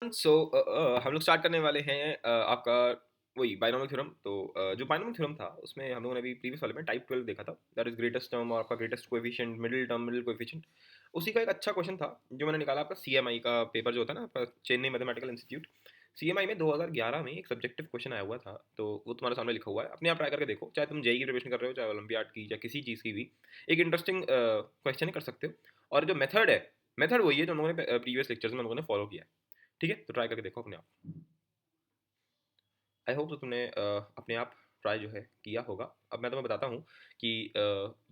हम लोग स्टार्ट करने वाले हैं आपका वही बाइनोमियल थ्योरम। तो जो बाइनोमियल थ्योरम था उसमें हम लोगों ने अभी प्रीवियस वाले में टाइप 12 देखा था, दैट इज ग्रेटेस्ट टर्म और आपका greatest coefficient, middle term, middle coefficient. उसी का एक अच्छा क्वेश्चन था जो मैंने निकाला आपका सीएमआई का पेपर जो होता है ना आपका, चेन्नई मैथमेटिकल इंस्टीट्यूट। सीएमआई में 2011 में एक सब्जेक्टिव क्वेश्चन आया हुआ था, तो वो तुम्हारे सामने लिखा हुआ है, अपने आप ट्राई करके देखो, चाहे तुम जेई की प्रिपरेशन कर रहे हो, चाहे ओलंपियाड की, या किसी चीज़ की भी। एक इंटरेस्टिंग क्वेश्चन कर सकते हो। और जो मेथड है, मेथड वही है जो हम लोगों ने प्रीवियस लेक्चर्स में हम लोगों ने फॉलो किया है। ठीक है, तो ट्राई करके देखो अपने आप। आई होप तो तुमने अपने आप ट्राई जो है किया होगा। अब मैं तुम्हें बताता हूँ कि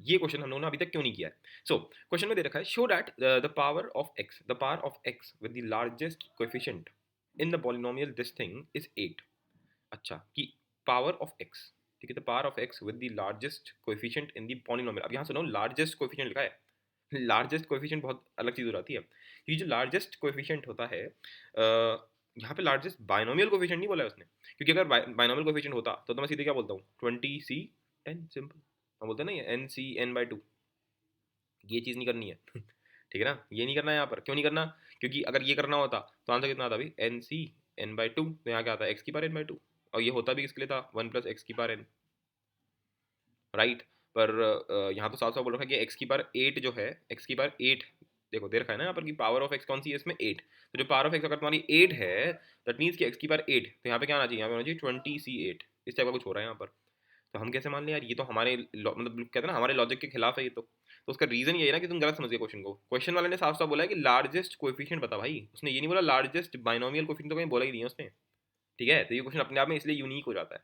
ये क्वेश्चन हम लोगों ने अभी तक क्यों नहीं किया है। सो क्वेश्चन में दे रखा है, show that the power of x with the largest coefficient in the polynomial this thing is 8। अच्छा, कि पावर ऑफ एक्स, ठीक है, the power of x with the largest coefficient in the polynomial. अब यहाँ सुनो, लार्जेस्ट कोएफिशिएंट लिखा है। Largest coefficient बहुत अलग चीज़ हो जाती है। ये जो लार्जेस्ट कोएफिशिएंट होता है, यहाँ पे लार्जेस्ट बाइनोमियल कोएफिशिएंट नहीं बोला है उसने। क्योंकि अगर बाइनोमियल कोएफिशिएंट होता तो मैं सीधे क्या बोलता हूँ, 20c10, सिंपल। हम बोलते हैं ना, ये NC n/2। ये चीज़ नहीं करनी है। ठीक है ना, ये नहीं करना है यहाँ पर। क्यों नहीं करना? क्योंकि अगर ये करना होता तो आंसर कितना आता अभी, NC n/2, तो यहाँ क्या आता है, x⁻n/2। और ये होता भी किसके लिए था, 1 + x⁻n, राइट। पर यहाँ तो साफ साफ बोल रखा है कि x⁸ जो है, x⁸ देखो दे रखा है ना यहाँ पर कि पावर ऑफ एक्स कौन सी है इसमें, 8। तो जो पावर ऑफ एक्स अगर तुम्हारी 8 है, दैट मीन्स कि x⁸ तो यहाँ पे क्या आना चाहिए, यहाँ पे आना चाहिए 20c8। इस टाइप का कुछ हो रहा है यहाँ पर। तो हम कैसे मान लें यार, ये तो हमारे मतलब कहते हैं ना, हमारे लॉजिक के खिलाफ है ये तो उसका रीजन ये है ना कि तुम गलत समझ गए क्वेश्चन को। क्वेश्चन वाले ने साफ साफ बोला है कि लार्जेस्ट कोएफिशिएंट बता भाई, उसने ये नहीं बोला लार्जेस्ट बाइनोमियल कोएफिशिएंट, तो कहीं बोला ही नहीं है उसने। ठीक है, तो ये क्वेश्चन अपने आप में इसलिए यूनिक हो जाता है।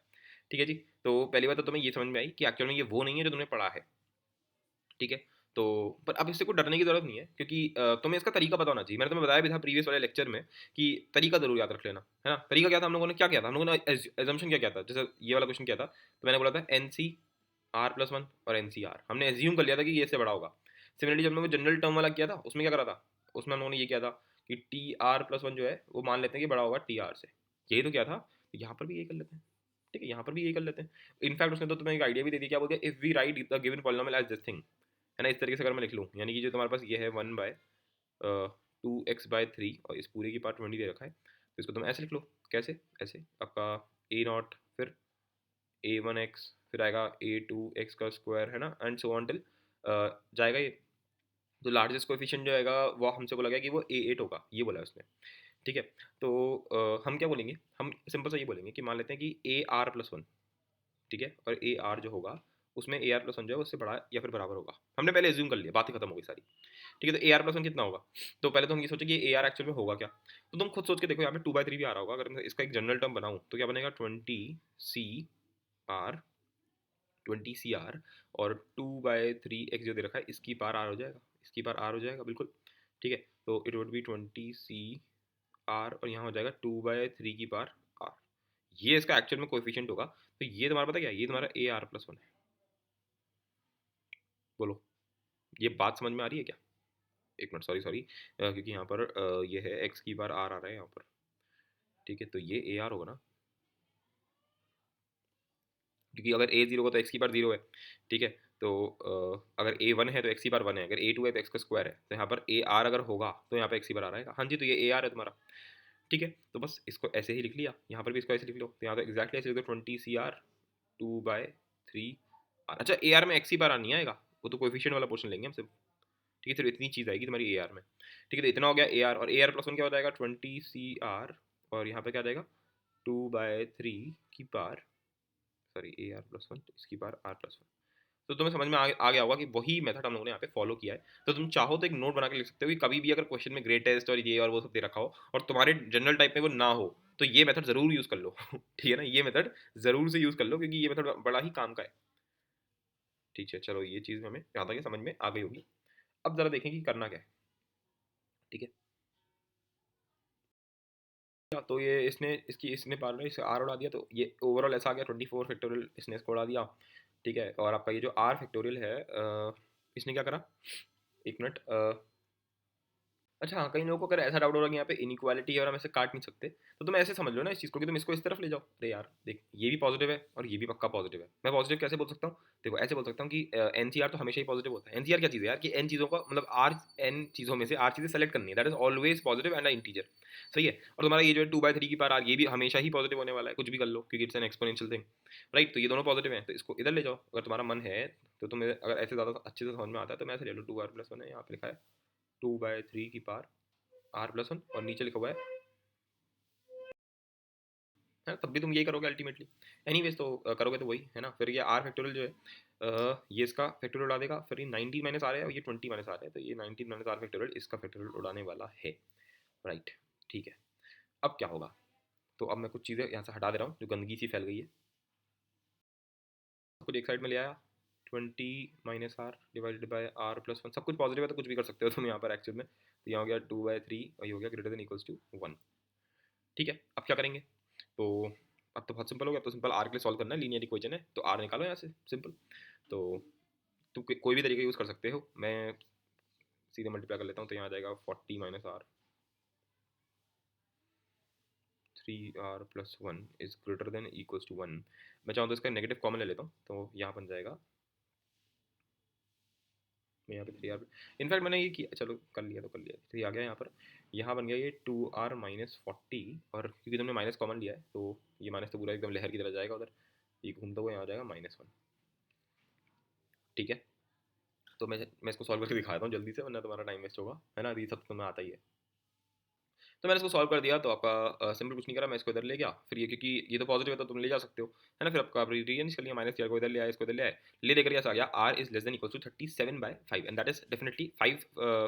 ठीक है जी। तो पहली बात तो तुम्हें ये समझ में आई कि एक्चुअल में ये वो नहीं है जो तुमने पढ़ा है। ठीक है। तो पर अब इससे कोई डरने की जरूरत नहीं है, क्योंकि तुम्हें इसका तरीका पता होना चाहिए। मैंने तुम्हें बताया भी था प्रीवियस वाले लेक्चर में कि तरीका जरूर याद रख लेना, है ना। तरीका क्या था, हम लोगों ने क्या किया था, हम लोगों ने एजम्पशन क्या किया था, जैसे ये वाला क्वेश्चन किया था तो मैंने बोला था NC r+1 और NCr, हमने एज्यूम कर लिया था कि ये इससे बड़ा होगा। सिमिलरली जब हम लोगों ने जनरल टर्म वाला किया था, उसमें क्या करा था, उसमें हम लोगों ने ये किया था कि TR+1 जो है वो मान लेते हैं कि बड़ा होगा TR से। यही तो क्या था, यहाँ पर भी यही कर लेते हैं। ठीक है, यहाँ पर भी यही कर लेते हैं। इनफैक्ट उसने तो तुम्हें एक आइडिया भी दे दिया, क्या बोलते हैं, if we write the given polynomial as this thing, है ना। इस तरीके से अगर मैं लिख लूँ, यानी कि जो तुम्हारे पास ये है 1/2x/3 और इस पूरे की पार्ट 20 दे रखा है, तो इसको तुम ऐसे लिख लो। कैसे? ऐसे आपका a0, फिर a1x, फिर आएगा a2x का स्क्वायर, है ना, एंड सो ऑन टिल जाएगा ये। तो लार्जेस्ट कोएफिशिएंट जो आएगा वो हमसे बोला गया कि वो a8 होगा, ये बोला है उसने। ठीक है। तो हम क्या बोलेंगे, हम सिंपल सा ये बोलेंगे कि मान लेते हैं कि AR+1, ठीक है, और AR जो होगा उसमें AR+1 जो है उससे बड़ा या फिर बराबर होगा। हमने पहले एज्यूम कर लिया, बात ही खत्म हो गई सारी। ठीक है, तो AR+1 कितना होगा। तो पहले तो हम ये सोचे कि AR एक्चुअल में होगा क्या। तो तुम खुद सोच के देखो, यहाँ पे 2/3 भी आ रहा होगा। अगर मैं इसका एक जनरल टर्म बनाऊँ तो क्या बनेगा, 20 और 2/3x जो दे रखा है इसकी पार आर हो जाएगा, इसकी पार आर हो जाएगा बिल्कुल। ठीक है, तो इट वुड बी 20 और यहाँ हो जाएगा 2/3 की पार आर। ये इसका एक्चुअल में कोएफिशिएंट होगा। तो ये तुम्हारा पता क्या है, ये तुम्हारा AR+1 है। बोलो, ये बात समझ में आ रही है क्या? एक मिनट, सॉरी सॉरी, क्योंकि यहाँ पर ये है x की बार आर आ रहा है यहाँ पर। ठीक है, तो ये AR होगा ना, क्योंकि अगर A0 होगा तो x की बार 0 है। ठीक है, तो अगर A1 है तो x की बार 1 है, अगर A2 है तो x का स्क्वायर है, तो यहाँ पर AR अगर होगा तो यहाँ पे x की बार आ रहेगा। हाँ जी, तो ये AR है तुम्हारा। ठीक है, तो बस इसको ऐसे ही लिख लिया, यहाँ पर भी इसको ऐसे लिख लो। तो यहाँ तो एग्जैक्टली ऐसे लिख दो, 20 CR 2/3 R। अच्छा, AR में x की बार नहीं आएगा, वो तो कोएफिशिएंट वाला पोर्शन लेंगे हम सिर्फ। ठीक है, सिर्फ इतनी चीज़ आएगी तुम्हारी AR में। ठीक है, तो इतना हो गया AR, और AR+1 क्या हो जाएगा, 20 CR, और यहाँ पे क्या आ जाएगा, 2/3 की पार, सॉरी AR+1 इसकी पार R+1। तो तुम्हें समझ में आ गया होगा कि वही मेथड हम लोगों ने यहाँ पे फॉलो किया है। तो तुम चाहो तो एक नोट बना के लिख सकते हो कि कभी भी अगर क्वेश्चन में ग्रेटेस्ट और ये और वो सब दे रखा हो और तुम्हारे जनरल टाइप में वो ना हो, तो ये मेथड जरूर यूज कर लो। ठीक है ना, ये मेथड जरूर से यूज कर लो, क्योंकि ये मेथड बड़ा ही काम का है। ठीक है, चलो ये चीज़ हमें यहाँ तक समझ में आ गई होगी। अब जरा देखें कि करना क्या है। ठीक है, तो ये इसने इसकी इसने पार में इसे आर उड़ा दिया, तो ये ओवरऑल ऐसा आ गया 24 फैक्टोरियल, इसने इसको उड़ा दिया। ठीक है, और आपका ये जो आर फैक्टोरियल है, इसने क्या करा, एक मिनट, अच्छा हाँ, कई लोगों को अगर ऐसा डाउट हो रहा है कि यहाँ पे इनइक्वालिटी है और हम ऐसे काट नहीं सकते, तो तुम ऐसे समझ लो ना इस चीज़ को कि तुम इसको इस तरफ ले जाओ। अरे यार देख, ये भी पॉजिटिव है और ये भी पक्का पॉजिटिव है। मैं पॉजिटिव कैसे बोल सकता हूँ? देखो ऐसे बोल सकता हूँ कि एनसीआर तो हमेशा ही पॉजिटिव होता है। एनसीआर क्या चीज़ है यार, कि एन चीज़ों का मतलब आर, एन चीज़ों में से आर चीज़ें सेलेक्ट करनी है, that is always positive and integer. सही है। और तुम्हारा ये जो है 2/3 की पार आर, ये भी हमेशा ही पॉजिटिव होने वाला है, कुछ भी कर लो, क्योंकि it's an exponential thing. Right, तो ये दोनों पॉजिटिव है, तो इसको इधर ले जाओ अगर तुम्हारा मन है। तो तुम्हें अगर ऐसे ज़्यादा अच्छे से समझ में आता है तो मैं ऐसे ले लो, 2r+1 है, यहाँ पे लिखा है 2/3 की पार r+1 और नीचे लिखा हुआ है तब भी तुम यही करोगे अल्टीमेटली। एनीवेज तो करोगे तो वही है ना। फिर ये आर फैक्टोरियल जो है ये इसका फैक्टोरियल उड़ा देगा। फिर ये 19 माइनस आ रहा है और ये 20 माइनस आ रहा है, तो ये 19 माइनस आर फैक्टोरियल इसका फैक्टोरियल उड़ाने वाला है। राइट, ठीक है। अब क्या होगा? तो अब मैं कुछ चीज़ें यहाँ से हटा दे रहा हूँ जो गंदगी सी फैल गई है। कुछ एक साइड में ले आया, 20 - r/(r+1) सब कुछ पॉजिटिव है तो कुछ भी कर सकते हो तुम यहाँ पर एक्चुअल में। तो यहाँ हो गया 2/3 और ये हो गया ग्रेटर देन इक्वल्स टू 1। ठीक है, अब क्या करेंगे? तो अब तो बहुत सिंपल हो गया। अब तो सिंपल आर के लिए सॉल्व करना है, लीनियर इक्वेशन है तो आर निकालो यहाँ से, सिंपल। तो तुम कोई भी तरीका यूज़ कर सकते हो। मैं सीधे मल्टीप्लाई कर लेता हूँ, तो यहाँ आ जाएगा 40 - r, 3r+1 is greater than equals to 1। मैं चाहूँ तो इसका नेगेटिव कॉमन ले लेता हूँ, तो यहाँ बन जाएगा, मैं यहाँ पे 3r, इनफैक्ट मैंने ये किया, चलो कर लिया तो कर लिया, 3 आ गया यहाँ पर। यहाँ बन गया ये 2r - 40, और क्योंकि तुमने माइनस कॉमन लिया है तो ये माइनस तो पूरा एकदम लहर की तरह जाएगा उधर, ये घूमता हुआ यहाँ आ जाएगा -1। ठीक है, तो मैं इसको सॉल्व करके दिखाता हूँ जल्दी से, वरना तुम्हारा टाइम वेस्ट होगा, है ना। ये सब तुम्हें आता ही है। तो मैंने इसको सॉल्व कर दिया, तो आपका सिंपल कुछ नहीं करा, मैं इसको इधर ले गया। फिर ये क्योंकि ये तो पॉजिटिव है तो तुम ले जा सकते हो, है ना। फिर आपका रीजन कर लिया, -3 को इधर ले आया, इसको इधर ले आए, ले देकर कैसा आ गया, r is less than equal to 37/5 and that is definitely 5,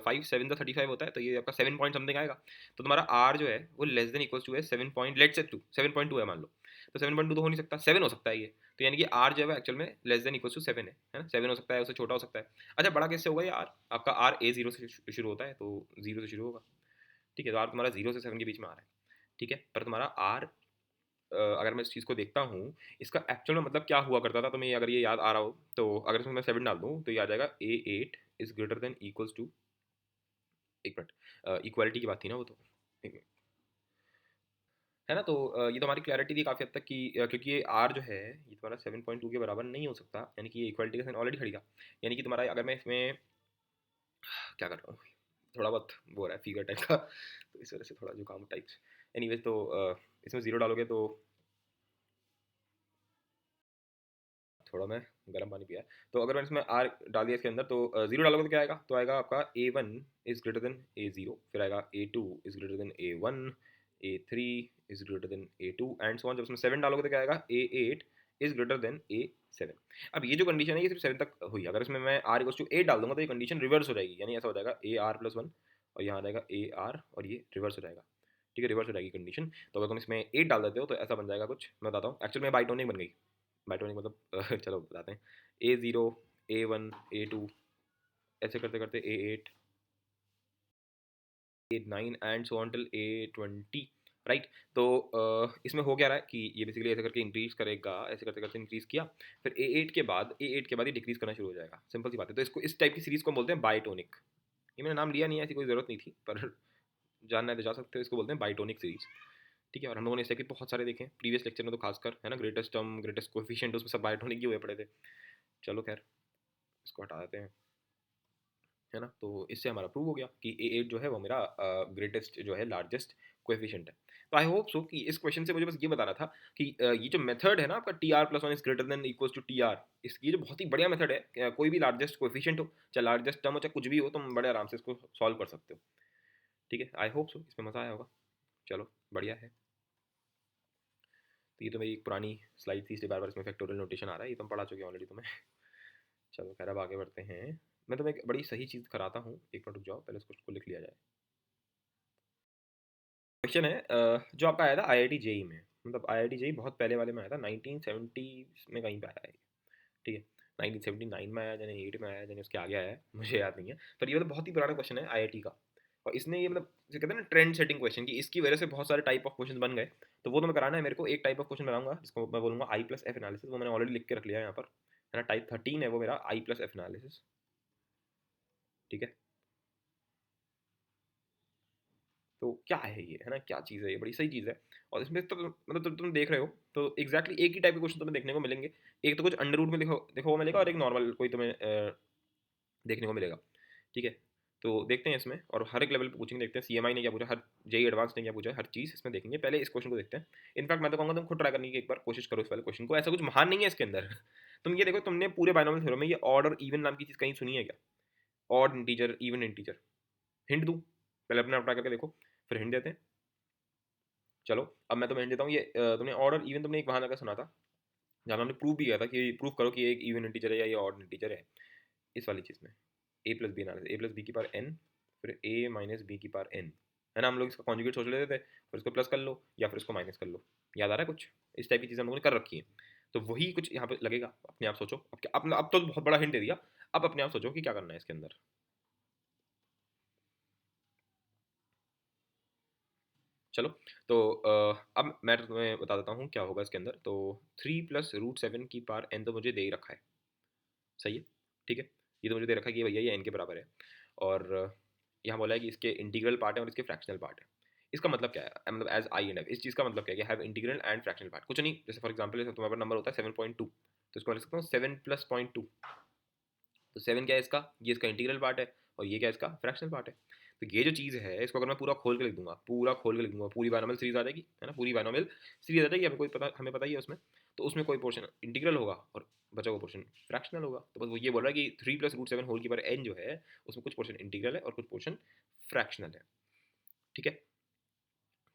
5 7 का 35 होता है, तो ये आपका 7 पॉइंट समथिंग आएगा। तो तुम्हारा r जो है वो लेस देन इक्वल टू है 7 पॉइंट, लेट से 2 7.2 है मान लो। तो 7.2 तो हो नहीं सकता, 7 हो सकता है ये। तो यानी कि r जो है एक्चुअल में लेस देन इक्वल टू 7 है ना। 7 हो सकता है, उससे छोटा हो सकता है। अच्छा, बड़ा कैसे होगा ये r? आपका r a0 से शुरू होता है, तो 0 से शुरू होगा। ठीक है, तो आर तुम्हारा 0 से 7 के बीच में आ रहा है। ठीक है, पर तुम्हारा आर, अगर मैं इस चीज़ को देखता हूँ, इसका एक्चुअल में मतलब क्या हुआ करता था, तुम्हें अगर ये याद आ रहा हो तो अगर इसमें मैं 7 डाल दूँ तो ये आ जाएगा A8 is greater than equals to, एक मिनट, इक्वालिटी की बात थी ना वो तो, एक मिनट, है ना। तो ये तो हमारी क्लैरिटी थी काफ़ी हद तक कि क्योंकि ये आर जो है ये तुम्हारा 7.2 के बराबर नहीं हो सकता, यानी कि ये इक्वालिटी का साइन ऑलरेडी खड़ेगा। यानी कि तुम्हारा, अगर मैं इसमें क्या कर रहा हूँ, थोड़ा बहुत वो हो रहा है फिगर टाइप का, तो इस वजह से थोड़ा जुकाम टाइप्स। एनीवेज तो इसमें ज़ीरो डालोगे तो, थोड़ा मैं गर्म पानी पिया है। तो अगर मैंने इसमें आर डाल दिया इसके अंदर, तो जीरो डालोगे तो क्या आएगा? तो आएगा आपका A1 is greater then A0, फिर आएगा A2 is greater then A1, A3 is greater then A2 and so on. जब उसमें 7 डालोगे तो क्या आएगा? A8 is greater then A7। अब ये जो कंडीशन है ये सिर्फ 7 तक हुई। अगर इसमें मैं r इक्वल्स टू 8 डाल दूंगा तो ये कंडीशन रिवर्स हो जाएगी, यानी ऐसा हो जाएगा AR+1 और यहाँ आ जाएगा AR और ये रिवर्स हो जाएगा। ठीक है, रिवर्स हो जाएगी कंडीशन। तो अगर तुम इसमें 8 डाल देते हो तो ऐसा बन जाएगा कुछ, मैं बताता हूँ। एक्चुअल में बाइटोनिक बन गई, बाइटोनिक मतलब चलो बताते हैं। A0, A1, A2, ऐसे करते करते A8, A9 and so on till A20। Right, तो इसमें हो क्या रहा है कि ये बेसिकली ऐसे करके इंक्रीज करेगा, ऐसे करते करते इंक्रीज किया। फिर A8 के बाद ये डिक्रीज करना शुरू हो जाएगा, सिंपल सी बात है। तो इसको, इस टाइप की सीरीज को हम बोलते हैं बाइटोनिक। ये मैंने नाम लिया नहीं है, ऐसी कोई जरूरत नहीं थी, पर जानना है तो जा सकते हो। इसको बोलते हैं बाइटोनिक सीरीज। ठीक है, और हम लोगों ने इसके बहुत सारे देखे हैं प्रीवियस लेक्चर में, तो खासकर है ना, ग्रेटेस्ट टर्म, ग्रेटेस्ट कोफिशिएंट, उसमें सब बाइटोनिक ही हुए पड़े थे। चलो खैर, इसको हटा देते हैं, है ना। तो इससे हमारा प्रूव हो गया कि A8 जो है वो मेरा ग्रेटेस्ट जो है, लार्जेस्ट कोएफिशिएंट है। तो आई होप सो कि इस क्वेश्चन से मुझे बस ये बताना था कि ये जो मेथड है ना आपका, TR+1 is greater than equals to TR, इस ये जो बहुत ही बढ़िया मेथड है, कोई भी लार्जेस्ट कोएफिशिएंट हो, चाहे लार्जेस्ट टर्म हो, चाहे कुछ भी हो, तुम बड़े आराम से इसको सॉल्व कर सकते हो। ठीक है, आई होप सो इसमें मज़ा आया होगा। चलो बढ़िया है। तो ये तो मेरी एक पुरानी स्लाइड थी, इसलिए बार बार इसमें फैक्टोरियल नोटेशन आ रहा है, ये तो हम पढ़ा चुके हैं ऑलरेडी तुम्हें। चलो खैर, अब आगे बढ़ते हैं। मैं तुम्हें एक बड़ी सही चीज़ कराता हूँ, एक मिनट रुक जाओ, पहले इसको लिख लिया जाए। क्वेश्चन है जो आपका आया था IIT जेई में, मतलब IIT जेई बहुत पहले वाले में आया था, 1970 में कहीं पे आया है। ठीक है, 1979 में आया, यानी 8 में आया, यानी उसके आगे आया है, मुझे याद नहीं है। पर ये तो बहुत ही पुराना क्वेश्चन है IIT का। और इसने ये मतलब जैसे कहते हैं ना ट्रेंड सेटिंग क्वेश्चन, की इसकी वजह से बहुत सारे टाइप ऑफ क्वेश्चन बन गए। तो वो तो मैं कराना है मेरे को। एक टाइप ऑफ क्वेश्चन बनाऊंगा जिसको मैं बोलूँगा I+F एनालिसिस, वो मैंने ऑलरेडी लिख के रख लिया है यहाँ पर, है ना। टाइप 13 है वो मेरा I+F एनालिसिस। ठीक है, तो क्या है ये, है ना, क्या चीज़ है ये, बड़ी सही चीज़ है। और इसमें तो मतलब तुम देख रहे हो तो एग्जैक्टली एक ही टाइप के क्वेश्चन तुम्हें देखने को मिलेंगे। एक तो कुछ अंडर रूट में देखो हुआ मिलेगा, और एक नॉर्मल कोई तुम्हें देखने को मिलेगा। ठीक है, तो देखते हैं इसमें, और हर एक लेवल पे पूछेंगे, देखते हैं सीएमआई ने क्या पूछा, हर जेई एडवांस ने क्या पूछा, हर चीज़ इसमें देखेंगे। पहले इस क्वेश्चन को देखते हैं। इनफैक्ट मैं तो कहूँगा तुम खुद ट्राई करने की एक बार कोशिश करो इस वाले क्वेश्चन को, ऐसा कुछ महान नहीं है इसके अंदर। तुम ये देखो, तुमने पूरे बायनोमियल थ्योरम में ये ऑड और इवन नाम की चीज़ कहीं सुनी है क्या? Odd integer, even integer, hint दूँ? पहले अपने आप ट्राई करके देखो, फिर हिंट देते हैं। चलो अब मैं तुम्हें हिंट देता हूँ। ये तुमने ऑड और इवन तुमने एक वहाँ जाकर सुना था, जहाँ हमने प्रूव भी किया था कि प्रूव करो कि ये एक इवन इंटीजर है या ये ऑड इंटीजर है। इस वाली चीज़ में ए प्लस बी एनालिसिस, ए प्लस बी की पावर एन, फिर ए माइनस बी की पावर एन, है ना। हम लोग इसका कॉन्जुगेट सोच लेते थे, फिर इसको प्लस कर लो या फिर इसको माइनस कर लो। याद आ रहा है कुछ? इस टाइप की चीज़ हम लोगों ने कर रखी है। तो वही कुछ यहाँ पे लगेगा। अपने आप सोचो। अब तो बहुत बड़ा हिंट दे दिया। अब अपने आप सोचो कि क्या करना है इसके अंदर। चलो, तो अब मैं तुम्हें बता देता हूँ क्या होगा इसके अंदर। तो 3 + √7 की पावर एन तो मुझे दे ही रखा है, सही है, ठीक है। ये तो मुझे दे रखा है कि भैया ये एन के बराबर है। और यहाँ बोला है कि इसके इंटीग्रल पार्ट है और इसके फ्रैक्शनल पार्ट है। इसका मतलब क्या है, मतलब एज आई एंड एफ, इस चीज़ का मतलब क्या है कि have integral and fractional part. कुछ नहीं, जैसे फॉर एग्जांपल तुम्हारे पास नंबर होता है 7.2, तो इसको मैं लिख सकता हूँ 7 + 0.2। तो 7 क्या है इसका, ये इसका इंटीग्रल पार्ट है, और ये क्या है इसका फ्रैक्शनल पार्ट है। तो ये जो चीज़ है, इसको अगर मैं पूरा खोल के लिख दूंगा, पूरा खोल के लिख दूंगा, पूरी बायनोमियल सीरीज आ जाएगी, है ना, पूरी बायनोमियल सीरीज आ जाएगी। हमें पता ही है उसमें। तो उसमें कोई पोर्शन इंटीग्रल होगा और बचा हुआ पोर्शन फ्रैक्शनल होगा। तो बस वो ये बोल रहा है कि 3 + √7 होल की पावर एन जो है, उसमें कुछ पोर्शन इंटीग्रल है और कुछ पोर्शन फ्रैक्शनल है। ठीक है,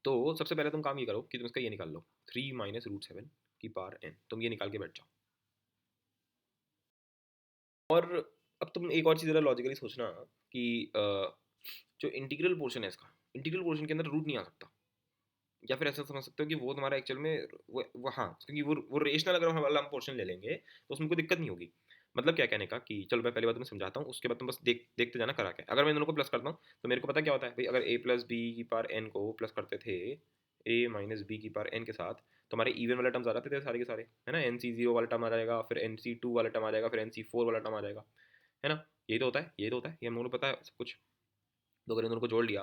तो सबसे पहले तुम काम ये करो कि तुम इसका ये निकाल लो, 3 - √7 की पावर एन, तुम ये निकाल के बैठ जाओ। और अब तुम एक और चीज़ ज़रा लॉजिकली सोचना कि जो इंटीग्रल पोर्शन है इसका, इंटीग्रल पोर्शन के अंदर रूट नहीं आ सकता। या फिर ऐसा समझ सकते हो कि वो तुम्हारा एक्चुअल में वो हाँ, क्योंकि वो रेशनल अगर हम पोर्शन ले लेंगे तो उसमें कोई दिक्कत नहीं होगी। मतलब क्या कहने का कि चलो मैं पहली बार तुम्हें समझाता हूँ, उसके बाद तुम बस देखते जाना करा क्या। अगर मैं दोनों को प्लस करता हूँ तो मेरे को पता क्या होता है भाई, अगर a + b की पावर n को प्लस करते थे a - b की पावर n के साथ, तो हमारे इवन वाले टर्म्स आ जाते थे सारे के सारे, है ना। nc0 वाला टर्म आ जाएगा, फिर nc2 वाला टर्म आ जाएगा, फिर nc4 वाला टर्म आ जाएगा, है ना। यही तो होता है, यही तो होता है, ये हम लोगों को पता है सब कुछ। तो अगर इन दोनों को जोड़ लिया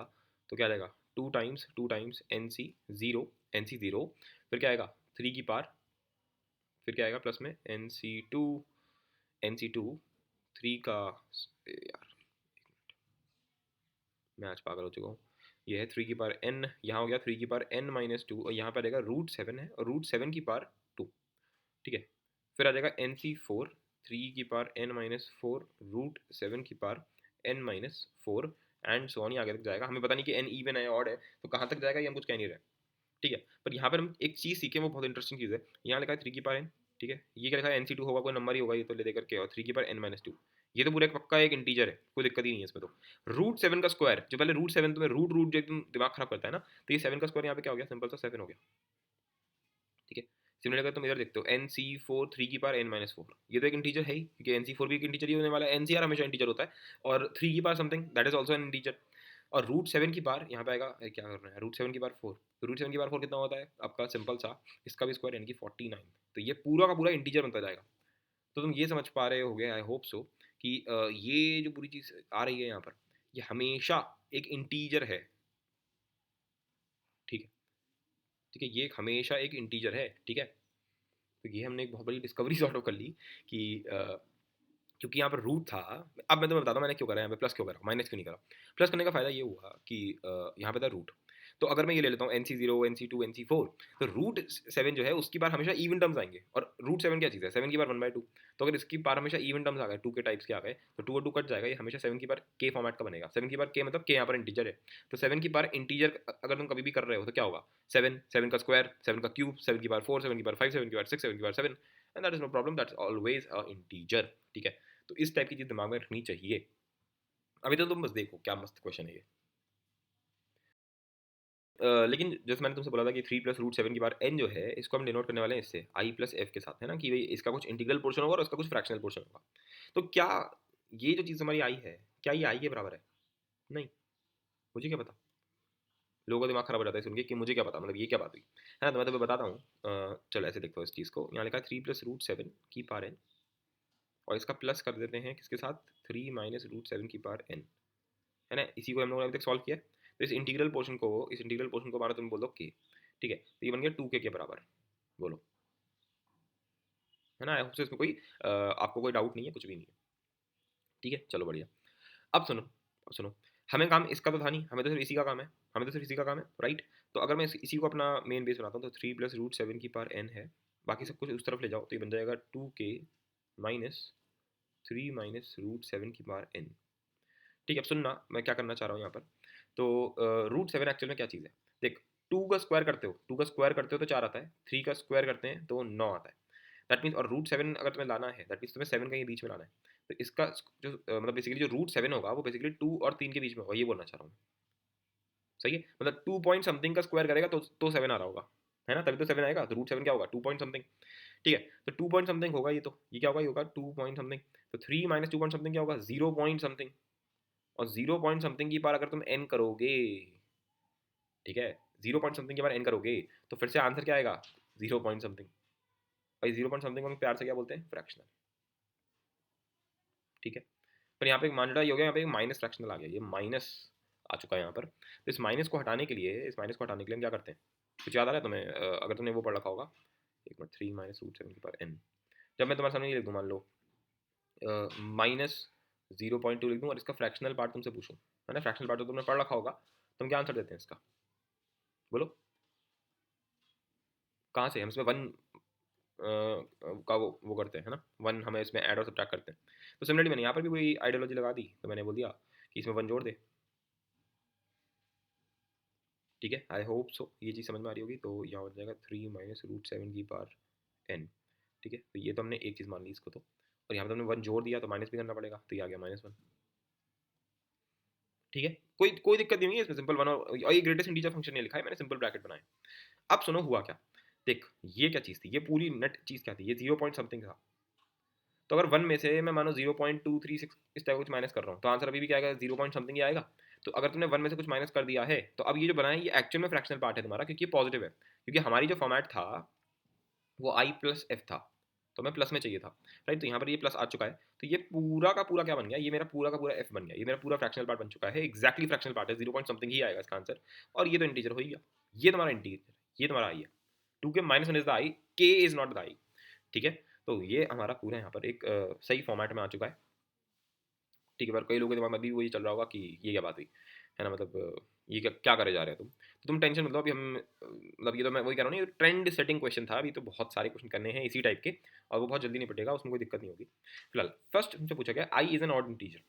तो क्या आ जाएगा, 2 टाइम्स NC0, फिर क्या आएगा 3 की पावर, फिर क्या आएगा प्लस में NC2 3 का, यार मैं आज पागल हो चुका हूँ। ये है 3 की पावर n, यहाँ हो गया 3 की पावर n - 2, और यहाँ पर आ जाएगा √7 है, और √7 की पावर 2, ठीक है। फिर आ जाएगा NC4, 3 की पावर n - 4 √7 की power n - 4, and so on, आगे तक जाएगा। हमें पता नहीं कि n इवन है ऑड है, तो कहाँ तक जाएगा ये हम कुछ कह नहीं रहे, ठीक है। पर यहाँ पर हम एक चीज़ सीखें, वो बहुत इंटरेस्टिंग चीज़ है। यहाँ लिखा है 3 की पावर n, ठीक है। ये क्या लिखा है, NC2 होगा, कोई नंबर ही होगा ये तो ले देकर के, और 3 की पावर n - 2, ये तो पूरा एक पक्का एक इंटीजर है, कोई दिक्कत ही नहीं है इसमें। तो √7 का स्क्वायर, जो पहले √7 तुम्हें रूट रूट जो एकदम दिमाग खराब करता है ना, तो ये 7 का स्क्वायर यहाँ पे क्या हो गया, सिंपल सा 7 हो गया, ठीक है। सिमिलर अगर तुम इधर देखते हो NC4 3 की पावर n - 4, ये तो एक इंटीजर है ही, क्योंकि NC4 भी एक इंटीजर ही होने वाला है, NCR हमेशा इंटीजर होता है, और 3 की power something that is also an integer. और √7 की पावर यहाँ पे आएगा, क्या करना है, √7 की पावर 4, तो √7 की पावर 4 कितना होता है आपका, सिंपल सा, इसका भी स्क्वायर यानी कि 49। तो ये पूरा का पूरा इंटीजर बनता जाएगा। तो तुम ये समझ पा रहे होगे, आई होप सो, कि ये जो पूरी चीज़ आ रही है यहाँ पर, ये हमेशा एक इंटीजर है, ठीक है, ठीक है, ये एक हमेशा एक इंटीजर है, ठीक है। तो ये हमने एक बहुत बड़ी डिस्कवरी सॉर्ट ऑफ कर ली कि क्योंकि यहाँ पर रूट था। अब मैं तुम्हें बताता हूँ मैंने क्यों करा, यहाँ पे प्लस क्यों करा, माइनस क्यों नहीं करा। प्लस करने का फायदा ये हुआ कि यहाँ पे था रूट। तो अगर मैं ये ले लेता हूँ NC0 NC2 NC4, तो √7 जो है उसकी बार हमेशा इवन टर्म्स आएंगे, और √7 क्या चीज़ है, 7 की बार 1/2। तो अगर इसकी बार हमेशा इवन टर्म्स आ गए, 2 के टाइप्स के आ गए, तो 2 और 2 कट जाएगा, ये हमेशा 7 की बार के फॉर्मेट का बनेगा। 7 की बार के मतलब के यहाँ पर इंटीजर है, तो 7 की बार इंटीजर अगर तुम कभी भी कर रहे हो तो क्या होगा, 7 7 का स्क्वायर, 7 का क्यूब, 7 की बार 4, 7 की बार 5, 7 की बार 6, 7 की बार 7, and that is no problem, that's always a integer, ठीक है। तो इस टाइप की चीज़ दिमाग में रखनी चाहिए। अभी तो तुम बस देखो क्या मस्त क्वेश्चन है ये। लेकिन जैसे मैंने तुमसे बोला था कि 3 + √7 की बार n जो है, इसको हम डिनोट करने वाले हैं इससे I+f के साथ, है ना, कि भाई इसका कुछ इंटीग्रल पोर्शन होगा और उसका कुछ फ्रैक्शनल पोर्शन होगा। तो क्या ये जो चीज़ हमारी आई है, क्या ये आई के बराबर है? नहीं, मुझे क्या पता। लोगों का दिमाग खराब हो जाता है सुन के कि मुझे क्या पता, मतलब ये क्या बात हुई, है ना। तो मैं तुम्हें बताता हूँ। चलो ऐसे देखो इस चीज़ को, यहाँ लिखा है 3 + √7 की पावर n, और इसका प्लस कर देते हैं किसके साथ, 3 - √7 की पावर n, है ना। इसी को हम लोगों ने अभी तक सॉल्व किया है। तो इस इंटीग्रल पोर्शन को मानो तुम बोल दो के, ठीक है, तो ये बन गया 2k के बराबर। बोलो, है ना? आई होप इसमें कोई आपको कोई डाउट नहीं है, कुछ भी नहीं है, ठीक है, चलो बढ़िया। अब सुनो, हमें काम इसका तो था नहीं, हमें तो सिर्फ इसी का काम है, राइट? तो अगर मैं इसी को अपना मेन बेस बनाता हूँ, तो 3 + √7 की पावर n है, बाकी सब कुछ उस तरफ ले जाओ, तो ये बन जाएगा 2k माइनस 3 - √7 की पावर n। ठीक है, अब सुनना मैं क्या करना चाह रहा हूँ यहाँ पर। तो √7 एक्चुअल में क्या चीज़ है? देख, 2 का स्क्वायर करते हो तो 4 आता है, 3 का स्क्वायर करते हैं तो 9 आता है। दैट मीन्स, और √7 अगर तुम्हें लाना है, दैट मीन्स तुम्हें 7 कहीं बीच में लाना है। तो इसका जो मतलब बेसिकली जो √7 होगा वो बेसिकली 2 और 3 के बीच में होगा, ये बोलना चाह रहा हूँ। सही है, मतलब 2 पॉइंट समथिंग का स्क्वायर करेगा तो 7 आ रहा होगा, है ना? तभी तो 7 आएगा। तो √7 क्या होगा? 2 पॉइंट समथिंग, ठीक है। तो 2 पॉइंट समथिंग होगा ये, तो ये क्या होगा? ये होगा 2 पॉइंट समथिंग। तो 3 - 2 पॉइंट समथिंग क्या होगा? 0 पॉइंट समथिंग। और 0 पॉइंट समथिंग की बार अगर तुम n करोगे, ठीक है, 0 पॉइंट समथिंग की बार n करोगे, तो फिर से आंसर क्या आएगा? 0 पॉइंट समथिंग। भाई 0 पॉइंट समथिंग को हम प्यार से क्या बोलते हैं? फ्रैक्शनल, ठीक है। पर यहाँ पे एक मांझड़ा ये हो गया, यहाँ पे एक माइनस फ्रैक्शनल आ गया, ये माइनस आ चुका है यहाँ पर। तो इस माइनस को हटाने के लिए हम क्या करते हैं? कुछ याद आ रहा है तुम्हें? अगर तुमने वो पढ़ रखा होगा, एक मिनट, 3 - √7 की पावर n। जब मैं तुम्हारे सामने ये लिख दूँ, मान लो -0.2 लिख दूँ और इसका फ्रैक्शनल पार्ट तुमसे पूछूं, है ना? फ्रैक्शनल पार्ट तो तुमने पढ़ रखा होगा, तुम क्या आंसर देते हैं इसका? बोलो, कहाँ से हम इसमें वन का वो करते हैं, है ना? वन हमें इसमें ऐड और सब्ट्रैक्ट करते हैं। तो सिमिलरली मैंने यहाँ पर भी कोई आइडियोलॉजी लगा दी, तो मैंने बोल दिया कि इसमें वन जोड़ दे, ठीक है। आई होप सो ये चीज़ समझ में आ रही होगी। तो यहाँ हो जाएगा 3 - √7 की पावर n, ठीक है। तो ये तो हमने एक चीज़ मान ली इसको, तो और यहाँ पर हमने वन जोड़ दिया तो माइनस भी करना पड़ेगा, तो ये आ गया -1, ठीक है। कोई कोई दिक्कत नहीं है इसमें, सिंपल वन, और ये ग्रेटेस्ट इंटीजर फंक्शन नहीं लिखा है मैंने, सिंपल ब्रैकेट बनाए। अब सुनो हुआ क्या। देख, ये क्या चीज़ थी, ये पूरी नेट चीज़ क्या थी? ये 0 पॉइंट समथिंग था। तो अगर वन में से मैं मानो 0.236 इस टाइप कुछ माइनस कर रहा हूँ, तो आंसर अभी भी क्या आएगा? 0 पॉइंट समथिंग ही आएगा। तो अगर तुमने वन में से कुछ माइनस कर दिया है, तो अब ये जो बना है ये एक्चुअल में फ्रैक्शनल पार्ट है तुम्हारा, क्योंकि ये पॉजिटिव है। क्योंकि हमारी जो फॉर्मेट था वो i+f था, तो मैं प्लस में चाहिए था, राइट? तो यहाँ पर ये प्लस आ चुका है, तो ये पूरा का पूरा क्या बन गया? ये मेरा पूरा का पूरा f बन गया, ये मेरा पूरा फ्रैक्शनल पार्ट बन चुका है, एक्जैक्टली फ्रैक्शनल पार्ट है, 0 पॉइंट समथिंग ही आएगा इसका आंसर। और ये तो इंटीजर हो ही गया, ये तुम्हारा इंटीजर, ये तुम्हारा आई है। 2k - 1 is the i, k is not the i, ठीक है। तो ये हमारा पूरा यहाँ पर एक सही फॉर्मेट में आ चुका है, ठीक है। पर कई लोगों के दिमाग में अभी वही चल रहा होगा कि ये क्या बात हुई, है ना? मतलब ये क्या क्या करे जा रहे हो तुम? तो तुम टेंशन मत लो, अभी हम मतलब ये तो मैं वही कह रहा हूँ ना, ये ट्रेंड सेटिंग क्वेश्चन था, अभी तो बहुत सारे क्वेश्चन करने हैं इसी टाइप के, और वो बहुत जल्दी निपटेगा, उसमें कोई दिक्कत नहीं होगी। फिलहाल फर्स्ट हमसे पूछा गया I is an odd integer.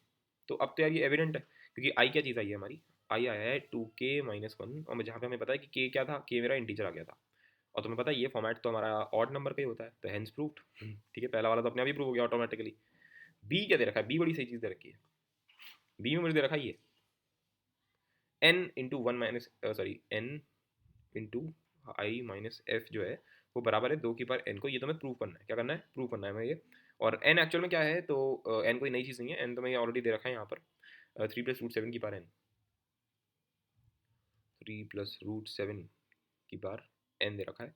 तो अब तो यार ये एविडेंट है, क्योंकि आई क्या चीज़ आई है हमारी? आई आया है 2k - 1, और जहाँ पे हमें पता है कि k क्या था? k मेरा इंटीजर आ गया था। और तुम्हें पता है ये फॉर्मेट तो हमारा ऑड नंबर का ही होता है, तो हेंस प्रूव्ड, ठीक है। पहला वाला तो अपने आप ही प्रूव हो गया ऑटोमेटिकली। बी क्या दे रखा है? बी बड़ी सही चीज़ दे रखी है। बी में मुझे दे रखा है ये n into one minus sorry n into i minus f जो है वो बराबर है 2 की पावर n को। ये तो मैं प्रूव करना है, क्या करना है? प्रूव करना है हमें ये। और n एक्चुअल में क्या है? तो n कोई नई चीज़ नहीं है, n तो मैं ऑलरेडी दे रखा है यहाँ पर 3 + √7 की पावर n, 3 + √7 की पावर n दे रखा है,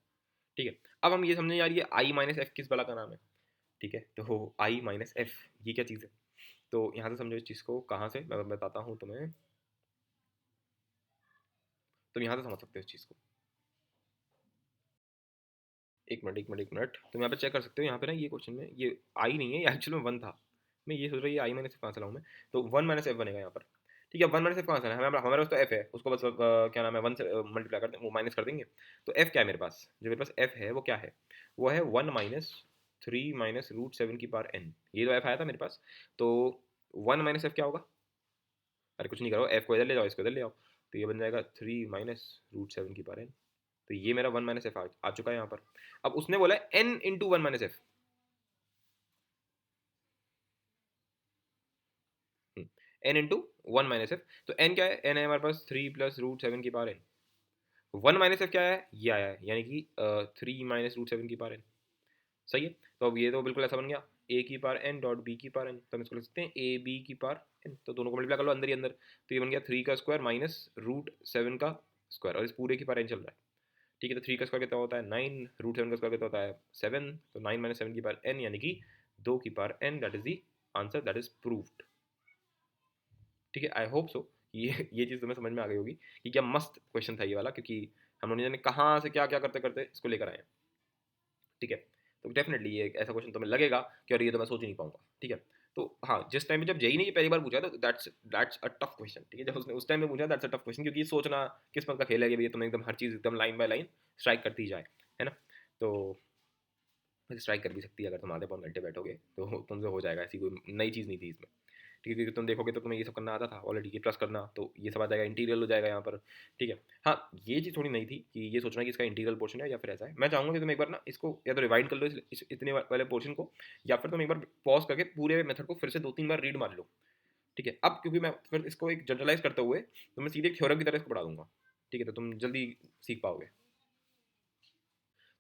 ठीक है। अब हम ये समझें यार, ये i माइनस एफ किस बला का नाम है, ठीक है। तो i माइनस एफ ये क्या चीज़ है? तो यहाँ से समझो इस चीज़ को, कहाँ से मैं बताता हूँ तुम्हें, तुम यहाँ से समझ सकते हो इस चीज़ को। एक मिनट, तुम यहाँ पे चेक कर सकते हो, यहाँ पे ना ये क्वेश्चन में ये आई नहीं है, ये एक्चुअल में वन था। मैं ये सोच रहा हूँ ये आई माइनस एफ कहाँ से लाऊँ मैं? तो 1 - एफ बनेगा यहाँ पर, ठीक है। 1 - एफ कहाँ से है? हमारे हमारे पास तो एफ है, उसको बस क्या नाम है, वन से मल्टीप्लाई कर दें, वो माइनस कर देंगे। तो एफ क्या है मेरे पास? जो मेरे पास एफ है वो क्या है? वो है 1 - 3 - √7 की पावर n। ये तो एफ आया था मेरे पास। तो 1 - एफ क्या होगा? अरे कुछ नहीं करो, एफ को इधर ले जाओ, इसको इधर ले आओ, तो ये बन जाएगा 3 - √7 की पावर n। तो ये मेरा 1 - एफ आ चुका है यहाँ पर। अब उसने बोला है n into 1 - F, n into 1 - F. तो n क्या है? n है हमारे पास 3 + √7 की पावर n। 1 - एफ क्या है? ये आया है, यानी कि 3 - √7 की पावर n, सही है। तो अब ये तो बिल्कुल ऐसा बन गया, a की पावर n डॉट b की पावर n, तो हम इसको लिख सकते हैं a b की पावर n। तो दोनों को मल्टीप्लाई कर लो अंदर ही अंदर, तो ये बन गया 3 का स्क्वायर माइनस √7 का स्क्वायर, और इस पूरे की पावर n चल रहा है, ठीक है। तो 3 का स्क्वायर कितना होता है? 9, √7 का स्क्वायर कितना होता है? 7। तो 9 - 7 की पावर n, यानी कि 2 की power n, that is the answer, that is proved, ठीक है। आई होप सो ये चीज़ तुम्हें समझ में आ गई होगी कि क्या मस्त क्वेश्चन था ये वाला, क्योंकि हम लोगों ने कहाँ से क्या क्या करते करते इसको लेकर आए हैं। ठीक है, तो डेफिनेटली ये एक ऐसा क्वेश्चन तुम्हें लगेगा कि अरे ये तो मैं सोच ही नहीं पाऊंगा। ठीक है, तो हाँ, जिस टाइम पे जब जेई ने ये पहली बार पूछा तो दैट्स अ टफ क्वेश्चन। ठीक है, जब उसने उस टाइम पे पूछा दैट्स अ टफ क्वेश्चन, क्योंकि ये सोचना किस्मत का खेल है कि भैया तुम्हें एकदम हर चीज़ एकदम लाइन बाय लाइन स्ट्राइक करती जाए, है ना। तो वैसे स्ट्राइक कर भी सकती है, अगर तुम आधे पौन घंटे बैठोगे तो तुमसे हो जाएगा, ऐसी कोई नई चीज़ नहीं थी इसमें। ठीक है, क्योंकि तुम देखोगे तो तुम्हें ये सब करना आता था ऑलरेडी, ये प्लस करना, तो ये सब आ जाएगा, इंटीरियल हो जाएगा यहाँ पर। ठीक है, हाँ, ये चीज़ थोड़ी नई थी कि ये सोचना कि इसका इंटीरियल पोर्शन है या फिर ऐसा है। मैं चाहूँगा कि तुम एक बार ना इसको या तो रिवाइंड कर लो इतने वाले पोर्शन को, या फिर तुम एक बार पॉज करके पूरे मेथड को फिर से 2-3 बार रीड मार लो। ठीक है, अब क्योंकि मैं फिर इसको एक जनरलाइज करते हुए तो मैं सीधे थ्योरम की तरह इसको पढ़ा दूंगा। ठीक है, तो तुम जल्दी सीख पाओगे।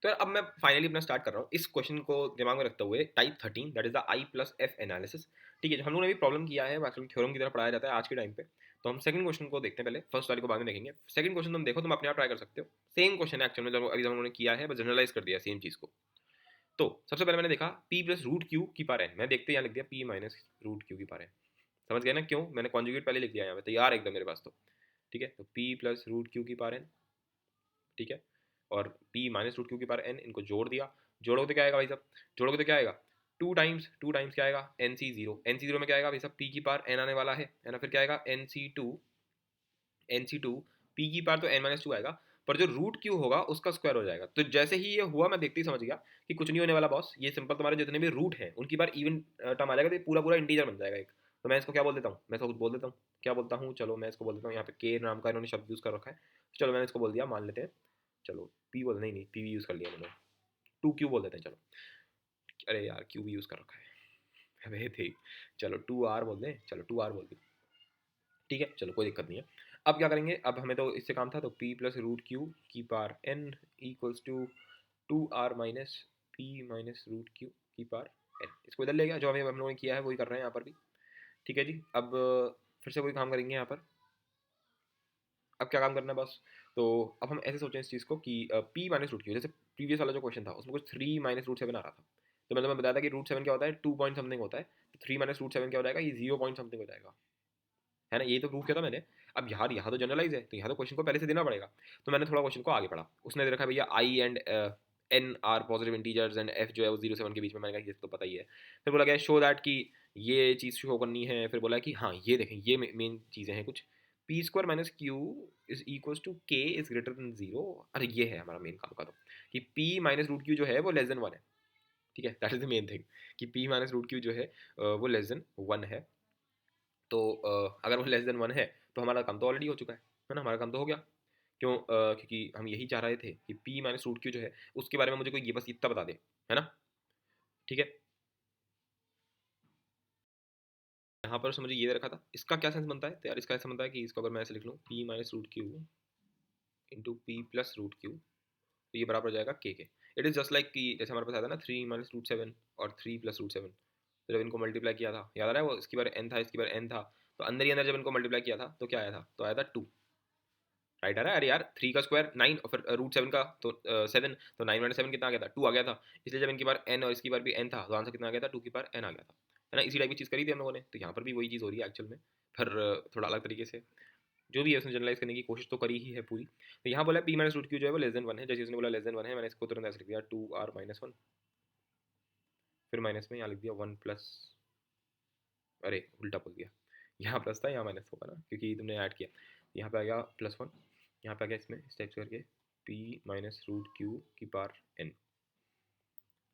तो यार अब मैं फाइनली अपना स्टार्ट कर रहा हूँ इस क्वेश्चन को दिमाग में रखते हुए, type 13 that is the I plus F analysis. ठीक है, जो हम लोगों ने भी प्रॉब्लम किया है एक्चुअली थ्योरम की तरह पढ़ाया जाता है आज के टाइम पे। तो हम सेकंड क्वेश्चन को देखते हैं, पहले फर्स्ट वाले को बाद में देखेंगे। सेकंड क्वेश्चन तुम देखो, तुम अपने आप ट्राई कर सकते हो, सेम क्वेश्चन है एक्चुअली में जो अभी हम लोगों ने किया है, बस जनरलाइज कर दिया सेम चीज़ को। तो सबसे पहले मैंने देखा p प्लस रूट क्यू की पार एन, मैं देखते यहाँ लिख दिया p माइनस रूट क्यू की पार एन। समझ गए ना क्यों मैंने कॉन्जुगेट पहले लिख दिया यहाँ पे, तैयार है एकदम मेरे पास तो। ठीक है, तो p प्लस रूट क्यू की पार एन। ठीक है, और p माइनस रूट क्यू की पावर n, इनको जोड़ दिया। जोड़ोगे तो क्या आएगा भाई साहब, जोड़ोगे तो क्या आएगा, टू टाइम्स क्या आएगा, N C zero. N C zero में क्या आएगा भाई साहब, p की पावर n आने वाला है ना, फिर क्या आएगा एन सी टू, पी की पावर तो n माइनस टू आएगा, पर जो रूट क्यू होगा उसका स्क्वायर हो जाएगा। तो जैसे ही ये हुआ मैं देखते ही समझ गया कि कुछ नहीं होने वाला बॉस, ये सिंपल तुम्हारे जितने भी रूट हैं उनकी बार इवन टर्म आ जाएगा, तो ये पूरा पूरा इंटीजर बन जाएगा एक। तो मैं इसको क्या बोल देता हूँ, मैं इसको कुछ बोल देता हूँ, क्या बोलता हूँ, चलो मैं इसको बोल देता हूँ, यहाँ पे के नाम का इन्होंने शब्द यूज़ कर रखा है, चलो मैंने इसको बोल दिया, मान लेते हैं, चलो पी बोल, नहीं नहीं पी भी यूज़ कर लिया मैंने, टू क्यू बोल देते हैं चलो। अरे यार क्यू भी यूज़ कर रखा है, अरे थे, चलो टू आर बोल दें, चलो टू आर बोल दें। ठीक है, चलो कोई दिक्कत नहीं है। अब क्या करेंगे, अब हमें तो इससे काम था, तो पी प्लस रूट क्यू की पार n equals to two r minus p minus root Q की पार एन। इसको इधर ले गया, जो हमें हम लोगों ने किया है वही कर रहे हैं यहाँ पर भी। ठीक है जी, अब फिर से वही काम करेंगे यहाँ पर। अब क्या काम करना है बस, तो अब हम ऐसे सोचें इस चीज़ को कि पी माइनस रूट क्यू, जैसे प्रीवियस वाला जो क्वेश्चन था उसमें कुछ 3 - रूट 7 आ रहा था, तो मैंने तुम्हें बताया था कि रूट 7 क्या होता है, 2 पॉइंट समथिंग होता है, तो 3 - रूट 7 क्या हो जाएगा, ये 0 पॉइंट समथिंग हो जाएगा, है ना, यही तो प्रूव किया था मैंने। अब यार यहाँ तो जनरलाइज है, तो यहाँ तो क्वेश्चन को पहले से देना पड़ेगा। तो मैंने थोड़ा क्वेश्चन को आगे पढ़ा, उसने दे रखा है भैया i and n r positive integers and f जो है वो 0 से 1 के बीच में। मैंने कहा ये तो पता ही है। फिर बोला गया शो दैट कि ये चीज़ शो करनी है, फिर बोला कि हाँ ये देखें ये मेन चीज़ें हैं कुछ, P square minus Q is equals to K is greater than zero. अरे ये है हमारा मेन काम का, तो कि पी माइनस रूट क्यू जो है वो लेस देन वन है। ठीक है, that is the main thing, कि पी माइनस रूट क्यू जो है वो लेस देन वन है। तो अगर वो लेस देन वन है तो हमारा काम तो ऑलरेडी हो चुका है ना, हमारा काम तो हो गया। क्यों, क्योंकि हम यही चाह रहे थे कि p माइनस रूट क्यू जो है उसके बारे में मुझे कोई ये बस इतना बता दे, है ना। ठीक है, यहाँ पर उसने मुझे ये दे रखा था, इसका क्या सेंस बनता है, तो यार इसका ऐसा बनता है कि इसको अगर मैं ऐसे लिख लूँ p minus root Q into P plus root Q, तो ये बराबर हो जाएगा के। इट इज़ जस्ट लाइक कि जैसे हमारे पास आता है ना 3 - रूट 7 और 3 + रूट 7, तो जब इनको मल्टीप्लाई किया था याद आ रहा है, वो इसकी बार n था इसकी बार n था, तो अंदर ही अंदर जब इनको मल्टीप्लाई किया था तो क्या आया था, तो आया था 2। राइट आ रहा है, अरे यार 3 का स्क्वायर 9 और फिर रूट 7 का तो 7, तो 9 - 7 कितना आ गया था, 2 आ गया था। इसलिए जब इनकी बार n और इसकी बार भी n था तो आंसर कितना आ गया था, 2 की बार n आ गया था, है ना। इसी टाइप की चीज़ करी थी हम लोगों ने, तो यहाँ पर भी वही चीज़ हो रही है एक्चुअल में, फिर थोड़ा अलग तरीके से। जो भी है उसने जनरलाइज करने की कोशिश तो करी ही है पूरी। तो यहाँ बोला पी माइनस रूट क्यू जो है वो लेस देन वन है, जैसे उसने बोला लेस देन वन है, मैंने इसको तुरंत ऐसे लिख दिया 2r - 1, फिर माइनस में यहाँ लिख दिया 1 प्लस, अरे उल्टा बोल दिया, यहाँ प्लस था यहाँ माइनस होगा ना क्योंकि तुमने ऐड किया। यहाँ पे आ गया +1, यहाँ पे आ गया इसमें इस टाइप से करके p माइनस रूट क्यू की पावर n।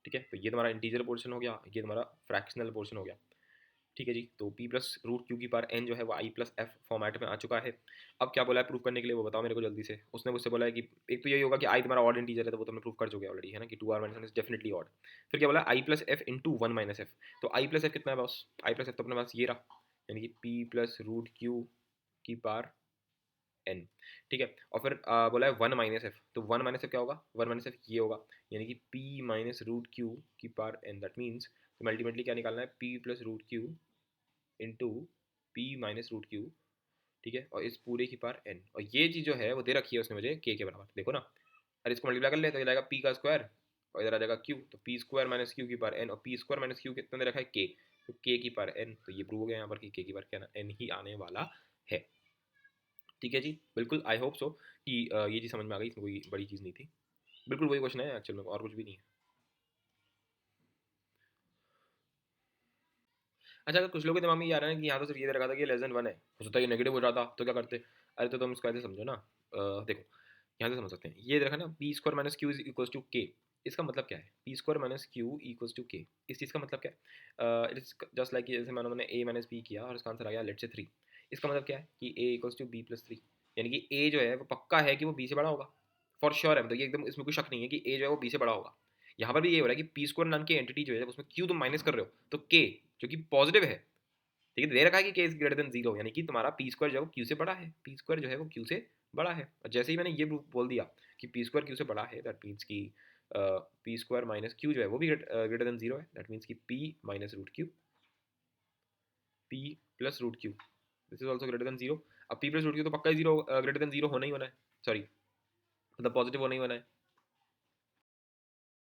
ठीक है, तो ये तुम्हारा इंटीजर पोर्शन हो गया, ये तुम्हारा फ्रैक्शनल पोर्शन हो गया। ठीक है जी, तो p प्लस रूट क्यू की पावर n जो है वो i प्लस एफ फॉर्मेट में आ चुका है। अब क्या बोला है प्रूव करने के लिए, वो बताओ मेरे को जल्दी से। उसने मुझसे बोला है कि एक तो यही होगा कि i तुम्हारा ऑड इंटीजर है, तो वो तुमने प्रूव कर चुके ऑलरेडी, है ना, कि 2r - 1 इज डेफिनेटली ऑड। फिर क्या बोला i plus F into 1 - F, तो i प्लस एफ कितना है बॉस, i प्लस एफ तो अपने पास ये रहा, यानी कि p प्लस रूट क्यू की पावर n। ठीक है, और फिर बोला है 1 - एफ, तो 1 - एफ क्या होगा, 1 - एफ ये होगा, यानी कि p माइनस रूट क्यू की पावर n। दैट मीन्स तो अल्टीमेटली क्या निकालना है, p plus root Q into p minus root Q. ठीक है, और इस पूरे की पावर n, और ये चीज़ जो है वो दे रखी है उसने मुझे k के बराबर, देखो ना। अरे इसको मल्टीप्लाई कर ले तो ये जाएगा p का स्क्वायर और इधर आ जाएगा q, तो p स्क्वायर माइनस क्यू की पावर n, और p स्क्वायर माइनस क्यू कितना दे रखा है k, तो k की पावर n। तो ये प्रूव हो गया यहाँ पर कि k की पावर क्या n ही आने वाला है। ठीक है जी, बिल्कुल आई होप सो कि ये चीज़ समझ में आ गई, इसमें कोई बड़ी चीज़ नहीं थी, बिल्कुल वही क्वेश्चन है एक्चुअल में, और कुछ भी नहीं है। अच्छा, अगर कुछ लोगों के दिमाग में ये आ रहा है कि यहाँ तो सिर्फ ये दे रखा था कि लेस देन वन है, हो सकता है ये नेगेटिव हो जाता तो क्या करते? अरे तो तुम इसको ऐसे समझो ना, देखो यहाँ से समझ सकते हैं, ये देखा ना, P square minus Q is equal to K. इसका मतलब क्या है? P square minus Q equal to K. इस चीज़ का मतलब क्या है? इट इज जस्ट लाइक जैसे मानो मैंने ए माइनस बी किया और इसका आंसर आ गया लेट से 3। इसका मतलब क्या है कि ए इक्वल टू बी प्लस 3, यानी कि ए जो है वो पक्का है कि वो बी से बड़ा होगा, फॉर श्योर है, मतलब ये एकदम इसमें कोई शक नहीं है कि ए जो है वो बी से बड़ा होगा। यहाँ पर भी ये हो रहा है कि पी स्क्वायर नाम की एंटिटी जो है उसमें क्यू तुम माइनस कर रहे हो, तो के जो कि पॉजिटिव है, ठीक है, दे रखा है कि के इज ग्रेटर देन जीरो, यानी कि तुम्हारा पी स्क्वायर जो है वो क्यू से बड़ा है, पी स्क्वायर जो है वो क्यू से बड़ा है। और जैसे ही मैंने ये बोल दिया कि पी स्क्वायर क्यू से बड़ा है, दैट मीन्स कि पी स्क्वायर माइनस क्यू जो है वो भी ग्रेटर देन जीरो है, दैट मीन्स कि P minus root Q, P plus root Q, this is also greater than zero. अब पी प्लस रूट क्यू तो पक्का ही जीरो, ग्रेटर देन जीरो होना ही होना है, सॉरी मतलब पॉजिटिव होना ही होना है,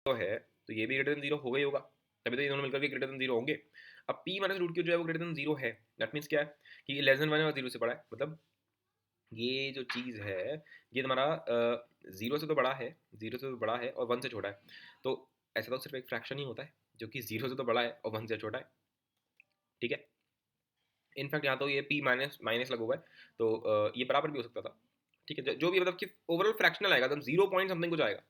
तो है, तो ये भी ग्रेटर देन जीरो होगा ही होगा, तभी तो ये दोनों मिलकर के ग्रेटर देन जीरो होंगे। अब पी माइनस रूट क्यू जो है वो ग्रेटर देन जीरो है, दैट मीन्स क्या है कि लेस देन वन है और जीरो से बड़ा है, मतलब ये जो चीज़ है ये तुम्हारा जीरो से तो बड़ा है, जीरो से तो बड़ा है और वन से छोटा है, तो ऐसा तो सिर्फ एक फ्रैक्शन ही होता है जो कि जीरो से तो बड़ा है और वन से छोटा है, ठीक है। इनफैक्ट यहाँ तो ये पी माइनस माइनस लगा हुआ है, तो ये बराबर भी हो सकता था, ठीक है, जो भी मतलब कि ओवरऑल फ्रैक्शनल आएगा तो जीरो पॉइंट समथिंग कुछ आएगा,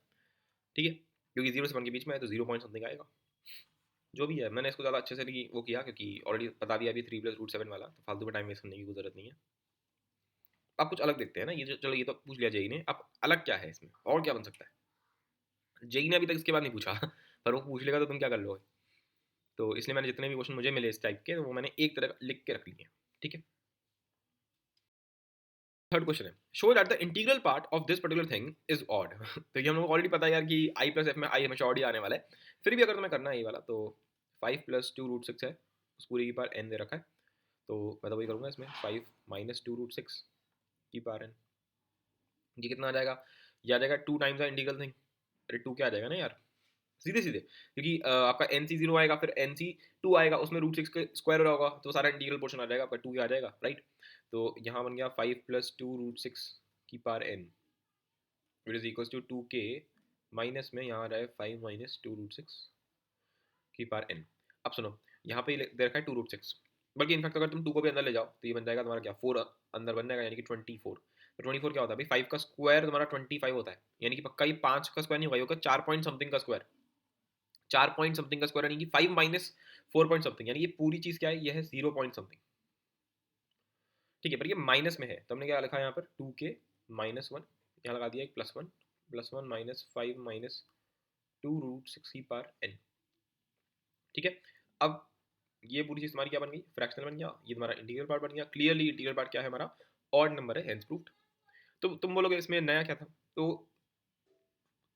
ठीक है, क्योंकि जीरो से वन के बीच में है तो जीरो पॉइंट समथिंग आएगा। जो भी है, मैंने इसको ज़्यादा अच्छे से नहीं वो किया क्योंकि ऑलरेडी बता दिया अभी 3 + √7 वाला, तो फालतू में टाइम वेस्ट करने की कोई जरूरत नहीं है। अब कुछ अलग देखते हैं ना, ये चलो ये तो पूछ लिया जेई ने, अब अलग क्या है इसमें और क्या बन सकता है? जेई ने अभी तक इसके बाद नहीं पूछा पर वो पूछ लेगा तो तुम क्या कर लोगे? तो इसलिए मैंने जितने भी क्वेश्चन मुझे मिले इस टाइप के, तो वो मैंने एक तरह लिख के रख लिए, ठीक है। थर्ड क्वेश्चन है, show that the integral part of this particular thing is odd तो ये हम लोग को ऑलरेडी पता है यार कि आई प्लस एफ में आई हमेशा ऑड ही आने वाला है, फिर भी अगर तुम्हें करना है ये वाला, तो 5 + 2√6 है, उस पूरी की पार एन दे रखा है, तो मैं तो वही करूँगा इसमें 5 - 2√6 की पार एन, ये कितना आ जाएगा? ये आ जाएगा 2 टाइम्स द इंटीग्रल थिंग, अरे 2 क्या आ जाएगा ना यार, सीधे सीधे, क्योंकि आपका एन सी जीरो आएगा, फिर एन सी टू आएगा, उसमें √6 का स्क्वायर होगा, तो सारा इंटीग्रल पोर्शन आ जाएगा आपका 2 आ जाएगा, राइट। तो यहाँ बन गया 5 + 2√6 की पार n, which is equal to 2k, minus में यहाँ आ रहा है 5 - 2√6 की पार एन। अब सुनो, यहाँ पे दे रखा है 2√6, बल्कि इनफैक्ट अगर तुम 2 को भी अंदर ले जाओ तो ये बन जाएगा तुम्हारा क्या, 4 अंदर बन जाएगा, यानी कि 24। तो 24 क्या होता है भाई, 5 का स्क्वायर तुम्हारा 25 होता है, यानी कि पक्का ये 5 का स्क्वायर नहीं होगा, ये होगा 4 पॉइंट समथिंग का स्क्वायर, 4 पॉइंट समथिंग का स्क्वायर, यानी कि 5 - 4 पॉइंट समथिंग, यानी ये पूरी चीज़ क्या है, ये है 0 पॉइंट समथिंग, ठीक है, पर ये माइनस में है, तो हमने क्या लिखा है यहाँ पर 2k -1, यहाँ लगा दिया एक +1, +1 -5 - 2√6 की पार n, ठीक है। अब ये पूरी चीज़ तुम्हारी क्या बन गई, फ्रैक्शनल बन गया, ये तुम्हारा इंटीग्रल पार्ट बन गया, क्लियरली इंटीग्रल पार्ट क्या है हमारा, ऑड नंबर है, हेंस प्रूव्ड। तो तुम बोलोगे इसमें नया क्या था, तो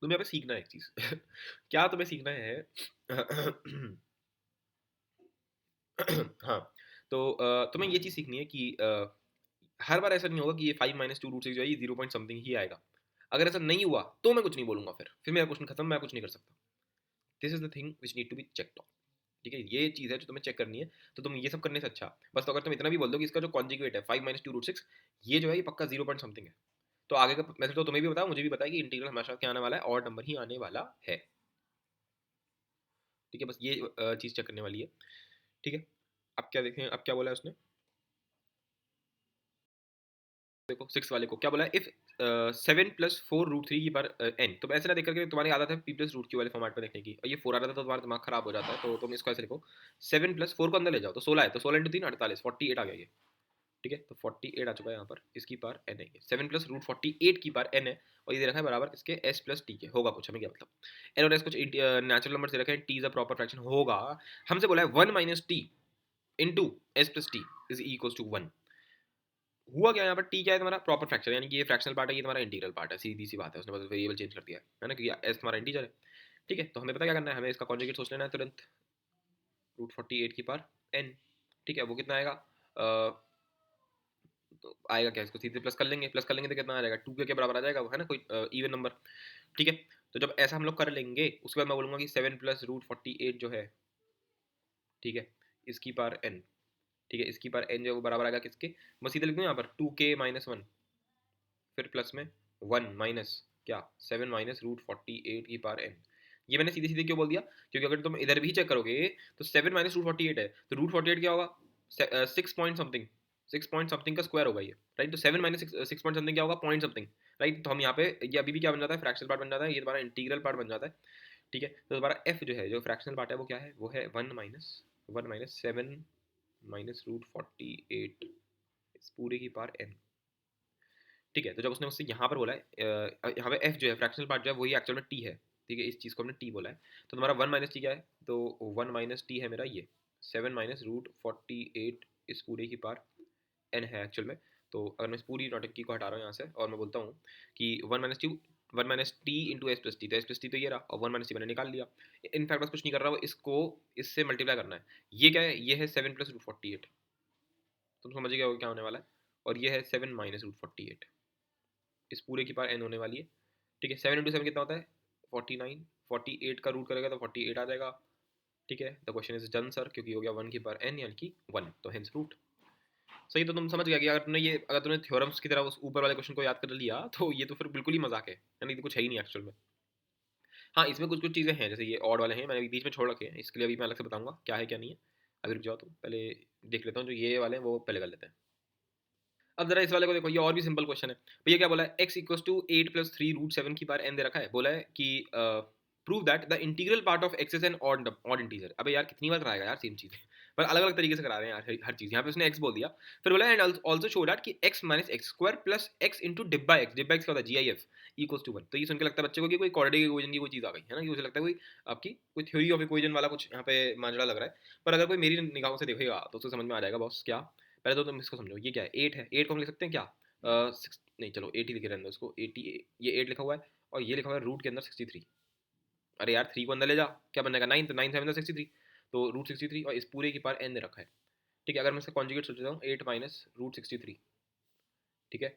तुम्हें यहाँ पे सीखना है एक चीज़ क्या तुम्हें सीखना है हाँ, तो तुम्हें ये चीज़ सीखनी है कि हर बार ऐसा नहीं होगा कि ये 5 - 2√6 जो है ये 0 पॉइंट समथिंग ही आएगा। अगर ऐसा नहीं हुआ तो मैं कुछ नहीं बोलूँगा, फिर मेरा क्वेश्चन खत्म, मैं कुछ नहीं कर सकता। This is the thing which need to be checked on, ठीक है? ये चीज़ है जो तुम्हें चेक करनी है, तो तुम ये सब करने से अच्छा बस, तो अगर तुम इतना भी बोल दो कि इसका जो कॉन्जुगेट है 5 - 2√6 ये जो है ये पक्का 0 पॉइंट समथिंग है, तो आगे का मैथड तो तुम्हें भी बताया, मुझे भी बताया कि इंटीग्रल हमेशा क्या आने वाला है, ऑड नंबर ही आने वाला है, ठीक है? बस ये चीज़ चेक करने वाली है, ठीक है? अब क्या देखें, अब क्या बोला है उसने, देखो 6 वाले को क्या बोला है, इफ 7 + 4√3 की बार n, तो ऐसे ना देख करके तुम्हारी आदत है p+√q वाले फॉर्मेट में देखने की, और ये 4 आ रहा था तो तुम्हारा दिमाग खराब हो जाता है, तो तुम इसको ऐसे लिखो 7 + 4 को अंदर ले जाओ तो 16 है, तो 16 × 3 48, 48 आ गया ये, ठीक है, तो 48 आ चुका है यहाँ पर, इसकी पार n है, 7 + √48 की पार n है, और ये दे रखा है बराबर इसके s + t के, होगा कुछ, हमें क्या मतलब, n और s कुछ नेचुरल नंबर दे रखे हैं, t is a proper fraction होगा, हमसे बोला है 1 - t into s + t is equal to 1। हुआ क्या यहाँ पर, टी क्या है तुम्हारा प्रॉपर फ्रैक्शन, यानी कि ये फ्रैक्शनल पार्ट है, ये तुम्हारा इंटीग्रल पार्ट है, सीधी सी बात है, उसने बस वेरिएबल चेंज कर दिया है ना, क्योंकि एस तुम्हारा इंटीजर है, ठीक है। तो हमें पता क्या करना है, हमें इसका कॉन्जुगेट सोच लेना है तुरंत, √48 की पार एन, ठीक है, वो कितना आएगा, तो आएगा क्या, इसको सीधे प्लस कर लेंगे तो कितना आ जाएगा, 2 के बराबर आ जाएगा वो, है ना, कोई इवन नंबर, ठीक है। तो जब ऐसा हम लोग कर लेंगे उसके बाद मैं बोलूँगा कि 7 + √48 जो है, ठीक है, इसकी पार एन, ठीक है, इसकी पार एन जो है वो बराबर आएगा किसके, मैं सीधे लिख दूँ यहाँ पर 2k - 1, फिर प्लस में 1 माइनस क्या 7 माइनस रूट 48 की पावर n। ये मैंने सीधे सीधे क्यों बोल दिया, क्योंकि अगर तुम इधर भी चेक करोगे तो 7 माइनस रूट 48 है, तो रूट 48 क्या होगा 6 पॉइंट समथिंग, 6 पॉइंट समथिंग का स्क्वायर होगा ये, राइट। तो 7 माइनस 6 पॉइंट समथिंग क्या होगा, पॉइंट समथिंग, राइट। तो हम यहाँ पे ये अभी भी क्या बन जाता है, फ्रैक्शनल पार्ट बन जाता है, ये तुम्हारा इंटीग्रल पार्ट बन जाता है, ठीक है। तो तुम्हारा f जो है, जो फ्रैक्शनल पार्ट है वो क्या है, वो है 1 माइनस 7 माइनस रूट 48 इस पूरे की पावर n, ठीक है। तो जब उसने उससे यहाँ पर बोला है यहाँ पे f जो है फ्रैक्शनल पार्ट जो है वही एक्चुअल में t है, ठीक है। इस चीज़ को हमने t बोला है, तो तुम्हारा 1 माइनस टी क्या है, तो 1 माइनस टी है मेरा ये 7 माइनस रूट 48 इस पूरे की पावर n है एक्चुअल में। तो अगर मैं इस पूरी नोटिक को हटा रहा हूँ यहाँ से और मैं बोलता हूँ कि 1 minus T into S plus T, तो एस प्लस टी तो ये रहा और 1 माइनस टी मैंने निकाल लिया। इनफैक्ट बस कुछ नहीं कर रहा, वो इसको इससे मल्टीप्लाई करना है। ये क्या है, ये है 7 प्लस रूट 48, तुम समझ गए हो क्या होने वाला है। और ये है 7 माइनस रूट 48 इस पूरे की पावर n होने वाली है, ठीक है। 7 इंटू 7 कितना होता है 49, 48 का रूट करेगा तो 48 आ जाएगा, ठीक है। The question is done sir, क्योंकि हो गया 1 की पावर n यानी कि 1, तो हेंस रूट सही। तो तुम समझ गया कि अगर तुमने थ्योरम्स की तरह उस ऊपर वाले क्वेश्चन को याद कर लिया तो ये तो फिर बिल्कुल ही मजाक है, यानी कि कुछ है ही नहीं एक्चुअल में। हाँ, इसमें कुछ कुछ चीज़ें हैं, जैसे ये ऑड वाले हैं मैंने बीच में छोड़ रखे हैं, इसके लिए अभी मैं अलग से बताऊंगा क्या है क्या नहीं है। अगर रुक जाओ तो पहले देख लेता हूँ, जो ये वाले हैं वो पहले कर लेते हैं। अब जरा इस वाले को देखो, ये और भी सिंपल क्वेश्चन है भैया। क्या बोला है, x equals to 8 plus 3 root 7 की पावर n दे रखा है, बोला है कि prove that the integral part of x is an odd integer. अबे यार कितनी बार कराएगा यार सेम चीज़ पर अलग अलग तरीके से करा रहे हैं यार हर चीज़। यहाँ पे उसने x बोल दिया, फिर बोला एंड ऑल्सो शो दैट कि x minus x square plus x into डिब्बा x, डिब्बा x क्या होता है GIF इक्वल्स टू 1। तो ये सुन के लगता है बच्चे को कि कोई क्वाड्रेटिक इक्वेशन की कोई चीज़ आ गई है ना, कि उसे लगता है कोई आपकी कोई थ्योरी ऑफ इक्वेशन वाला कुछ यहाँ पे माजरा लग रहा है। पर अगर कोई मेरी निगाहों से देखेगा तो उसे समझ में आ जाएगा बॉस क्या। पहले तो तुम इसको समझो, ये क्या है 8 है, 8 को हम लिख सकते हैं क्या नहीं चलो 8 ही लिखे रहने दो इसको, 80, ये 8 लिखा हुआ है और ये लिखा हुआ है रूट के अंदर 63। अरे यार 3 को अंदर ले जा, क्या बनेगा 9, तो 9 7 63, तो रूट 63 और इस पूरे की पावर n दे रखा है, ठीक है। अगर मैं इसका कॉन्जुगेट सोच लेता हूँ 8 माइनस रूट 63, ठीक है।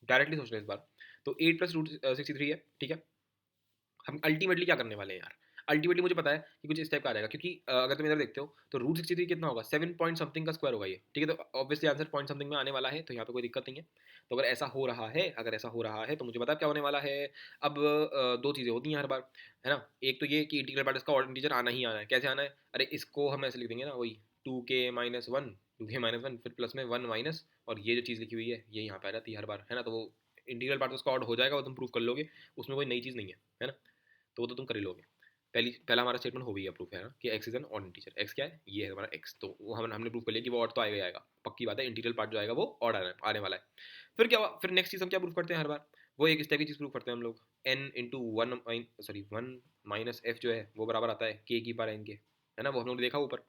डायरेक्टली सोच लें इस बार, तो 8 प्लस रूट 63 है, ठीक है। हम अल्टीमेटली क्या करने वाले हैं यार, अल्टीमेटली मुझे पता है कि कुछ इस टाइप का आ जाएगा, क्योंकि अगर तुम इधर देखते हो तो रूट 63 कितना होगा 7 पॉइंट समथिंग का स्क्वायर होगा ये, ठीक है। तो ऑब्वियसली आंसर पॉइंट समथिंग में आने वाला है, तो यहाँ पे कोई दिक्कत नहीं है। तो अगर ऐसा हो रहा है, अगर ऐसा हो रहा है तो मुझे पता क्या होने वाला है। अब दो चीज़ें होती हैं हर बार, है ना। एक तो ये कि इंटीग्रल पार्ट इसका ऑड इंटीजर आना ही आना है, कैसे आना है, अरे इसको हम ऐसे लिख देंगे ना, वही 2k-1, 2k-1 फिर प्लस में 1 माइनस, और ये जो चीज़ लिखी हुई है ये यहाँ पे आ जाती है हर बार, है ना। तो वो इंटीग्रल पार्ट तो उसका ऑड हो जाएगा, वो तुम प्रूव कर लोगे, उसमें कोई नई चीज़ नहीं है ना। तो वो तो तुम कर ही लोगे। पहला हमारा स्टेटमेंट हो गया प्रूफ है ना कि x is an odd integer, x क्या है ये है हमारा x, तो वो हमने प्रूफ कर लिया कि वो ऑड तो आएगा ही आएगा, पक्की बात है। इंटीग्रल पार्ट जो आएगा वो ऑड आने वाला है। फिर क्या हुआ, फिर नेक्स्ट चीज़ हम क्या प्रूफ करते हैं हर बार, वो एक इस टाइप की चीज़ प्रूफ करते हैं हम लोग, n into one minus f जो है वो बराबर आता है k की पावर n के, है ना। वो हम लोग ने देखा ऊपर,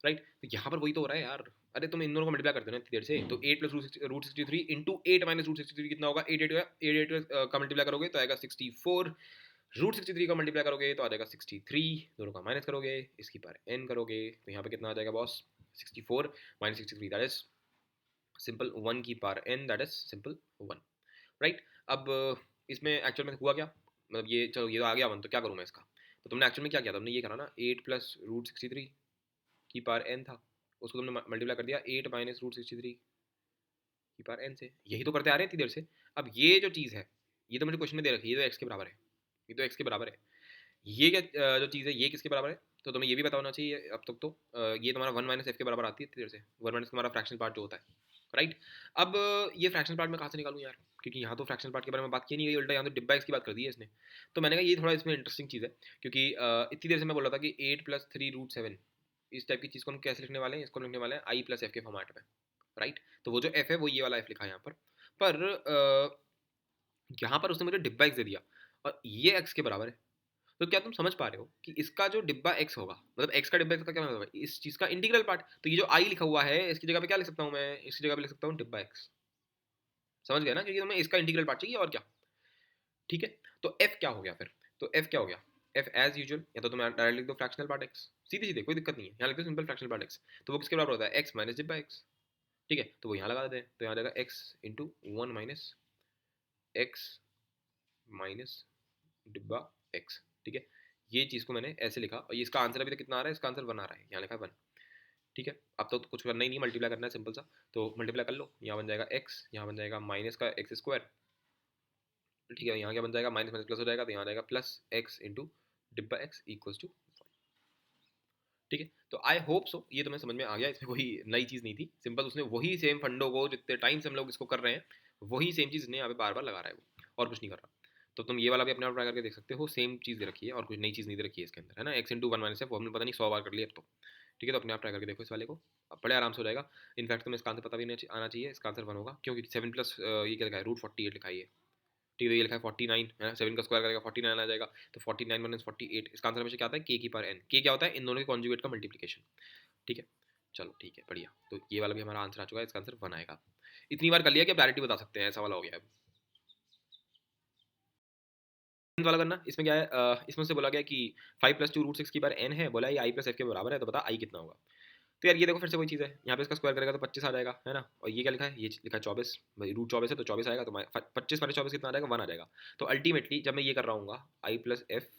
राइट। तो यहाँ पर वही तो हो रहा है यार। अरे तुम इन दोनों को मल्टीप्लाई करते हो ना इतनी देर से, तो 8 plus root 63 into 8 minus root 63 कितना होगा, 8 का मल्टीप्लाई करोगे तो आएगा 64, रूट 63 का मल्टीप्लाई करोगे तो आ जाएगा 63, दोनों का माइनस करोगे इसकी पावर n करोगे तो यहाँ पे कितना आ जाएगा boss 64 minus 63, that is simple 1 की power n, that is simple 1, right. अब इसमें एक्चुअल में हुआ क्या, मतलब ये चलो ये तो आ गया 1, तो क्या करूँ मैं इसका। तो तुमने एक्चुअल में क्या किया, तुमने ये करा ना 8 प्लस रूट 63 की पावर n था, उसको तुमने मल्टीप्लाई कर दिया 8 माइनस रूट 63 की पावर n से, यही तो करते आ रहे हैं इतनी देर से। अब ये जो चीज़ है ये तो मुझे क्वेश्चन में दे रखी है, ये तो x के बराबर है, ये तो x के बराबर है। ये क्या जो चीज़ है ये किसके बराबर है, तो तुम्हें ये भी पता होना चाहिए अब तक तो ये तुम्हारा 1 माइनस एफ के बराबर आती है इतनी देर से, 1 माइनस तुम्हारा फ्रैक्शनल पार्ट जो होता है, राइट। अब ये फ्रैक्शनल पार्ट मैं कहाँ से निकालूँ यार, क्योंकि यहाँ तो फ्रैक्शनल पार्ट के बारे में बात की नहीं गई, उल्टा यहाँ तो डिब्बा एक्स की बात कर दी है इसने। तो मैंने कहा ये थोड़ा इसमें इंटरेस्टिंग चीज़ है, क्योंकि इतनी देर से मैं बोल रहा था कि 8 प्लस 3 रूट 7 इस टाइप की चीज़ को हम कैसे लिखने वाले हैं, इसको हम लिखने वाले हैं आई प्लस एफ के फॉर्मेट में, राइट। तो वो जो एफ है वो ये वाला एफ लिखा है यहाँ पर यहाँ पर उसने मुझे डिब्बा एक्स दे दिया और ये एक्स के बराबर है। तो क्या तुम समझ पा रहे हो कि इसका जो डिब्बा x होगा, मतलब x का डिब्बा x का क्या मतलब है, इस चीज का इंटीग्रल पार्ट, तो ये जो i लिखा हुआ है इसकी जगह पे क्या लिख सकता हूँ मैं, इसकी जगह पे लिख सकता हूँ डिब्बा x, समझ गया ना, क्योंकि तुम्हें इसका इंटीग्रल पार्ट चाहिए और क्या, ठीक है। तो f क्या हो गया फिर, तो f क्या हो गया, f एज यूजुअल, या तो तुम डायरेक्ट लिख दो फ्रैक्शनल पार्ट x, सीधे सीधे कोई दिक्कत नहीं है, यहाँ लिख दो सिंपल फ्रैक्शनल पार्ट x, तो वो किसके बराबर होता है x माइनस डिब्बा x, ठीक है। तो वो यहाँ लगा देते हैं, तो यहाँ जाएगा x into 1 minus x minus डिब्बा x, ठीक है। ये चीज़ को मैंने ऐसे लिखा और ये इसका आंसर अभी तक कितना आ रहा है, इसका आंसर 1 आ रहा है, यहाँ लिखा है 1, ठीक है। अब तो कुछ करना ही नहीं, मल्टीप्लाई करना है सिंपल सा, तो मल्टीप्लाई कर लो, यहाँ बन जाएगा x, यहाँ बन जाएगा माइनस का एक्स स्क्वायर ठीक है, यहाँ क्या बन जाएगा, माइनस माइनस प्लस हो जाएगा, तो यहाँ आ जाएगा प्लस एक्स इंटू डिब्बा एक्स इक्वल्स टू। ठीक है, तो आई होप सो ये तुम्हें समझ में आ गया, इसमें कोई नई चीज़ नहीं थी, सिंपल उसने वही सेम फंडों को जितने टाइम से हम लोग इसको कर रहे हैं वही सेम चीज़ ने यहाँ पे बार बार लगा रहा है वो, और कुछ नहीं कर रहा। तो तुम ये वाला भी अपने आप ट्राई करके देख सकते हो, सेम चीज़ दे रखी है और कुछ नई चीज़ नहीं दे रखी है इसके अंदर, है ना। X into one minus F वो हमने पता नहीं 100 बार कर लिया अब तो। ठीक है, तो अपने आप ट्राई करके देखो इस वाले को, अब बड़े आराम से हो जाएगा। इनफैक्ट तुम्हें इसका आंसर पता भी नहीं आना चाहिए, इसका आंसर 1 होगा, क्योंकि 7 प्लस ये क्या लिखा है, √48 लिखा है ये। ठीक है, तो ये लिखा है 49 है ना, 7 का स्क्वायर करेगा 49 आ जाएगा, तो 49 माइनस 48, इसका आंसर हमेशा क्या आता है, के की पावर एन। के क्या होता है, इन दोनों के कॉन्जुगेट का मल्टीप्लिकेशन। ठीक है, चलो ठीक है, बढ़िया, तो ये वाला भी हमारा आंसर आ चुका है, इसका आंसर 1 आएगा। इतनी बार कर लिया कि आप डायरेक्टली बता सकते हैं, ऐसा वाला हो गया है। वाला करना, इसमें क्या है, इसमें से बोला गया कि 5 + 2 √6 की पावर n है, बोला ये i प्लस एफ के बराबर है, तो बता i कितना होगा। तो यार ये देखो फिर से वही चीज़ है, यहाँ पे इसका स्क्वायर करेगा तो 25 आ जाएगा, है ना। और ये क्या लिखा है, ये लिखा है 24, भाई √24 है तो 24 आएगा, तो 25 माइनस 24 कितना आ जाएगा, 1 आ जाएगा। तो अल्टीमेटली जब मैं ये कर रहा हूँ i plus F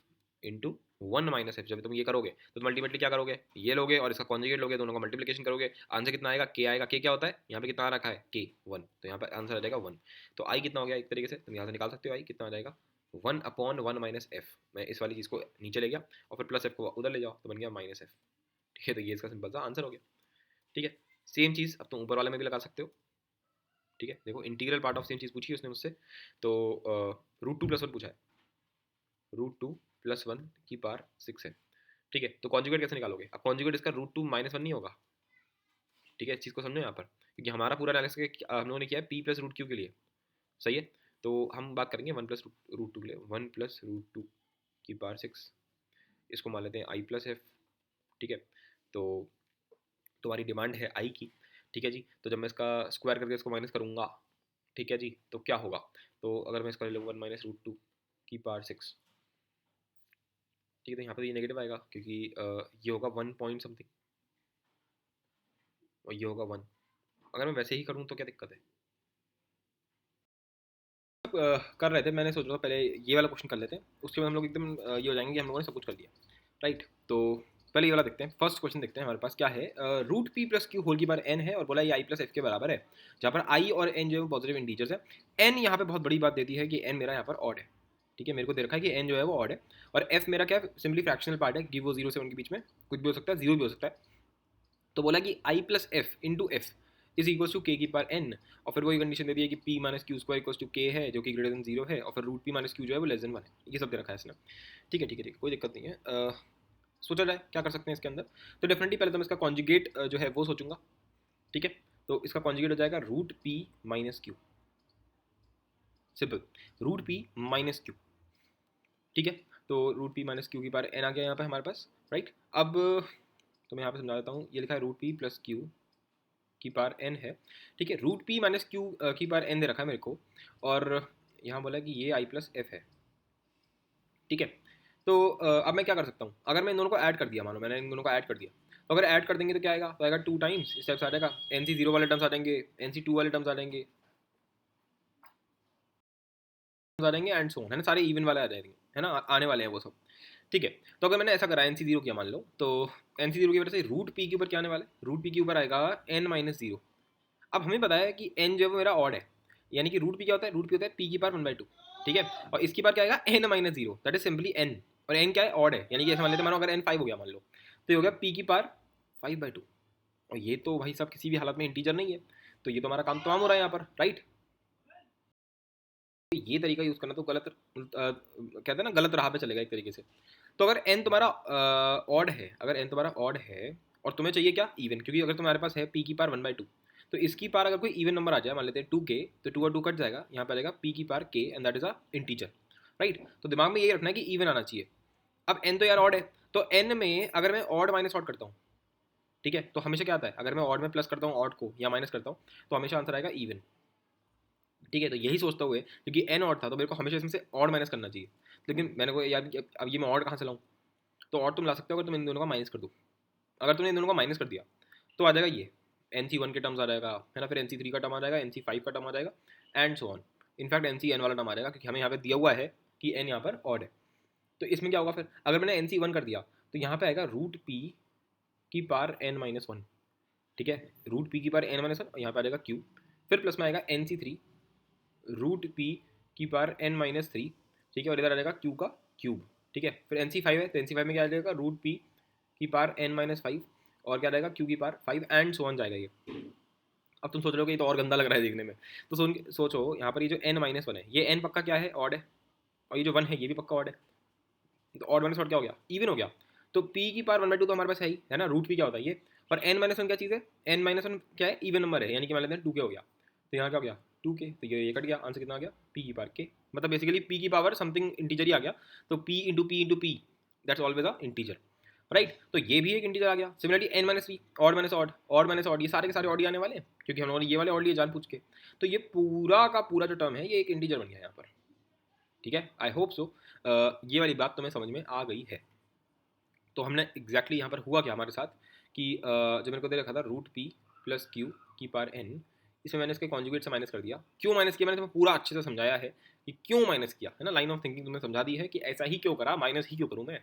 into 1 minus F, जब तुम ये करोगे तो तुम अल्टीमेटली क्या करोगे, ये लोगे और इसका कॉन्जुगेट लोगे, दोनों का मल्टीप्लिकेशन करोगे, आंसर कितना आएगा, के आएगा। के क्या होता है, यहाँ पे कितना आ रखा है, के 1, तो यहाँ पे आंसर आ जाएगा 1। तो आई कितना हो गया, एक तरीके से तुम यहाँ से निकाल सकते हो, आई कितना आ जाएगा 1/1 माइनस एफ। मैं इस वाली चीज़ को नीचे ले गया और फिर प्लस एफ को उधर ले जाओ तो बन गया माइनस एफ। ठीक है, तो ये इसका सिंपल सा आंसर हो गया। ठीक है, सेम चीज़ अब तुम ऊपर वाले में भी लगा सकते हो। ठीक है, देखो इंटीग्रल पार्ट ऑफ सेम चीज़ पूछी है उसने मुझसे, तो √2 + 1 पूछा है, √2 + 1 की पावर 6 है। ठीक है, तो कॉन्जुगेट कैसे निकालोगे, अब कॉन्जुगेट इसका √2 - 1 नहीं होगा। ठीक है, इस चीज़ को समझो यहाँ पर, क्योंकि हमारा पूरा एनालिसिस हम लोगों ने किया है p + √q के लिए, सही है। तो हम बात करेंगे 1 + √2 के लिए, 1 + √2 की पावर 6, इसको मान लेते हैं i प्लस एफ। ठीक है, तो तुम्हारी डिमांड है आई की। ठीक है जी, तो जब मैं इसका स्क्वायर करके इसको माइनस करूँगा, ठीक है जी, तो क्या होगा, तो अगर मैं इसका ले लूँ 1 माइनस √2 की पावर 6, ठीक है, तो यहाँ पर ये नेगेटिव आएगा, क्योंकि ये होगा 1 पॉइंट समथिंग और ये होगा 1। अगर मैं वैसे ही करूँ तो क्या दिक्कत है। कर रहे थे, मैंने सोच रहा था पहले ये वाला क्वेश्चन कर लेते हैं, उसके बाद हम लोग एकदम ये हो जाएंगे कि हम लोगों ने सब कुछ कर लिया। राइट, तो पहले ये वाला देखते हैं, फर्स्ट क्वेश्चन देखते हैं हमारे पास क्या है। √p + q होल की बार n है और बोला ये i प्लस एफ के बराबर है, जहाँ पर i और n जो है वो पॉजिटिव इंटीजर्स है। n यहाँ पे बहुत बड़ी बात देती है कि n मेरा यहाँ पर ऑड है। ठीक है, मेरे को दे रखा है कि n जो है वो ऑड है, और f मेरा क्या सिंपली फ्रैक्शनल पार्ट है, कि वो 0 से 1 के बीच में कुछ भी हो सकता है, 0 भी हो सकता है। तो बोला कि i plus F into F is equal to K की पावर n, और फिर वही कंडीशन दे दी है कि p minus Q square equal to K है जो कि ग्रेटर देन 0 है, और फिर √p माइनस क्यू जो है वो लेस देन 1 है। ये सब दे रखा है इसने। ठीक है ठीक है ठीक है, कोई दिक्कत नहीं है। सोचा जाए क्या कर सकते हैं इसके अंदर, तो डेफिनेटली पहले तो मैं इसका कॉन्जुगेट जो है वो सोचूंगा। ठीक है, तो इसका कॉन्जुगेट हो जाएगा √p minus Q, simple √p minus Q. ठीक है, तो √p माइनस क्यू की पावर n आ गया यहाँ पे हमारे पास। राइट, अब तो मैं यहाँ पे समझा देता हूँ, ये लिखा है √p + q की पावर n है। ठीक है, √p माइनस क्यू की पावर n दे रखा है मेरे को, और यहाँ बोला कि ये i प्लस एफ है। ठीक है, तो अब मैं क्या कर सकता हूँ, अगर मैं इन दोनों को ऐड कर दिया, मानो मैंने इन दोनों को ऐड कर दिया, तो अगर ऐड कर देंगे तो क्या आएगा, तो आएगा 2 टाइम्स, इस टाइप से आ जाएगा, NC0 वाले टर्म्स आ जाएंगे, NC2 वाले टर्म्स आ जाएंगे, एंड सो है ना, सारे इवन वाले आ जाएंगे, है ना, आने वाले हैं वो सब। ठीक है, तो अगर मैंने ऐसा करा NC0 किया मान लो, तो NC0 की वजह से √p के ऊपर क्या आने वाला है, √p के ऊपर आएगा n-0। अब हमें पता है कि n जो है वो मेरा ऑड है, यानी कि √p क्या होता है, √p होता है p की पावर 1/2। ठीक है, और इसकी पावर क्या आएगा n-0, that is simply n, और n क्या है, ऑड है, यानी कि ऐसे मान लेते मानो अगर n 5 हो गया मान लो, तो ये हो गया p की पावर 5/2, और ये तो भाई साहब किसी भी हालत में इंटीजर नहीं है, तो ये तो हमारा काम तमाम हो रहा है यहाँ पर। राइट, ये तरीका यूज़ करना तो गलत कहते हैं ना, गलत राह पे चलेगा एक तरीके से। तो अगर n तुम्हारा ऑड है, अगर n तुम्हारा ऑड है और तुम्हें चाहिए क्या, इवन, क्योंकि अगर तुम्हारे पास है p की पावर 1/2, तो इसकी पावर अगर कोई इवन नंबर आ जाए, मान लेते हैं 2k, तो 2 और 2 कट जाएगा, यहाँ पे आ जाएगा p की power k and that is a integer. Right, तो दिमाग में यही रखना है कि इवन आना चाहिए। अब n तो यार ऑड है, तो n में अगर मैं ऑड माइनस ऑड करता हूँ, ठीक है, तो हमेशा क्या आता है, अगर मैं ऑड में प्लस करता हूँ ऑड को या माइनस करता हूँ, तो हमेशा आंसर आएगा इवन। ठीक है, तो यही सोचते हुए, क्योंकि एन ऑड था तो मेरे को हमेशा इसमें से ऑड माइनस करना चाहिए, लेकिन मैंने को यार अब ये मैं ऑड कहाँ से लाऊं, तो ऑड तुम ला सकते हो अगर तुम इन दोनों का माइनस कर दो। अगर तुमने इन दोनों का माइनस कर दिया तो आ जाएगा ये NC1 के टर्म्स आ जाएगा, है ना, फिर NC3 का टर्म आ जाएगा, NC5 का टर्म आ जाएगा, and so on. In fact NCN वाला टर्म आ जाएगा, क्योंकि हमें यहाँ पे दिया हुआ है कि n यहाँ पर ऑड है। तो इसमें क्या होगा फिर, अगर मैंने NC1 कर दिया तो यहाँ पे आएगा √p की पावर n-1। ठीक है, √p की पावर n-1, यहाँ पे आ जाएगा q, फिर प्लस में आएगा NC3 √p की पावर n-3, ठीक है, और इधर आ जाएगा q का क्यूब, ठीक है। फिर NC5 है तो NC5 में क्या आ जाएगा रूट p की पावर n-5, और क्या रहेगा q की पावर 5 एंड सो ऑन जाएगा ये। अब तुम सोच रहे हो कि ये तो और गंदा लग रहा है देखने में, तो सोचो यहाँ पर ये जो n-1 है, ये n पक्का क्या है, ऑड है, और ये जो 1 है ये भी पक्का ऑड है, तो ऑड माइनस ऑड क्या हो गया, इवन हो गया। तो p की पावर 1/2 तो हमारे पास है ना, रूट p क्या होता है ये, और n-1 क्या चीज़ है, n-1 क्या है, इवन नंबर है, यानी कि मान लेते हैं 2k हो गया, तो यहाँ क्या हो गया 2k, तो ये कट गया, आंसर कितना आ गया p की पावर k, मतलब बेसिकली p की पावर समथिंग इंटीजर ही आ गया, तो p that's always a integer, right. तो ये भी एक इंटीजर आ गया। Similarly n-3, odd minus odd, ये सारे के सारे ऑड ही आने वाले हैं, क्योंकि हम लोगों ने ये वाले ऑड लिए जान पूछ के, तो ये पूरा का पूरा जो टर्म है ये एक इंटीजर बन गया यहाँ पर, ठीक है। आई होप सो ये वाली बात तुम्हें समझ में आ गई है। तो हमने एग्जैक्टली यहाँ पर हुआ क्या हमारे साथ कि जब मेरे को दे रखा था रूट p प्लस क्यू की पावर n, इसमें मैंने इसके कॉन्जुगेट से माइनस कर दिया। क्यों माइनस किया मैंने तुम्हें पूरा अच्छे से समझाया है कि क्यों माइनस किया, है ना, लाइन ऑफ थिंकिंग तुमने समझा दी है कि ऐसा ही क्यों करा, माइनस ही क्यों करूँ मैं।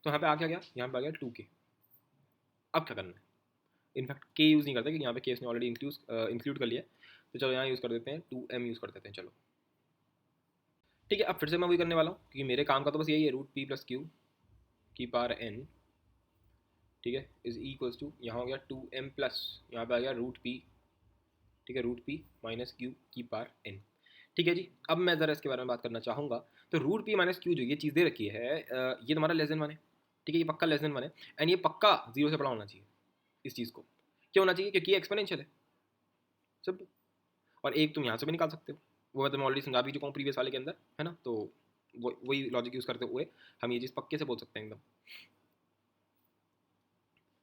तो यहाँ पे आ क्या गया, यहाँ पे आ गया 2k। अब क्या करना है, इनफैक्ट k यूज़ नहीं करते, क्योंकि यहाँ पे k ने ऑलरेडी इंक्लूड कर लिया है, तो चलो यहाँ यूज़ कर देते हैं 2m यूज़ कर देते हैं, चलो ठीक है। अब फिर से मैं वही करने वाला हूँ, क्योंकि मेरे काम का तो बस यही है, रूट p प्लस क्यू की पावर n, ठीक है, इज इक्वल्स टू, यहाँ हो गया 2m प्लस, यहाँ पे आ गया रूट p, ठीक है, रूट p माइनस क्यू की पावर n, ठीक है जी। अब मैं ज़रा इसके बारे में बात करना चाहूँगा। तो रूट p माइनस क्यू जो ये चीज़ दे रखी है, ये तुम्हारा लेस देन 1 है, ठीक है, ये पक्का लेस देन 1 है, एंड ये पक्का 0 से बड़ा होना चाहिए इस चीज़ को। क्यों होना चाहिए, क्योंकि ये एक्सपोनेंशियल है सब, और एक तुम यहाँ से भी निकाल सकते हो, वो मैं तुम्हें ऑलरेडी समझा भी चुका हूँ प्रीवियस वाले के अंदर, है ना, तो वही लॉजिक यूज़ करते हुए हम ये चीज़ पक्के से बोल सकते हैं एकदम।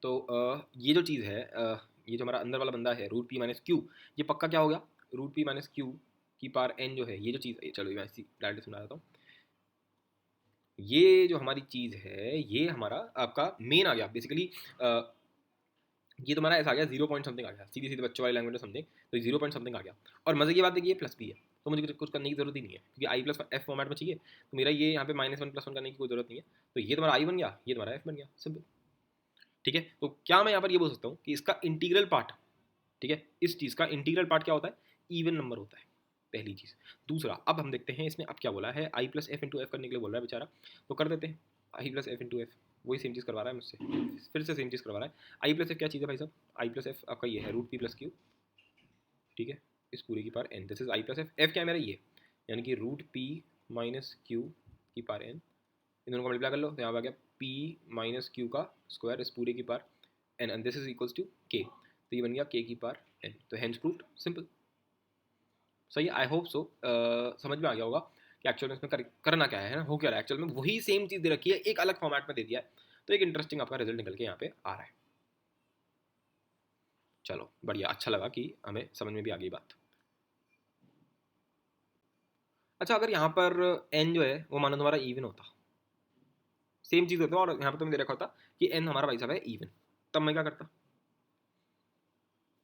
तो ये जो चीज़ है, ये जो हमारा अंदर वाला बंदा है रूट p माइनस क्यू, ये पक्का क्या होगा, रूट p माइनस क्यू की पावर n जो है, ये जो चीज़, चलो मैं ऐसी डायरेक्ट समझा देता हूँ। ये जो हमारी चीज़ है ये हमारा आपका मेन आ गया बेसिकली, ये तुम्हारा ऐसा आ गया 0 पॉइंट समथिंग आ गया, सीधी सीधी बच्चों वाली लैंग्वेज में समथिंग, तो 0 पॉइंट समथिंग आ गया। और मज़े की बात है कि ये प्लस भी है, तो मुझे कुछ करने की जरूरत ही नहीं है, क्योंकि आई प्लस एफ फॉर्मेट में चाहिए, तो मेरा ये यहाँ पे -1 + 1 करने की कोई जरूरत नहीं है, तो ये तुम्हारा आई बन गया, ये तुम्हारा एफ बन गया, सिंपल, ठीक है। तो क्या मैं यहाँ पर ये बोल सकता हूँ कि इसका इंटीग्रल पार्ट, ठीक है, इस चीज़ का इंटीग्रल पार्ट क्या होता है, इवन नंबर होता है, पहली चीज़। दूसरा, अब हम देखते हैं इसमें अब क्या बोला है, i plus F into F करने के लिए बोल रहा है बेचारा, तो कर देते हैं आई प्लस एफ इंटू एफ, वही सेम चीज़ करवा रहा है मुझसे, फिर से सेम चीज़ करवा रहा है। आई प्लस एफ क्या चीज़ है भाई साहब, आई प्लस एफ आपका ये है रूट p प्लस क्यू, ठीक है, इस पूरे की power n, this is I plus F, F क्या है मेरा ये, यानी कि रूट p माइनस क्यू की पावर n, इन दोनों को मल्टीप्लाई कर लो, तो यहाँ पे आ गया p माइनस क्यू का स्क्वायर इस पूरे की power n, and this is equals to k, तो ये बन गया k की पावर n, तो हेंस प्रूव्ड, सिंपल, सही है। आई होप सो समझ में आ गया होगा कि एक्चुअल में इसमें करना क्या है ना, हो क्या रहा है, एक्चुअल में वही सेम चीज़ दे रखी है, एक अलग फॉर्मेट में दे दिया है, तो एक इंटरेस्टिंग आपका रिजल्ट निकल के यहाँ पे आ रहा है। चलो बढ़िया, अच्छा लगा कि हमें समझ में भी आ गई बात। अच्छा, अगर यहाँ पर n जो है वो मानो तुम्हारा इवन होता, सेम चीज़ होता, और यहाँ पर तुमने दे रखा होता कि n हमारा भाई साहब है इवन, तब मैं क्या करता।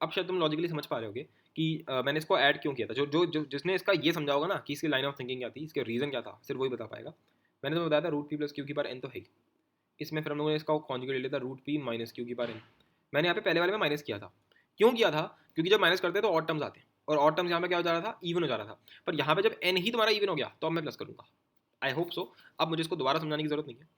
अब शायद तुम लॉजिकली समझ पा रहे होगे कि मैंने इसको ऐड क्यों किया था, जो जिसने इसका ये समझा होगा ना कि इसकी लाइन ऑफ थिंकिंग क्या थी, इसके रीज़न क्या था, सिर्फ वही बता पाएगा। मैंने तुम्हें बताया था रूट p प्लस क्यू की पावर n तो है ही, इसमें फिर हम लोगों ने इसका कॉन्जुगेट ले लिया था रूट p माइनस क्यू की पावर n। मैंने यहाँ पे पहले वाले में माइनस किया था, क्यों किया था, क्योंकि जब माइनस करते हैं तो ऑड टर्म्स आते हैं, और ऑड टर्म्स यहाँ पे क्या हो जा रहा था, इवन हो जा रहा था, पर यहाँ पे जब n ही तुम्हारा इवन हो गया तो अब मैं प्लस करूँगा। आई होप सो अब मुझे इसको दोबारा समझाने की जरूरत नहीं है,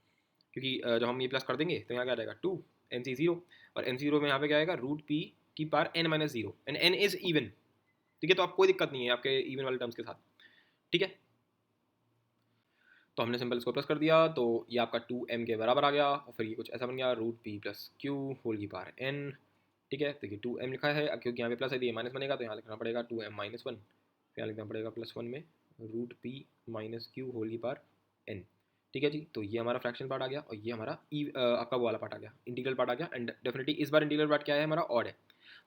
क्योंकि जब हम ये प्लस कर देंगे तो यहाँ क्या आ जाएगा 2 NC0, और NC0 में यहाँ पे क्या आएगा रूट p की power n minus 0, and n is even, ठीक है, तो आप कोई दिक्कत नहीं है आपके इवन वाले टर्म्स के साथ, ठीक है। तो हमने सिंपल इसको प्लस कर दिया, तो ये आपका 2m के बराबर आ गया, और फिर ये कुछ ऐसा बन गया root p plus Q whole की पावर n, ठीक है। तो ये 2m लिखा है, अब क्योंकि यहाँ पे प्लस है तो ये माइनस बनेगा, तो यहाँ लिखना पड़ेगा 2m माइनस 1, फिर यहाँ लिखना पड़ेगा प्लस 1 में root p minus Q whole की पावर n, ठीक है जी। तो ये हमारा फ्रैक्शन पार्ट आ गया, और ये हमारा आपका वो वाला पार्ट आ गया, इंटीग्रल पार्ट आ गया, एंड डेफिनेटली इस बार इंटीग्रल पार्ट क्या है हमारा, ऑड है।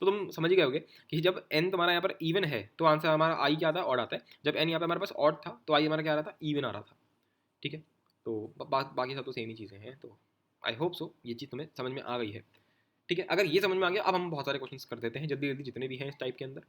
तो तुम समझ ही गए होगे कि जब n तुम्हारा यहाँ पर इवन है तो आंसर हमारा आई क्या आता है, ऑड आता है, जब n यहाँ पे हमारे पास ऑड था तो आई हमारा क्या आ रहा था, इवन आ रहा था, ठीक है। तो बाकी सब तो सेम ही चीज़ें हैं, तो आई होप सो ये चीज़ तुम्हें समझ में आ गई है, ठीक है। अगर ये समझ में आ गया, अब हम बहुत सारे क्वेश्चंस कर देते हैं जल्दी जल्दी जितने भी हैं इस टाइप के अंदर।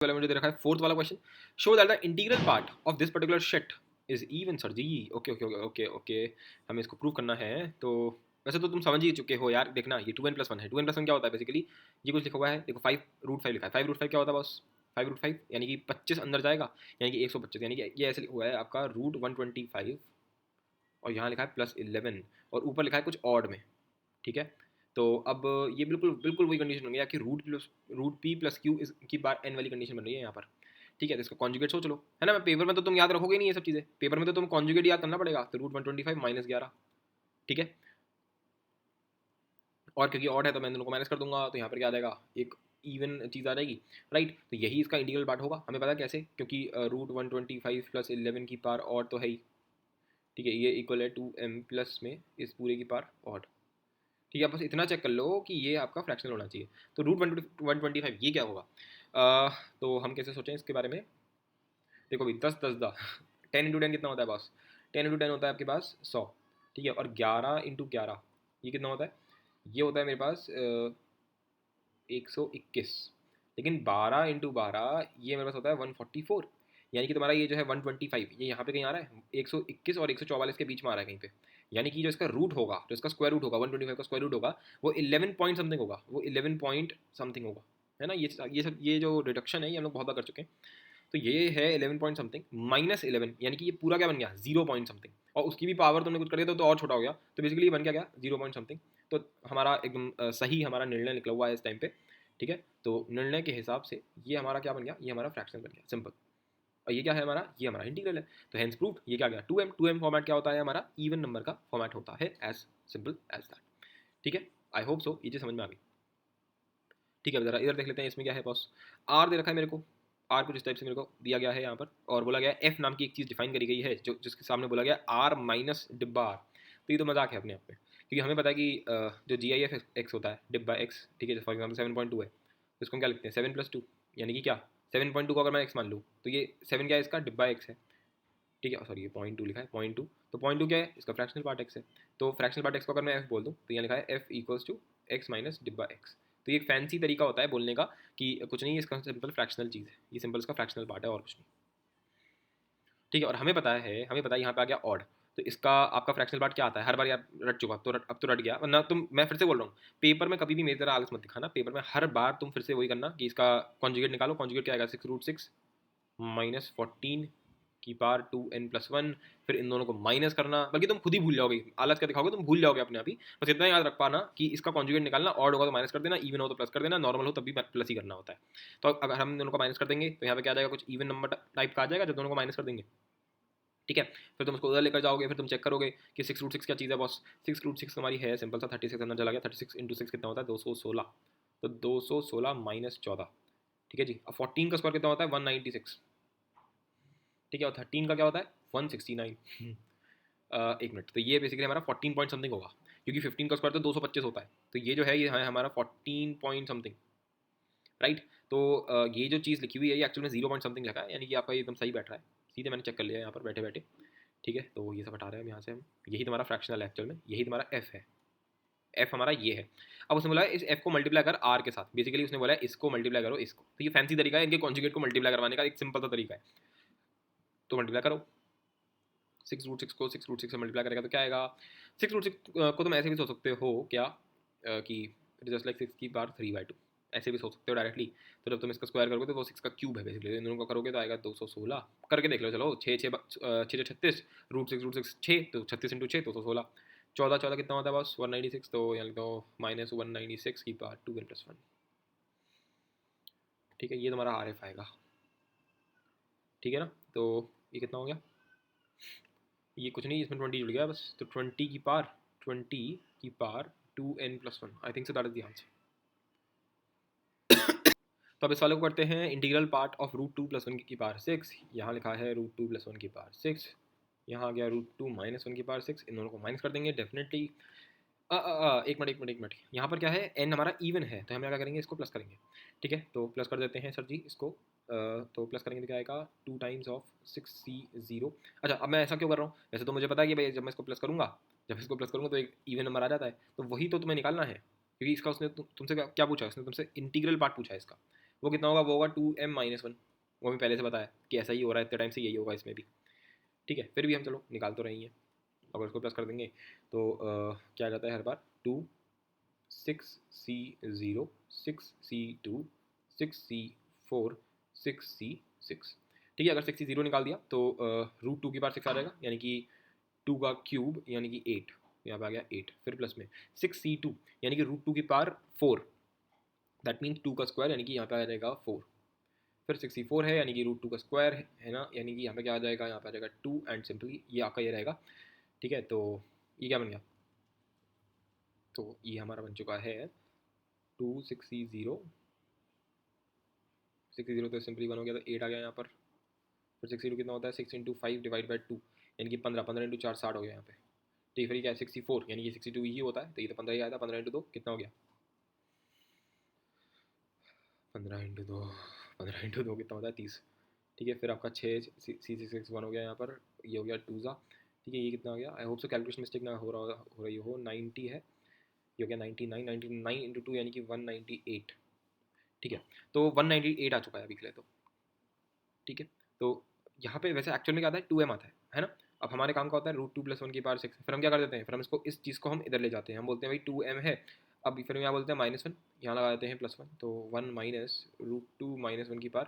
पहले मुझे दे रखा है फोर्थ वाला question, show that the integral part of this particular set is even. Sir ji okay okay okay okay okay, हमें इसको प्रूव करना है, तो वैसे तो तुम समझ ही चुके हो यार, देखना ये 2n + 1 है, 2n + 1 क्या होता है बेसिकली, ये कुछ लिखा हुआ है देखो, 5 √5 लिखा है, 5 √5 क्या होता है बॉस, 5√5 यानी कि 25 अंदर जाएगा, यानी कि 125, यानी कि ये ऐसे हुआ है आपका √125 और यहाँ लिखा है +11 और ऊपर लिखा है कुछ ऑड में, ठीक है। तो अब ये बिल्कुल बिल्कुल वही कंडीशन हो गई कि √p+q की बार n वाली कंडीशन बन रही है यहाँ पर, ठीक है। तो इसका कॉन्जुगेट सोच लो, है ना। मैं पेपर में तो तुम याद रखोगे नहीं ये सब चीज़ें, पेपर में तो तुम कॉन्जुगेट याद करना पड़ेगा। तो √125 -11, ठीक है। और क्योंकि ऑड है तो मैं दोनों को माइनस कर दूंगा, तो यहाँ पर क्या आ जाएगा, एक इवन चीज़ आ जाएगी, राइट। तो यही इसका इंटीग्रल पार्ट होगा, हमें पता है कैसे, क्योंकि √125 + 11 की पावर ऑड तो है ही, ठीक है। ये इक्वल है 2m प्लस में इस पूरे की पावर ऑड, ठीक है। बस इतना चेक कर लो कि ये आपका फ्रैक्शनल होना चाहिए। तो √125 ये क्या होगा, तो हम कैसे सोचें इसके बारे में। देखो भाई 10 10 × 10 कितना होता है बॉस, 10 × 10 होता है आपके पास 100, ठीक है। और 11 × 11 ये कितना होता है, ये होता है मेरे पास 121, लेकिन 12 × 12 ये मेरे पास होता है 144, यानी कि तुम्हारा ये जो है 125 ये यहाँ पे कहीं आ रहा है 121 और 144 के बीच में आ रहा है कहीं पे, यानी कि जो इसका रूट होगा, जो इसका स्क्वायर रूट होगा 125 का स्क्वायर रूट होगा वो 11 पॉइंट समथिंग होगा, वो 11 पॉइंट समथिंग होगा, है ना। ये जो रिडक्शन है ये हम लोग बहुत बार कर चुके हैं। तो ये है 11 पॉइंट समथिंग -11, यानी कि ये पूरा क्या बन गया 0 पॉइंट समथिंग, और उसकी भी पावर तुमने कुछ कर दिया तो और छोटा हो गया, तो बेसिकली ये बन क्या गया 0 पॉइंट समथिंग। तो हमारा एकदम सही हमारा निर्णय निकला हुआ है इस टाइम पे, ठीक है। तो निर्णय के हिसाब से ये हमारा क्या बन गया, ये हमारा फ्रैक्शन बन गया, सिंपल। और ये क्या है हमारा, ये हमारा इंटीग्रल है। तो हेंस प्रूव्ड, ये क्या गया 2m फॉर्मेट क्या होता है हमारा, इवन नंबर का फॉर्मेट होता है, एज सिंपल एज दैट, ठीक है। आई होप सो ये चीज़ समझ में आ गई, ठीक है। जरा इधर देख लेते हैं, इसमें क्या है बॉस, आर दे रखा है मेरे को, आर कुछ इस टाइप से मेरे को दिया गया है यहाँ पर, और बोला गया एफ नाम की एक चीज़ डिफाइन करी गई है जो जिसके सामने बोला गया आर माइनस डिब्बा आर। तो ये तो मजाक है अपने आप में, क्योंकि हमें पता है कि जो जी आई एफ एक्स होता है डिब्बा एक्स, ठीक है। फॉर एग्जाम्पल 7.2 है, तो इसको हम क्या लिखते हैं 7 + 2, यानी कि क्या 7.2 को अगर मैं एक्स मान लूँ तो ये 7 क्या है इसका डिब्बा एक्स है, ठीक है। सॉरी ये 0.2 लिखा है 0.2, तो 0.2 क्या है इसका फ्रैक्शनल पार्ट एक्स है। तो फ्रैक्शनल पार्ट एक्स को अगर मैं एफ बोल दूँ तो यहाँ लिखा है F equals to X minus डिब्बा एक्स। तो ये एक फैंसी तरीका होता है बोलने का कि कुछ नहीं, इसका सिंपल फ्रैक्शनल चीज़ है, ये सिंपल इसका फ्रैक्शनल पार्ट है और कुछ नहीं, ठीक है। और हमें पता है यहाँ पे आ गया ऑड, तो इसका आपका फ्रैक्शनल पार्ट क्या आता है, हर बार यार रट चुका, अब तो रट गया, वरना तुम, मैं फिर से बोल रहा हूँ, पेपर में कभी भी मेरी तरह आलस मत दिखाना, पेपर में हर बार तुम फिर से वही करना कि इसका कॉन्जुगेट निकालो। कॉन्जुगेट क्या आएगा 6√6 -14 की पावर 2n+1, फिर इन दोनों को माइनस करना, बल्कि तुम खुद ही भूल जाओगे, आलस क्या दिखाओगे, तुम भूल जाओगे अपने आप ही। बस इतना याद रख पाना कि इसका कॉन्जुगेट निकालना, ऑड होगा तो माइनस कर देना, इवन हो तो प्लस कर देना, नॉर्मल हो तब भी प्लस ही करना होता है। तो अगर हम दोनों को माइनस कर देंगे तो यहाँ पे क्या आ जाएगा, कुछ इवन नंबर टाइप का आ जाएगा जब दोनों को माइनस कर देंगे, ठीक है। फिर तुम उसको उधर लेकर जाओगे, फिर तुम चेक करोगे कि 6√6 क्या चीज़ है बॉस, 6√6 तुम्हारी है सिंपल सा 36 अंदर चला गया, 36 × 6 कितना होता है 216, तो 216 -14, ठीक है जी। अब 14 का स्क्वायर कितना होता है 196, ठीक है। और 13 का क्या होता है 169। एक मिनट, तो ये बेसिकली हमारा 14 पॉइंट समथिंग होगा, क्योंकि 15 का स्क्वायर तो 225 होता है, तो ये जो है ये है हमारा 14 पॉइंट समथिंग, राइट। तो ये जो चीज़ लिखी हुई है ये एक्चुअल में 0 पॉइंट समथिंग लिखा है, यानी कि आपका एकदम सही बैठ रहा है, सीधे मैंने चेक कर लिया यहाँ पर बैठे बैठे, ठीक है। तो ये सब हटा रहे हैं हम यहाँ से, हम यही तुम्हारा फ्रैक्शनल है एक्चुअल में, यही तुम्हारा एफ है, एफ हमारा ये है। अब उसने बोला है इस एफ को मल्टीप्लाई कर आर के साथ, बेसिकली उसने बोला है इसको मल्टीप्लाई करो इसको, तो ये फैंसी तरीका है इनके कॉन्जुगेट को मल्टीप्लाई करवाने का, एक सिंपल सा तरीका है। तो मल्टीप्लाई करो 6√6 को 6√6 से मल्टीप्लाई करेगा तो क्या आएगा, 6√6 को तुम ऐसे भी सोच सकते हो क्या, कि इट जस्ट लाइक 6 की पावर 3/2, ऐसे भी सोच सकते हो डायरेक्टली। तो जब तुम इसका स्क्वायर करोगे तो वो 6 का क्यूब है बेसिकली, इन दोनों का करोगे तो आएगा 216, करके देख लो, चलो 6 6 6 36, √6 6, तो 36 × 6 216, 14 14 कितना होता है बस 196, तो यहाँ लिख दो -196 की पावर 2n+1, ठीक है। ये तुम्हारा आर एफ आएगा, ठीक है ना। तो ये कितना हो गया, ये कुछ नहीं, इसमें 20 जुड़ गया बस, तो 20 की power 2n+1, I think so that is the answer. तो अब इस वाले को करते हैं इंटीग्रल पार्ट ऑफ √2 + 1 की पावर 6, यहाँ लिखा है √2 + 1 की पावर 6, यहाँ आ गया √2 - 1 की पावर 6, इन दोनों को माइनस कर देंगे डेफिनेटली। एक मिनट, यहाँ पर क्या है n हमारा इवन है, तो हम क्या करेंगे इसको प्लस करेंगे, ठीक है। तो प्लस कर देते हैं सर जी इसको, तो प्लस करेंगे तो क्या आएगा 2 टाइम्स ऑफ 6c0। अच्छा, अब मैं ऐसा क्यों कर रहा हूँ, वैसे तो मुझे पता है कि भाई जब मैं इसको प्लस करूँगा, तो एक इवन नंबर आ जाता है, तो वही तो तुम्हें निकालना है, क्योंकि इसका उसने तुमसे क्या पूछा, उसने तुमसे इंटीग्रल पार्ट पूछा है इसका, वो कितना होगा, वो होगा 2m-1, वो भी पहले से बताया कि ऐसा ही हो रहा है, इतने टाइम से यही होगा इसमें भी, ठीक है। फिर भी हम चलो निकाल तो रही हैं, अगर इसको प्लस कर देंगे तो क्या जाता है हर बार 2 6c0 6c2 6c4 66। ठीक है, अगर 60 निकाल दिया तो रूट टू की पावर 6 आ जाएगा, यानी कि 2 का क्यूब यानी कि 8, यहाँ पे आ गया 8, फिर प्लस में 6c2 यानी कि रूट टू की पावर 4, दैट मीन्स 2 का स्क्वायर यानी कि यहाँ पे आ जाएगा 4, फिर 64 है यानी कि रूट टू का स्क्वायर है ना, यानी कि यहाँ पे क्या आ जाएगा, यहाँ पे आ जाएगा 2 एंड सिंपली ये आपका ये रहेगा। ठीक है, तो ये क्या बन गया, तो ये हमारा बन चुका है 260, 60 तो सिंपली वन हो गया, तो 8 आ गया यहाँ पर, फिर 60 कितना होता है, 6 × 5 डिवाइड बाई 2 यानी कि 15, 15 × 4 60 हो गया यहाँ पे। ठीक है, फिर क्या है 64 यानी कि 62 ही होता है, तो ये तो 15 ही आया था, 15 × 2 कितना हो गया, 15 × 2, 15 × 2 कितना होता है 30। ठीक है, फिर आपका 6 C661 हो गया यहाँ पर, ये हो गया 2 ज़ा। ठीक है, ये कितना हो गया, I hope so calculation mistake ना हो रही हो, 90 है, ये हो गया 99, 99 × 2 यानी कि 198। ठीक है, तो 198 आ चुका है अभी के लिए तो। ठीक है, तो यहाँ पे वैसे एक्चुअल में क्या आता है, 2m आता है ना। अब हमारे काम का होता है रूट टू प्लस वन की पावर 6, फिर हम क्या कर देते हैं, फिर हम इसको इस चीज़ को हम इधर ले जाते हैं, हम बोलते हैं भाई 2m है, अब फिर यहाँ बोलते हैं -1, यहाँ लगा देते हैं +1, तो 1 minus root two minus one की पावर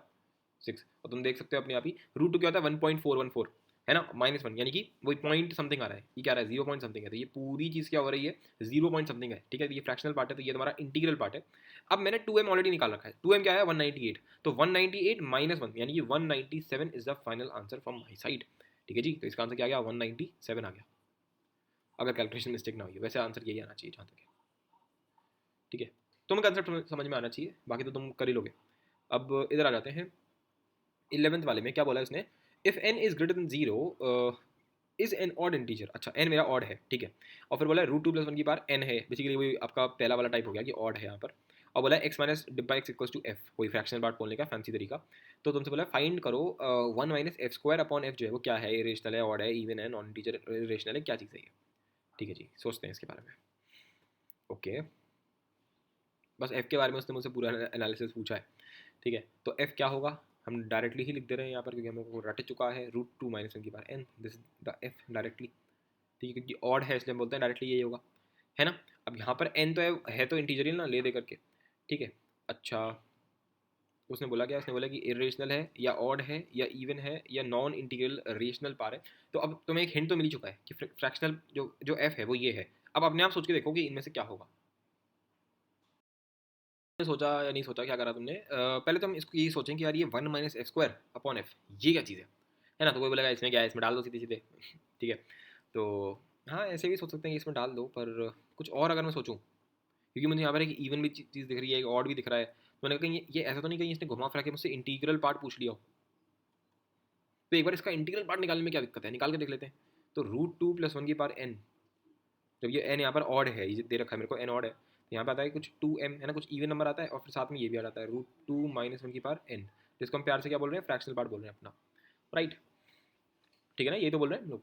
6, और तुम देख सकते हो अपने आप ही रूट टू क्या होता है 1.414 है ना, -1 यानी कि वही पॉइंट समथिंग आ रहा है, ये क्या आ रहा है 0 पॉइंट समथिंग है, तो ये पूरी चीज़ क्या हो रही है 0 पॉइंट समथिंग है। ठीक है, ये फ्रैक्शनल पार्ट है, तो ये तुम्हारा इंटीग्रल पार्ट है। अब मैंने 2m ऑलरेडी निकाल रखा है, 2m क्या है 198, तो 198 -1 यानी कि 197 is the final answer from my side. ठीक है जी, तो इसका आंसर क्या आ गया 197 आ गया, अगर कैलकुलेशन मिस्टेक ना हुई है, वैसे आंसर यही आना चाहिए जहाँ तक है। ठीक है, तुम्हें कंसेप्ट समझ में आना चाहिए, बाकी तो तुम कर ही लोगे। अब इधर आ जाते हैं 11th वाले में, क्या बोला है उसने, if n is greater then 0 is an odd integer. अच्छा, n मेरा ऑड है, ठीक है, और फिर बोला है रूट टू प्लस वन की पावर n है, बेसिकली वही आपका पहला वाला टाइप हो गया कि ऑड है यहाँ पर, और बोला है x माइनस डिब्बा x इक्वल्स टू f, कोई फ्रैक्शनल पार्ट बोलने का फैंसी तरीका। तो तुमसे बोला फाइंड करो 1 minus F square upon F जो है वो क्या है, रेशनल है, ऑड है, इवन है, नॉन इंटीजर रेशनल है, क्या चीज़ है ये। ठीक है जी, सोचते हैं इसके बारे में। ओके, बस f के बारे में उसने मुझसे पूरा एनालिसिस पूछा है। ठीक है, तो f क्या होगा हम डायरेक्टली ही लिख दे रहे हैं यहाँ पर, क्योंकि हमको रट चुका है रूट टू माइनस वन की power n, this the f directly. ठीक है, क्योंकि ऑड है इसलिए हम बोलते हैं डायरेक्टली यही होगा, है ना। अब यहाँ पर n तो है तो इंटीजर ना ले दे करके। ठीक है, अच्छा, उसने बोला क्या, उसने बोला कि इरेशनल है या ऑड है या इवन है या नॉन इंटीग्रल रेशनल पार है। तो अब तुम्हें एक हिंट तो मिल ही चुका है कि फ्रैक्शनल जो जो f है वो ये है। अब अपने आप सोच के देखो कि इनमें से क्या होगा। सोचा या नहीं सोचा, क्या करा तुमने, पहले तो हम इसको यही सोचें कि यार ये 1 minus F square upon F ये क्या चीज़ है ना। तो कोई बोलेगा इसमें क्या है, इसमें डाल दो सीधे सीधे। ठीक है, तो हाँ ऐसे भी सोच सकते हैं कि इसमें डाल दो, पर कुछ और अगर मैं सोचूं, क्योंकि मुझे यहाँ पर एक इवन भी चीज़ दिख रही है, एक ऑड भी दिख रहा है, तो मैंने कहा कहीं ये ऐसा तो नहीं कहीं इसने घुमा फिरा के मुझसे इंटीग्रल पार्ट पूछ लिया हो। तो एक बार इसका इंटीग्रल पार्ट निकालने में क्या दिक्कत है, निकाल के देख लेते हैं। तो रूट टू प्लस वन की पावर एन, जब ये एन यहाँ पर ऑड है, ये दे रखा है मेरे को एन ऑड है, तो यहाँ पे आता है कुछ 2m है ना, कुछ इवन नंबर आता है, और फिर साथ में ये भी आ जाता है रूट टू माइनस वन की पावर एन, जिसको हम प्यार से क्या बोल रहे हैं, फ्रैक्शनल पार्ट बोल रहे हैं अपना, राइट। ठीक है ना, ये तो बोल रहे हैं हम लोग।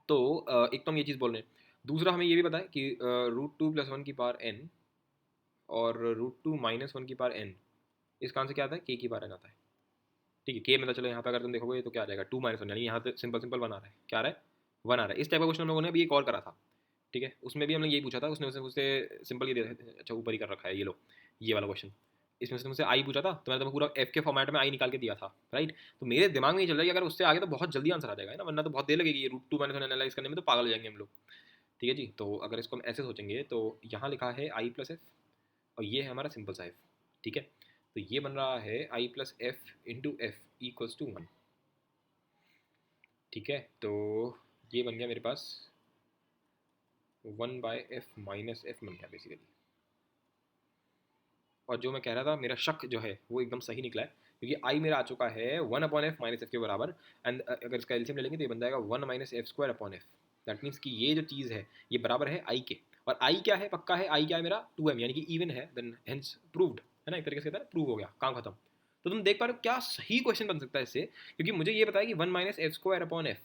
तो एक तो हम ये चीज़ बोल रहे हैं, दूसरा हमें ये भी पता है कि रूट टू प्लस वन की पावर एन और रूट टू माइनस वन की पावर एन, इसका आंसर क्या आता है, के की पावर एन आता है। ठीक है, के मतलब चलो यहाँ पे अगर तुम देखोगे तो क्या आ जाएगा 2 माइनस वन, यानी यहाँ पे सिंपल सिंपल वन आ रहा है, क्या आ रहा है 1 आ रहा है। इस टाइप का क्वेश्चन हम लोगों ने अभी एक और करा था। ठीक है, उसमें भी हमने यही पूछा था, उसने उससे सिंपल ये दे, अच्छा ऊपर ही कर रखा है ये लो, ये वाला क्वेश्चन, इसमें से मुझसे आई पूछा था, तो मैंने तुम्हें पूरा एफ के फॉर्मेट में आई निकाल के दिया था, राइट। तो मेरे दिमाग में ये चल रहा है कि अगर उससे आगे तो बहुत जल्दी आंसर आ जाएगा ना, वरना तो बहुत देर लगेगी ये root two minus one analyse करने में, तो पागल हो जाएंगे हम लोग। ठीक है जी, तो अगर इसको हम ऐसे सोचेंगे तो यहाँ लिखा है आई प्लस एफ, और ये है हमारा सिंपल सा एफ। ठीक है, तो ये बन रहा है i plus F into f equals to 1। ठीक है, तो ये बन गया मेरे पास 1/f माइनस एफ बन गया बेसिकली। और जो मैं कह रहा था मेरा शक जो है वो एकदम सही निकला है, क्योंकि आई मेरा आ चुका है 1/f माइनस एफ के बराबर, एंड अगर इसका एलसीएम ले लेंगे तो ये बन जाएगा 1 minus F square upon F. That means कि ये जो चीज़ है ये बराबर है आई के, और आई क्या है, पक्का है, आई क्या है मेरा 2m यानी कि इवन है, देन हेंस प्रूव्ड है ना, एक तरीके से कहता है प्रूव हो गया, काम खत्म। तो तुम देख पा रहे हो क्या सही क्वेश्चन बन सकता है इससे, क्योंकि मुझे ये बताया कि 1 minus F square upon F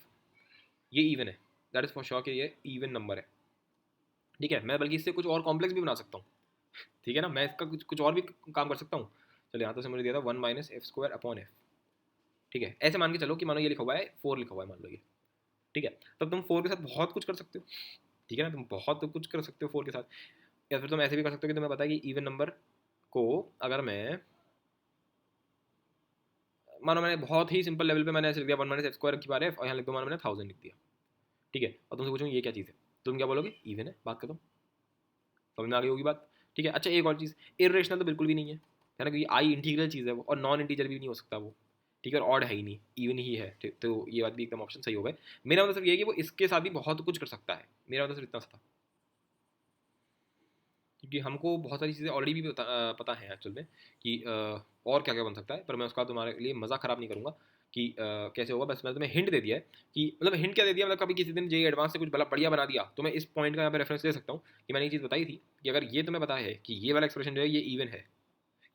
ये इवन है, दैट इज फॉर श्योर कि ये इवन नंबर है। ठीक है, मैं बल्कि इससे कुछ और कॉम्प्लेक्स भी बना सकता हूँ। ठीक है ना, मैं इसका कुछ कुछ और भी काम कर सकता हूँ। चलो यहाँ तो से मुझे दिया था 1 minus F square upon F. ठीक है, ऐसे मान के चलो कि मानो ये लिखा हुआ है 4 लिखा हुआ है, मान लो ये। ठीक है, तब तुम 4 के साथ बहुत कुछ कर सकते हो। ठीक है ना, तुम बहुत कुछ कर सकते हो 4 के साथ, या फिर तुम ऐसे भी कर सकते हो कि तुम्हें पता है कि इवन नंबर को अगर मैं मानो मैंने बहुत ही सिंपल लेवल पे मैंने ऐसे लिख दिया 1 माइनस एक्स स्क्वायर की बार एफ, और यहाँ लिख दो मानो मैंने 1000 लिख दिया, ठीक है, और तुमसे पूछूँ ये क्या चीज़ है, तुम क्या बोलोगे, इवन है, बात खत्म। समझ में आ गई होगी बात, ठीक है। अच्छा एक और चीज़, इरेशनल तो बिल्कुल भी नहीं है ना, क्योंकि आई इंटीग्रल चीज़ है वो, और नॉन इंटीजर भी नहीं हो सकता वो, ठीक है, और ऑड है ही नहीं, इवन ही है, तो ये बात भी एकदम ऑप्शन सही हो गए। मेरा मतलब सिर्फ ये है कि वो इसके साथ भी बहुत कुछ कर सकता है, मेरा मतलब सिर्फ इतना सा था, क्योंकि हमको बहुत सारी चीज़ें ऑलरेडी भी पता है एक्चुअल में कि और क्या क्या बन सकता है, पर मैं उसका तुम्हारे लिए मज़ा ख़राब नहीं करूँगा कि कैसे होगा। बस मैंने तुम्हें हिंट दे दिया है कि, मतलब हिंट क्या दे दिया, मतलब कभी किसी दिन जेई एडवांस से कुछ बड़ा बढ़िया बना दिया तो मैं इस पॉइंट का यहाँ पे रेफरेंस ले सकता हूँ कि मैंने ये चीज़ बताई थी कि अगर ये तुम्हें पता है कि ये वाला एक्सप्रेशन जो है ये इवन है,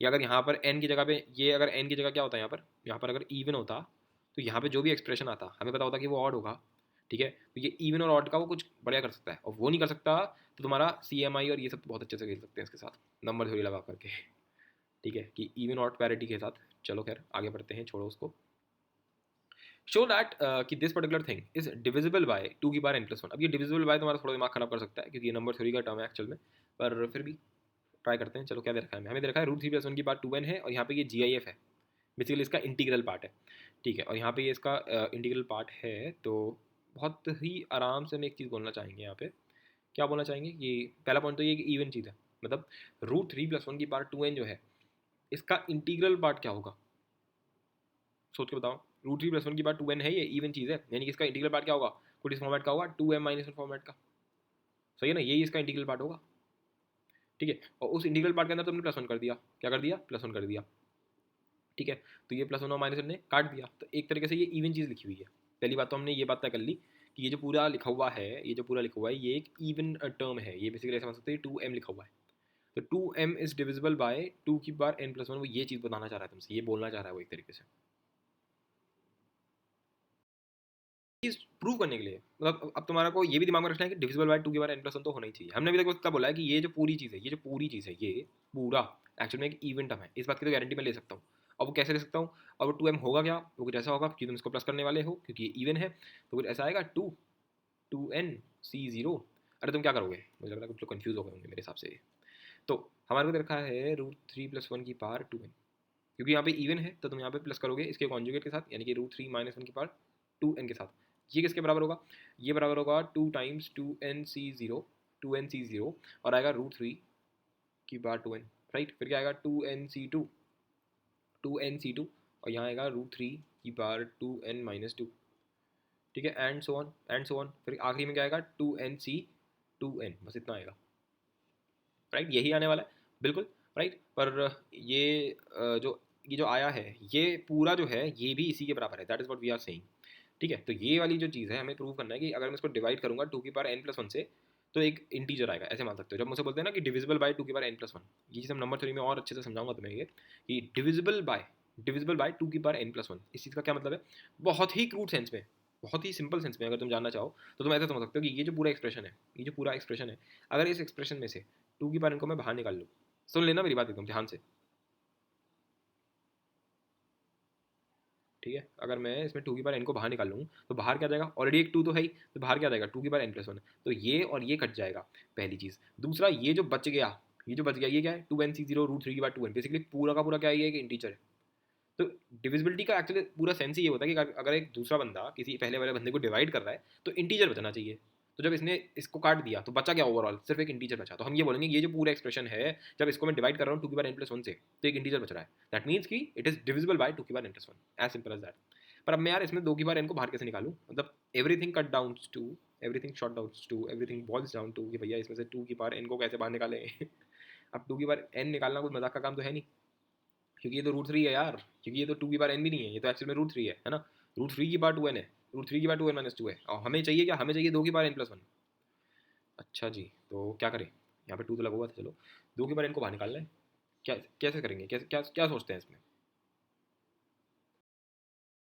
या अगर यहाँ पर एन की जगह पे ये, अगर एन की जगह क्या होता है यहाँ पर अगर इवन होता तो यहाँ पे जो भी एक्सप्रेशन आता हमें पता होता कि वो ऑड होगा, ठीक है, तो ये इवन और ऑड का वो कुछ बढ़िया कर सकता है, और वो नहीं कर सकता तो तुम्हारा सी एम आई और ये सब बहुत अच्छे से खेल सकते हैं इसके साथ नंबर थ्योरी लगा करके, ठीक है, कि इवन ऑड पैरिटी के साथ। चलो खैर आगे बढ़ते हैं, छोड़ो उसको। शो दैट कि this particular thing is divisible by two की बार एन प्लस वन। अब ये डिविजिबल बाय तुम्हारा थोड़ा दिमाग खराब कर सकता है क्योंकि ये नंबर थ्योरी का टर्म है एक्चुअल में, पर फिर भी ट्राई करते हैं। चलो क्या दे रखा है हमें, दे रखा है रूट थ्री प्लस वन की बार टू एन है, और यहाँ पे ये जी आई एफ है, बेसिकली इसका इंटीग्रल पार्ट है, ठीक है, और यहाँ पे ये इसका इंटीग्रल पार्ट है। तो बहुत ही आराम से हम एक चीज़ बोलना चाहेंगे यहाँ पे, क्या बोलना चाहेंगे कि पहला पॉइंट तो ये कि इवन चीज़ है, मतलब रूट थ्री प्लस वन की पार्ट टू एन जो है इसका इंटीग्रल पार्ट क्या होगा, सोच के बताओ। रूट थ्री प्लस वन की बार टू एन है, ये इवन चीज़ है, यानी कि इसका इंटीग्रल पार्ट क्या होगा, कुछ इस फॉर्मेट का होगा, two M minus one format का, सही है ना, यही इसका इंटीग्रल पार्ट होगा, ठीक है, और उस इंटीग्रल पार्ट के अंदर तुमने प्लस वन कर दिया, क्या कर दिया, प्लस वन कर दिया, ठीक है, तो ये प्लस वन और माइनस वन ने काट दिया, तो एक तरीके से ये इवन चीज़ लिखी हुई है। पहली बात तो हमने ये बात तय कर ली कि ये जो पूरा लिखा हुआ है, ये जो पूरा लिखा हुआ है ये एक इवन टर्म है, ये बेसिकली ऐसा समझ सकते हैं टू एम लिखा हुआ है, तो two M is divisible by two की बार एन प्लस वन, वो ये चीज़ बताना चाह रहा है तुमसे, ये बोलना चाह रहा है वो एक तरीके से चीज़ प्रूव करने के लिए। मतलब अब तुम्हारा को ये भी दिमाग में रखना है कि डिविजिबल बाय टू की बार एन प्लस वन तो होना ही चाहिए। हमने अभी तक उसका बोला है कि ये जो पूरी चीज़ है, ये जो पूरी चीज़ है, ये पूरा एक्चुअल में एक इवेंट है, इस बात की तो गारंटी मैं ले सकता हूँ। अब वो कैसे ले सकता हूँ, और वो टू एम होगा क्या, वो कुछ ऐसा होगा कि तुम इसको प्लस करने वाले हो क्योंकि ये इवन है, तो कुछ ऐसा आएगा two two N C zero. अरे तुम क्या करोगे, मुझे लग रहा है कुछ लोग कन्फ्यूज हो गए होंगे मेरे हिसाब से। तो हमारे को दे रखा है रूट थ्री प्लस वन की पावर टू एन, क्योंकि यहाँ पे इवन है तो तुम यहाँ पे प्लस करोगे इसके कॉन्जुगेट के साथ, यानी कि रूट थ्री माइनस वन की पावर टू एन के साथ। ये किसके बराबर होगा, ये बराबर होगा two times two N C zero, two N C zero, और आएगा रूट थ्री की बार टू एन, राइट, फिर क्या आएगा टू एन सी टू, टू एन सी टू, और यहाँ आएगा रूट थ्री की बार टू एन माइनस टू, ठीक है, and so on and so on, फिर आखिरी में क्या आएगा टू एन सी टू एन, बस इतना आएगा, राइट, यही आने वाला है बिल्कुल, राइट। पर ये जो आया है ये पूरा जो है ये भी इसी के बराबर है, that is what we are saying, ठीक है। तो ये वाली जो चीज़ है हमें प्रूव करना है कि अगर मैं इसको डिवाइड करूंगा टू की पावर एन प्लस वन से तो एक इंटीजर आएगा, ऐसे मान सकते हो। जब मुझे बोलते हैं ना कि डिविजिबल बाय टू की पावर एन प्लस वन, ये चीज़ हम नंबर थ्री में और अच्छे से समझाऊंगा तुम्हें ये कि डिविजिबल बाय टू की पावर एन प्लस वन, इस चीज़ का क्या मतलब है, बहुत ही क्रूड सेंस में, बहुत ही सिंपल सेंस में अगर तुम जानना चाहो तो तुम ऐसा समझ सकते हो कि ये जो पूरा एक्सप्रेशन है, ये जो पूरा एक्सप्रेशन है, अगर इस एक्सप्रेशन में से टू की पावर एन को मैं बाहर निकाल लूँ, सुन लेना मेरी बात एकदम ध्यान से, ठीक है, अगर मैं इसमें टू की बार एन को बाहर निकाल लूँ तो बाहर क्या जाएगा, ऑलरेडी एक टू तो है ही, तो बाहर क्या जाएगा टू की बार एन प्लस वन, तो ये और ये कट जाएगा, पहली चीज़। दूसरा ये जो बच गया, ये जो बच गया ये क्या है, two N C zero root three की बार टू एन, बेसिकली पूरा का पूरा क्या है, ये एक इंटीजर है। तो डिविजिबिलिटी का एक्चुअली पूरा सेंस ही ये होता है कि अगर एक दूसरा बंदा किसी पहले वाले बंदे को डिवाइड कर रहा है तो इंटीजर बचना चाहिए, तो जब इसने इसको काट दिया तो बचा क्या, ओवरऑल सिर्फ एक इंटीजर बचा, तो हम ये बोलेंगे ये जो पूरा एक्सप्रेशन है जब इसको मैं डिवाइड कर रहा हूँ टू की बार एन प्लस वन से तो एक इंटीजर बच रहा है, दैट मीन्स कि it is divisible by two की बार n plus one, as simple as that. पर अब मैं यार इसमें दो की बार एन को बाहर कैसे निकालूं, मतलब everything cut down to, everything short down to, everything boils down to कि भैया इसमें से टू की बार एन को कैसे बाहर निकालें अब टू की बार एन निकालना कोई मजाक का काम तो है नहीं, क्योंकि ये तो रूट थ्री है यार, क्योंकि ये तो टू की बार एन भी नहीं है, ये तो एक्चुअल में रूट थ्री है ना, रूट थ्री की बार टू एन है, रूट थ्री की बार टू एन माइनस टू है, और हमें चाहिए क्या, हमें चाहिए दो की बार एन प्लस वन। अच्छा जी, तो क्या करें, यहाँ पे टू तो लगा हुआ था, चलो दो की बार एन को बाहर निकालना है, क्या कैसे करेंगे, कैसे क्या क्या सोचते हैं इसमें।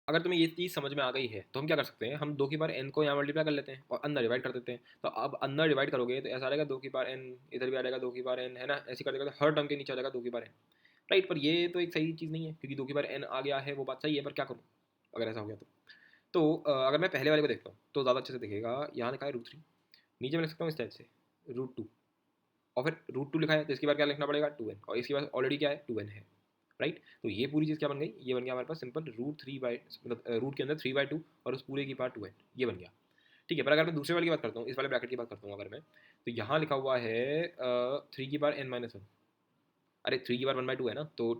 अगर तुम्हें ये चीज़ समझ में आ गई है तो हम क्या कर सकते हैं, हम दो की बार एन को यहाँ मल्टीप्लाई कर लेते हैं और अंदर डिवाइड कर देते हैं, तो अब अंदर डिवाइड करोगे तो ऐसा आ जाएगा दो की बार एन, इधर भी आ जाएगा दो की बार एन, है ना, ऐसे करते करते हर टर्म के नीचे आ जाएगा दो की बार एन, राइट। पर ये तो एक सही चीज़ नहीं है क्योंकि दो की बार एन आ गया है, वो बात सही है, पर क्या करूँ अगर ऐसा हो गया तो अगर मैं पहले वाले को देखता हूँ तो ज़्यादा अच्छे से दिखेगा, यहाँ लिखा है रूट थ्री, नीचे मैं लिख सकता हूँ इस टाइप से रूट टू, और फिर रूट टू लिखा है तो इसके बाद क्या लिखना पड़ेगा टू एन, और इसके बाद ऑलरेडी क्या है टू एन है, राइट। तो ये पूरी चीज़ क्या बन गई, ये बन गया हमारे पास सिंपल रूट 3 बाई, मतलब रूट के अंदर 3/2 और उस पूरे की पावर 2n, ये बन गया। ठीक है, पर अगर मैं दूसरे वाले की बात करता हूँ, इस वाले ब्रैकेट की बात करता हूँ अगर मैं, तो यहाँ लिखा हुआ है 3 की पावर n-1। अरे 3 की पावर 1/2 है ना, तो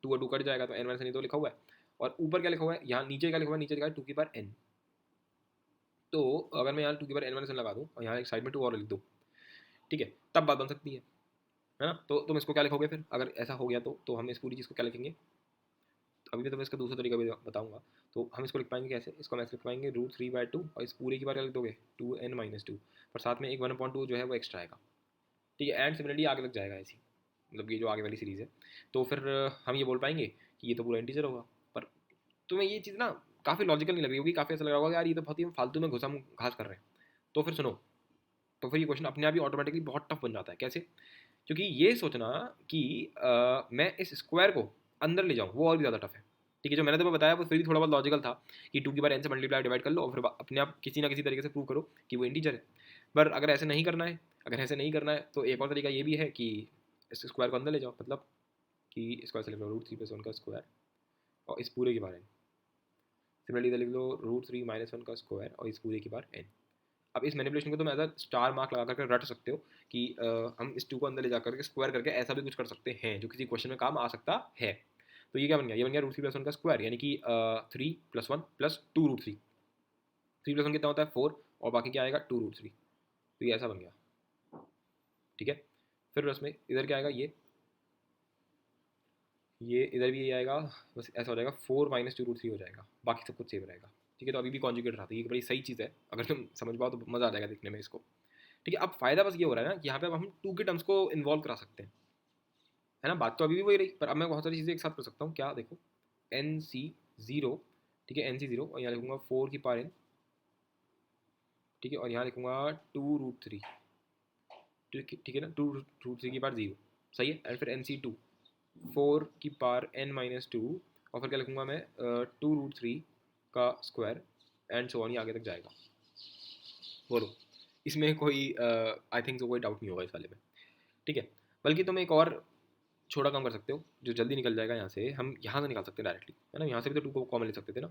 2 और 2 कट जाएगा, तो n-1 ही तो लिखा हुआ है। और ऊपर क्या लिखा हुआ है, यहाँ नीचे क्या लिखा हुआ है, नीचे लिखा है 2 की पावर n। तो अगर मैं यहाँ 2 की पावर n-1 लगा दूँ और यहाँ एक साइड में 2 और लिख दूँ, ठीक है, तब बात बन सकती है ना। तो तुम इसको क्या लिखोगे फिर, अगर ऐसा हो गया तो हम इस पूरी चीज़ को क्या लिखेंगे, अभी भी तुम्हें इसका दूसरा तरीका भी बताऊंगा। तो हम इसको लिख पाएंगे कैसे, इसको हम ऐसे लिख पाएंगे रूट 3/2 और इस पूरे की बार क्या लिख दोगे 2n-2, पर साथ में एक 1/2 जो है वो एक्स्ट्रा आएगा। ठीक है, एंड सिमिलरली आगे तक जाएगा ऐसी, मतलब ये जो आगे वाली सीरीज़ है। तो फिर हम ये बोल पाएंगे कि ये तो पूरा इंटीजर होगा। पर तुम्हें ये चीज़ ना काफ़ी लॉजिकल नहीं लग रही होगी, काफ़ी ऐसा लग रहा होगा यार ये तो बहुत ही फालतू में घुसम घास कर रहे हैं। तो फिर सुनो, तो फिर ये क्वेश्चन अपने आप ही ऑटोमेटिकली बहुत टफ बन जाता है। कैसे, क्योंकि ये सोचना कि मैं इस स्क्वायर को अंदर ले जाऊँ वो और भी ज़्यादा टफ है। ठीक है, जो मैंने तुम्हें बताया वो फिर भी थोड़ा बहुत लॉजिकल था कि 2 की पावर n से मल्टीप्लाई डिवाइड कर लो और फिर अपने आप किसी ना किसी तरीके से प्रूव करो कि वो इंटीजर है। पर अगर ऐसे नहीं करना है, अगर ऐसे नहीं करना है तो एक और तरीका ये भी है कि इस स्क्वायर को अंदर ले जाओ, मतलब कि स्क्वायर से लिख लो रूट 3 + 1 का स्क्वायर और इस पूरे की पावर n। सिमिलरली इधर लिख लो रूट 3 - 1 का स्क्वायर और इस पूरे की पावर n। अब इस मैनिपुलेशन को तुम एज अ स्टार मार्क लगा करके रट सकते हो कि हम इस 2 को अंदर ले जाकर के स्क्वायर करके ऐसा भी कुछ कर सकते हैं जो किसी क्वेश्चन में काम आ सकता है। तो ये क्या बन गया, ये बन गया रूट 3 + 1 का स्क्वायर, यानी कि 3 + 1 + 2 रूट 3। 3 + 1 कितना होता है 4 और बाकी क्या आएगा 2 रूट 3। तो ये ऐसा बन गया। ठीक है, फिर उसमें इधर क्या आएगा, ये इधर भी ये आएगा, बस ऐसा हो जाएगा 4 - 2 रूट 3 हो जाएगा, बाकी सब कुछ सेम रहेगा। ठीक है, तो अभी भी कॉन्जुगेट रहा था, ये बड़ी सही चीज़ है, अगर तुम समझ पाओ तो मज़ा आ जाएगा देखने में इसको। ठीक है, अब फायदा बस ये हो रहा है ना कि यहाँ पे अब हम 2 के टर्म्स को इन्वॉल्व करा सकते हैं, है ना। बात तो अभी भी वही रही, पर अब मैं बहुत सारी चीज़ें एक साथ कर सकता हूँ। क्या देखो, NC0, ठीक है NC0, और यहाँ लिखूंगा 4 की पावर n, ठीक है, और यहाँ लिखूंगा 2 रूट 3, ठीक है ना, 2 रूट 3 की पावर 0, सही है। एंड फिर NC2 4 की पावर n-2, और फिर क्या लिखूंगा मैं 2 रूट 3 का स्क्वायर एंड सो ऑन, ये आगे तक जाएगा। बोलो, इसमें कोई आई थिंक सो कोई डाउट नहीं होगा इस वाले में। ठीक है, बल्कि तुम एक और छोटा काम कर सकते हो जो जल्दी निकल जाएगा यहाँ से, हम यहाँ से निकाल सकते हैं डायरेक्टली, है ना। यहाँ से भी तो 2 को कॉमन ले सकते थे ना।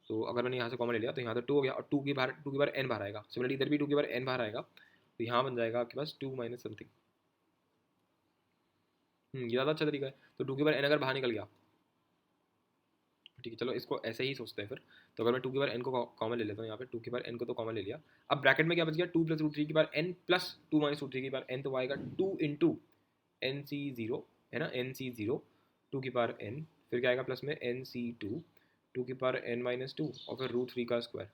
तो अगर मैंने यहाँ से कॉमन ले लिया तो यहाँ तो 2 हो गया और 2 की बार n बाहर आएगा। सिमिलरली इधर भी 2 की बार n बाहर आएगा, तो यहाँ बन जाएगा आपके पास 2 माइनस समथिंग। ये ज़्यादा अच्छा तरीका है। तो 2 की बार n अगर बाहर निकल गया, ठीक है, चलो इसको ऐसे ही सोचते हैं फिर। तो अगर मैं 2 की बार n को कॉमन ले लेता हूँ यहाँ पे, 2 की बार n को तो कॉमन ले लिया। अब ब्रैकेट में क्या बच गया, 2 + √3 की बार n प्लस 2 - √3 की बार n, तो वो आएगा 2 × NC0, है ना, NC0 2 की पावर n, फिर क्या आएगा प्लस में NC2 2 की पावर n-2 और फिर √3 का स्क्वायर।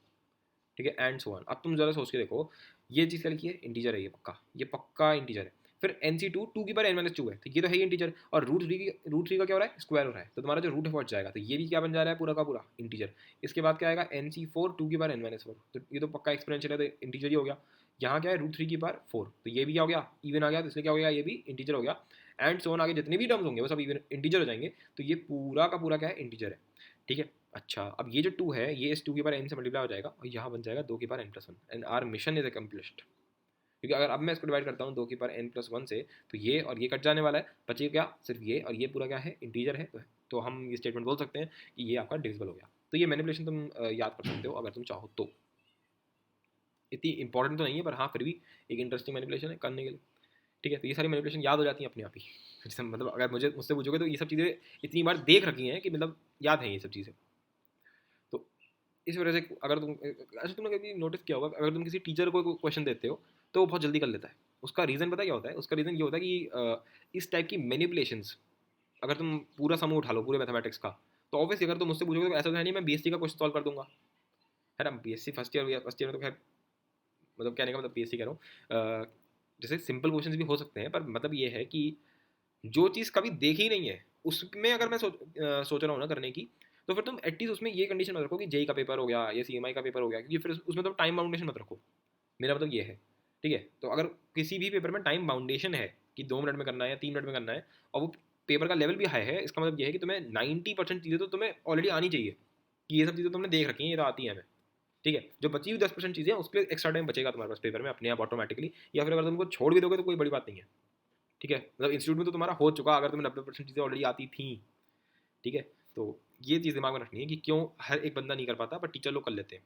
ठीक है, एंड सो ऑन। अब तुम ज़रा सोच के देखो, ये चीज़ क्या लिखी है, इंटीजर है, ये पक्का इंटीजर है। फिर NC2 2 की पावर n-2 है, तो ये तो है ही इंटीजर, और √3 का क्या हो रहा है, स्क्वायर हो रहा है, तो तुम्हारा जो रूट है पहुंच जाएगा, तो ये भी क्या बन जा रहा है, पूरा का पूरा इंटीजर। इसके बाद क्या आएगा NC4 2 की पावर n-4, तो ये तो पक्का एक्सपोनेंशियल है, तो इंटीजर ही हो गया। यहाँ क्या है √3 की पावर 4, तो ये भी क्या हो गया, इवन आ गया, तो इसलिए क्या हो गया, ये भी इंटीजर हो गया। एंड सो ऑन, आगे जितने भी टर्म्स होंगे वो सब इवन इंटीजर हो जाएंगे, तो ये पूरा का पूरा क्या है, इंटीजर है। ठीक है, अच्छा, अब ये जो 2 है ये इस 2 की पावर n से मल्टीप्लाई हो जाएगा और यहाँ बन जाएगा 2 की power n+1, and are mission is accomplished. क्योंकि अगर अब मैं इसको डिवाइड करता हूँ 2 की पावर n+1 से, तो ये और ये कट जाने वाला है, बचे क्या सिर्फ ये, और ये पूरा क्या है, इंटीजर है। तो हम ये स्टेटमेंट बोल सकते हैं कि ये आपका डिविजिबल हो गया। तो ये मैनिपुलेशन तुम याद कर सकते हो अगर तुम चाहो तो। इतनी इंपॉर्टेंट तो नहीं है, पर हाँ फिर भी एक इंटरेस्टिंग मैनिपुलेशन है करने के लिए। ठीक है, तो ये सारी मैनिपुलेशन याद हो जाती हैं अपने आप ही। जैसे मतलब अगर मुझसे पूछोगे तो ये सब चीज़ें इतनी बार देख रखी हैं कि मतलब याद है ये सब चीज़ें। तो इस वजह से अगर तुम, अच्छा तुमने कभी नोटिस किया होगा, अगर तुम किसी टीचर को क्वेश्चन देते हो तो वो बहुत जल्दी कर लेता है। उसका रीज़न पता है क्या होता है, उसका रीज़न ये होता है कि इस टाइप की मैनिपुलेशंस, अगर तुम पूरा समूह उठा लो पूरे मैथमेटिक्स का, तो ऑब्वियसली अगर तुम मुझसे पूछोगे तो ऐसा तो है नहीं मैं BSc का क्वेश्चन सॉल्व कर दूंगा, है ना। BSc फर्स्ट ईयर में तो खैर, मतलब कहने का मतलब BSc कह रहा हूँ, जैसे सिंपल क्वेश्चन भी हो सकते हैं, पर मतलब ये है कि जो चीज़ कभी देखी ही नहीं है उसमें अगर मैं सोच रहा हूँ ना करने की, तो फिर तुम एटलीस्ट उसमें ये कंडीशन मत रखो कि जेई का पेपर हो गया या CMI का पेपर हो गया, क्योंकि फिर उसमें तो टाइम बाउंडेशन मत रखो। मेरा मतलब ये है, ठीक है। तो अगर किसी भी पेपर में टाइम बाउंडेशन है कि 2 मिनट में करना है या 3 मिनट में करना है, और वो पेपर का लेवल भी हाई है, इसका मतलब ये है कि तुम्हें 90% चीज़ें तो तुम्हें ऑलरेडी आनी चाहिए, कि ये सब चीज़ें तुमने देख रखी हैं, ये तो आती हैं हमें। ठीक है, जो बची हुई 10% चीज़ें हैं उसके लिए एक्स्ट्रा टाइम बचेगा तुम्हारे पास पेपर में अपने आप ऑटोमेटिकली, या फिर अगर तुमको छोड़ भी दोगे तो कोई बड़ी बात नहीं है। ठीक है, मतलब इंस्टीट्यूट में तो तुम्हारा हो चुका, अगर तुम्हें 90% चीज़ें ऑलरेडी आती थी ठीक है, तो ये चीज़ दिमाग में रखनी है कि क्यों हर एक बंदा नहीं कर पाता पर टीचर लोग कर लेते हैं।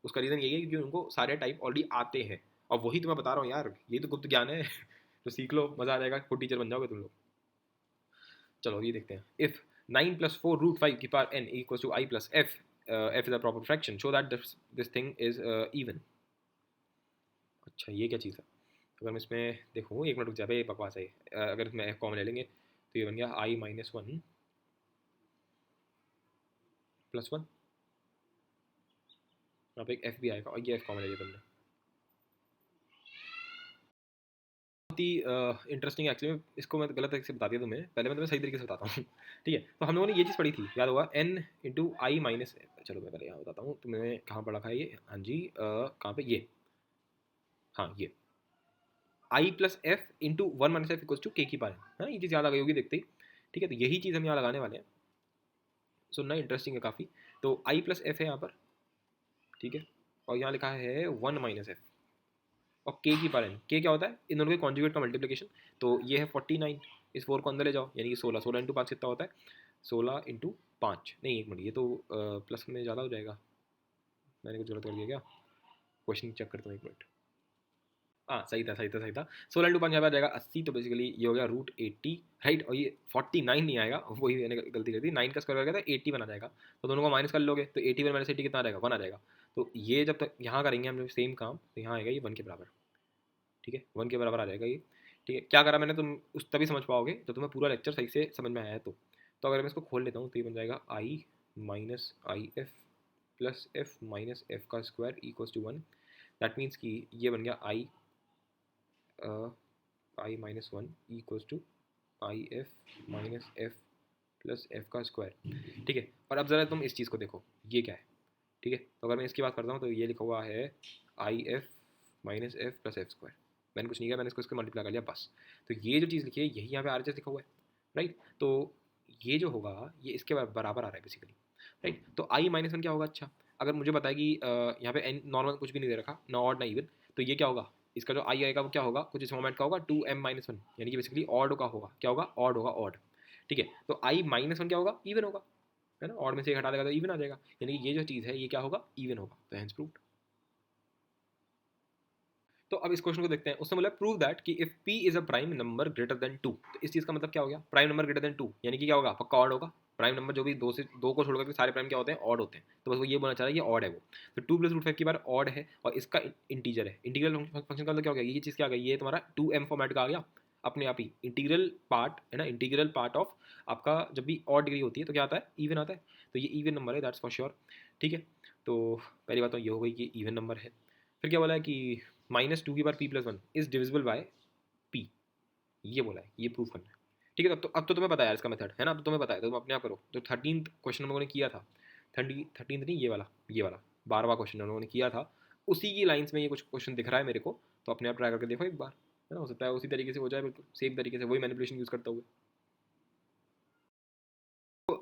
उसका रीज़न यही है क्योंकि उनको सारे टाइप ऑलरेडी आते हैं, और वही तो मैं बता रहा हूँ यार, ये तो गुप्त ज्ञान है। तो सीख लो, मज़ा आ जाएगा, खुद टीचर बन जाओगे तुम लोग। चलो ये देखते हैं। इफ़ 9 + 4 √5 की power n equals to i + f, f is a proper fraction, show that this thing is even. अच्छा ये क्या चीज़ है? अगर मैं इसमें देखूँ, एक मिनट रुक जा भाई, बकवास है ये। अगर इसमें f कॉमन ले लेंगे तो ये बन गया i - 1 + 1, यहाँ पे एक f भी आएगा, और ये f कॉमन ले लिया तुमने। बहुत ही इंटरेस्टिंग एक्चुअली, इसको मैं गलत तरीके से बता दिया तुम्हें, पहले मैं तुम्हें सही तरीके से बताता हूँ। ठीक है, तो हम लोगों ने ये चीज़ पढ़ी थी, याद होगा, n × i - f। चलो मैं पहले यहाँ बताता हूँ तुम्हें कहाँ पढ़ा था ये। हाँ जी, कहाँ पे ये, हाँ ये i + f × 1 - f = k की पावर n, है ना, ये चीज़ याद आ गई होगी देखते ही। ठीक है, तो यही चीज़ हम यहाँ लगाने वाले हैं। सुनना इंटरेस्टिंग है काफ़ी। तो i + f है यहाँ पर, ठीक है, और यहाँ लिखा है 1 - f, और k की पावर n। k क्या होता है? इन दोनों के कॉन्जुगेट का मल्टीप्लिकेशन। तो ये है 49, इस 4 को अंदर ले जाओ, यानी कि 16, 16 × 5 कितना होता है? 16 × 5, नहीं एक मिनट, ये तो प्लस में ज़्यादा हो जाएगा, मैंने कुछ गलत कर दिया क्या? क्वेश्चन चेक करता हूँ एक मिनट। हाँ सही था, सही था, सही था। 16 × 5 यहाँ पे आ जाएगा 80, तो बेसिकली ये हो गया √80, राइट, और ये 49 नहीं आएगा, वही मैंने गलती कर दी, 9 का स्क्वायर करके तो 80 बना जाएगा, तो दोनों को माइनस कर लोगे तो 81 - 80 कितना आ जाएगा? 1 आ जाएगा। तो ये जब तक यहाँ करेंगे हम सेम काम, तो यहाँ आएगा ये 1 के बराबर, ठीक है, 1 के बराबर आ जाएगा ये। ठीक है, क्या करा मैंने, तुम उस तभी समझ पाओगे जब तुम्हें पूरा लेक्चर सही से समझ में आया है तो अगर मैं इसको खोल लेता हूँ तो ये बन जाएगा i - if + f - f का square equals to 1। That means कि ये बन गया i - 1 equals to if - f + f का स्क्वायर। ठीक है, और अब ज़रा तुम इस चीज़ को देखो, ये क्या है? ठीक है, तो अगर मैं इसकी बात करता हूँ तो ये लिखा हुआ है if - f + f स्क्वायर। मैंने कुछ नहीं किया, मैंने इसको इसके मल्टीप्लाई कर लिया बस। तो ये जो चीज़ लिखी है यही यहाँ पे RHS लिखा हुआ है, राइट। तो ये जो होगा ये इसके बराबर आ रहा है बेसिकली, राइट। तो i - 1 क्या होगा? अच्छा, अगर मुझे बताए कि यहाँ पे n नॉर्मल कुछ भी नहीं दे रखा, ना ऑड ना इवन, तो ये क्या होगा? इसका जो i आएगा वो क्या होगा? कुछ इस फॉर्मेट का होगा, 2m - 1, यानी कि बेसिकली ऑड का होगा। क्या होगा? ऑड होगा, ऑड। ठीक है, तो i - 1 क्या होगा? इवन होगा, है ना, ऑड में से एक हटा देगा तो इवन आ जाएगा, यानी कि ये जो चीज़ है ये क्या होगा? इवन होगा। तो हेंस प्रूव्ड। तो अब इस क्वेश्चन को देखते हैं। उसने बोला प्रूव दैट कि if p is a prime number greater than 2, तो इस चीज़ का मतलब क्या हो गया? प्राइम नंबर ग्रेटर देन 2 यानी कि क्या होगा? पक्का ऑड होगा। प्राइम नंबर जो भी दो को छोड़कर के सारे प्राइम क्या होते हैं? ऑड होते हैं। तो बस वो ये बोलना चाह रहा है, ये ऑड है वो। तो 2 + √5 की बार ऑड है और इसका इंटीजर है। इंटीग्रल फंक्शन का मतलब क्या हो गया? ये चीज़ क्या आ गई? ये तुम्हारा 2m फॉर्मेट का आ गया अपने आप ही। इंटीग्रल पार्ट है ना, इंटीग्रल पार्ट ऑफ आपका जब भी ऑड डिग्री होती है तो क्या आता है? इवन आता है। तो ये इवन नंबर है, दैट्स फॉर श्योर। ठीक है, तो पहली बात तो ये हो गई कि इवन नंबर है। फिर क्या बोला है कि -2 की बार p + 1 is divisible bye p, ये बोला है, ये प्रूफ करना है। ठीक है, अब तो तुम्हें पता है यार इसका मेथड, है ना, अब तो तुम्हें पता है, तो तुम अपने आप करो। जो 13th क्वेश्चन हम लोगों ने किया था, 13th नहीं, ये वाला 12वां क्वेश्चन हम लोगों ने किया था, उसी की लाइन्स में ये कुछ क्वेश्चन दिख रहा है मेरे को, तो अपने आप ट्राई करके देखो एक बार, है ना, हो सकता है उसी तरीके से हो जाए, बिल्कुल सेम तरीके से, वही मैनिपुलेशन यूज़ करते हुए। तो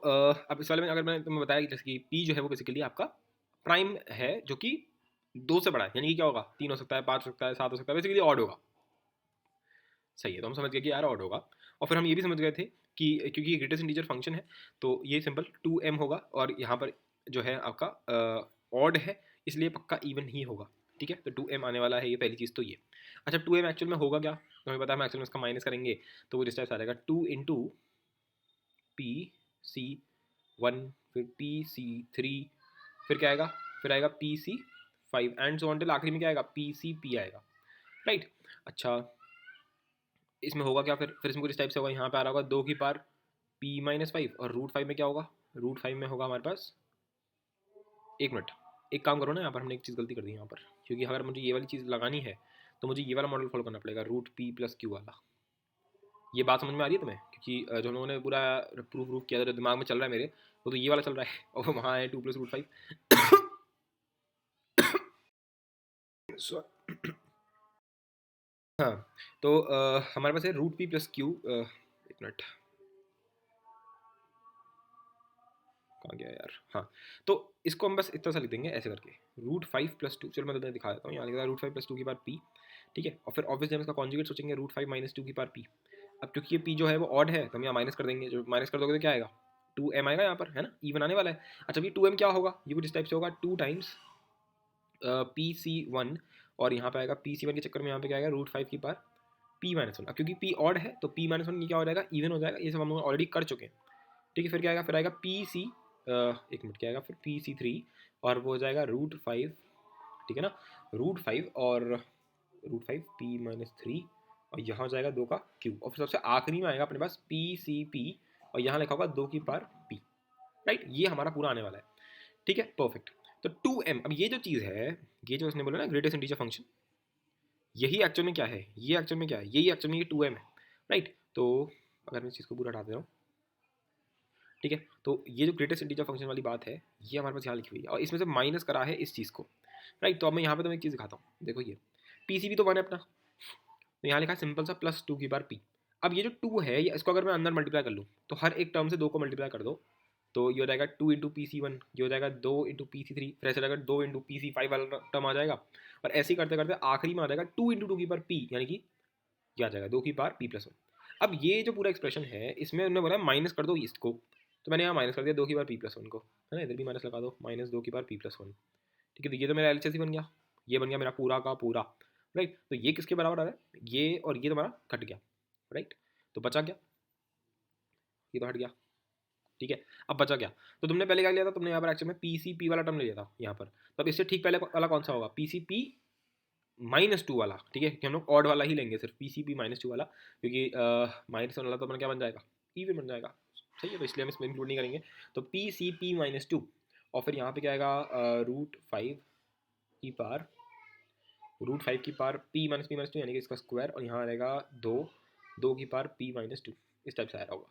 अब इस वाले में अगर मैंने तुम्हें बताया कि जैसे कि p जो है वो बेसिकली आपका प्राइम है जो कि 2 से बड़ा है, यानी कि क्या होगा? 3 हो सकता है, 5 हो सकता है, 7 हो सकता है, बेसिकली ऑड होगा। सही है, तो हम समझ गए कि यार ऑड होगा। और फिर हम ये भी समझ गए थे कि क्योंकि ये ग्रेटेस्ट इंटीजर फंक्शन है तो ये सिंपल 2m होगा, और यहाँ पर जो है आपका ऑड है, इसलिए पक्का इवन ही होगा। ठीक है, तो 2m आने वाला है, ये पहली चीज़ तो ये। अच्छा, 2m एक्चुअल में होगा क्या? तो हमें पता है, हम एक्चुअल में इसका माइनस करेंगे तो वो जिस टाइप से आ जाएगा 2 × PC1, फिर PC3, फिर क्या आएगा? फिर आएगा PC5 and so on till आखिरी में क्या आएगा? PCP आएगा, राइट। अच्छा, इसमें होगा क्या? फिर इसमें कुछ इस टाइप से होगा, यहाँ पे आ रहा होगा 2 की पावर p - 5, और √5 में क्या होगा? √5 में होगा हमारे पास, एक मिनट, एक काम करो ना, यहाँ पर हमने एक चीज़ गलती कर दी यहाँ पर, क्योंकि अगर मुझे ये वाली चीज़ लगानी है तो मुझे ये वाला मॉडल फॉलो करना पड़ेगा, √p + q वाला। ये बात समझ में आ रही है तुम्हें? क्योंकि जो हम लोगों ने पूरा प्रूफ किया था, जो दिमाग में चल रहा है मेरे, वो तो ये वाला चल रहा है, और वहाँ है 2 + √5। हाँ, तो हमारे पास है √p + q, एक मिनट, कहाँ गया यार? हाँ, तो इसको हम बस इस तरह से लिख देंगे ऐसे करके, √5 + 2। चलो मैं तुम्हें दिखा देता हूँ, यहाँ लिखा है √5 + 2 की पावर p। ठीक है, और फिर ऑब्वियसली हम इसका कॉन्जुगेट सोचेंगे, √5 - 2 की पावर p। अब क्योंकि ये p जो है वो ऑड है तो हम यहाँ माइनस कर देंगे, जो माइनस कर दोगे तो क्या आएगा? 2m आएगा यहाँ पर, है ना, इवन आने वाला है। अच्छा ये 2m क्या होगा, ये कुछ इस टाइप से होगा 2 टाइम्स PC1, और यहाँ पे आएगा PC1 के चक्कर में यहाँ पे क्या आएगा √5 की पावर P-1। अब क्योंकि P ऑड है तो P-1 ये क्या हो जाएगा, इवन हो जाएगा। ये सब हम लोग ऑलरेडी कर चुके हैं, ठीक है। फिर क्या आएगा, फिर आएगा PC, एक मिनट क्या आएगा फिर PC3, और वो हो जाएगा √5, ठीक है ना, √5 और √5 P-3, और यहाँ हो जाएगा 2 का क्यूब, और फिर सबसे आखिरी में आएगा अपने पास PCP, और यहाँ लिखा होगा 2 की पावर P, राइट। ये हमारा पूरा आने वाला है, ठीक है, परफेक्ट। तो 2m, अब ये जो चीज़ है, ये जो उसने बोला ना ग्रेटेस्ट इंटीजर फंक्शन, यही एक्चुअल में क्या है, ये एक्चुअल में क्या है, यही एक्चुअल में ये 2m है, राइट। तो अगर मैं इस चीज़ को पूरा हटा दे रहा हूँ, ठीक है, तो ये जो ग्रेटेस्ट इंटीजर फंक्शन वाली बात है ये हमारे पास यहाँ लिखी हुई है, और इसमें से माइनस करा है इस चीज़ को, राइट। तो अब मैं यहाँ पे तुम्हें एक चीज़ दिखाता हूँ, देखो ये PCB तो 1 है अपना, तो यहाँ लिखा है सिंपल सा +2 की पावर P। अब ये जो 2 है, ये इसको अगर मैं अंदर मल्टीप्लाई कर लूँ तो हर एक टर्म से 2 को मल्टीप्लाई कर दो, तो ये हो जाएगा 2 इंटू PC1, ये हो जाएगा 2 इंटू PC3, फिर ऐसे जाएगा 2 इंटू PC5 वाला टर्म आ जाएगा, और ऐसे ही करते करते आखिरी में आ जाएगा 2 इंटू 2 की पावर P, यानी कि ये आ जाएगा 2 की पावर P+1। अब ये जो पूरा एक्सप्रेशन है इसमें उन्होंने बोला माइनस कर दो इसको, तो मैंने यहाँ माइनस कर दिया 2 की पावर P+1 को, है ना, इधर भी माइनस लगा दो, -2 की पावर P+1, ठीक है। तो ये तो मेरा LHS बन गया, ये बन गया मेरा पूरा का पूरा, राइट। तो ये किसके बराबर आ रहा है, ये और ये तुम्हारा कट गया, राइट। तो बचा क्या, ये तो हट गया, ठीक है। अब बचा क्या, तो तुमने पहले क्या लिया था, तुमने यहाँ पर एक्चुअली में PCP वाला टर्म ले लिया था यहाँ पर, तो अब इससे ठीक पहले वाला कौन सा होगा, PCP -2 वाला, ठीक है, कि हम लोग ऑड वाला ही लेंगे सिर्फ PCP -2 वाला, क्योंकि -1 वाला तो अपना क्या बन जाएगा, इवन बन जाएगा, सही है, तो इसलिए हम इसमें इंक्लूड नहीं करेंगे। तो PCP -2, और फिर यहाँ पे क्या आएगा √5 की पावर P-2 यानी कि इसका स्क्वायर, और यहाँ आएगा 2 की पावर P-2, इस टाइप से आया होगा,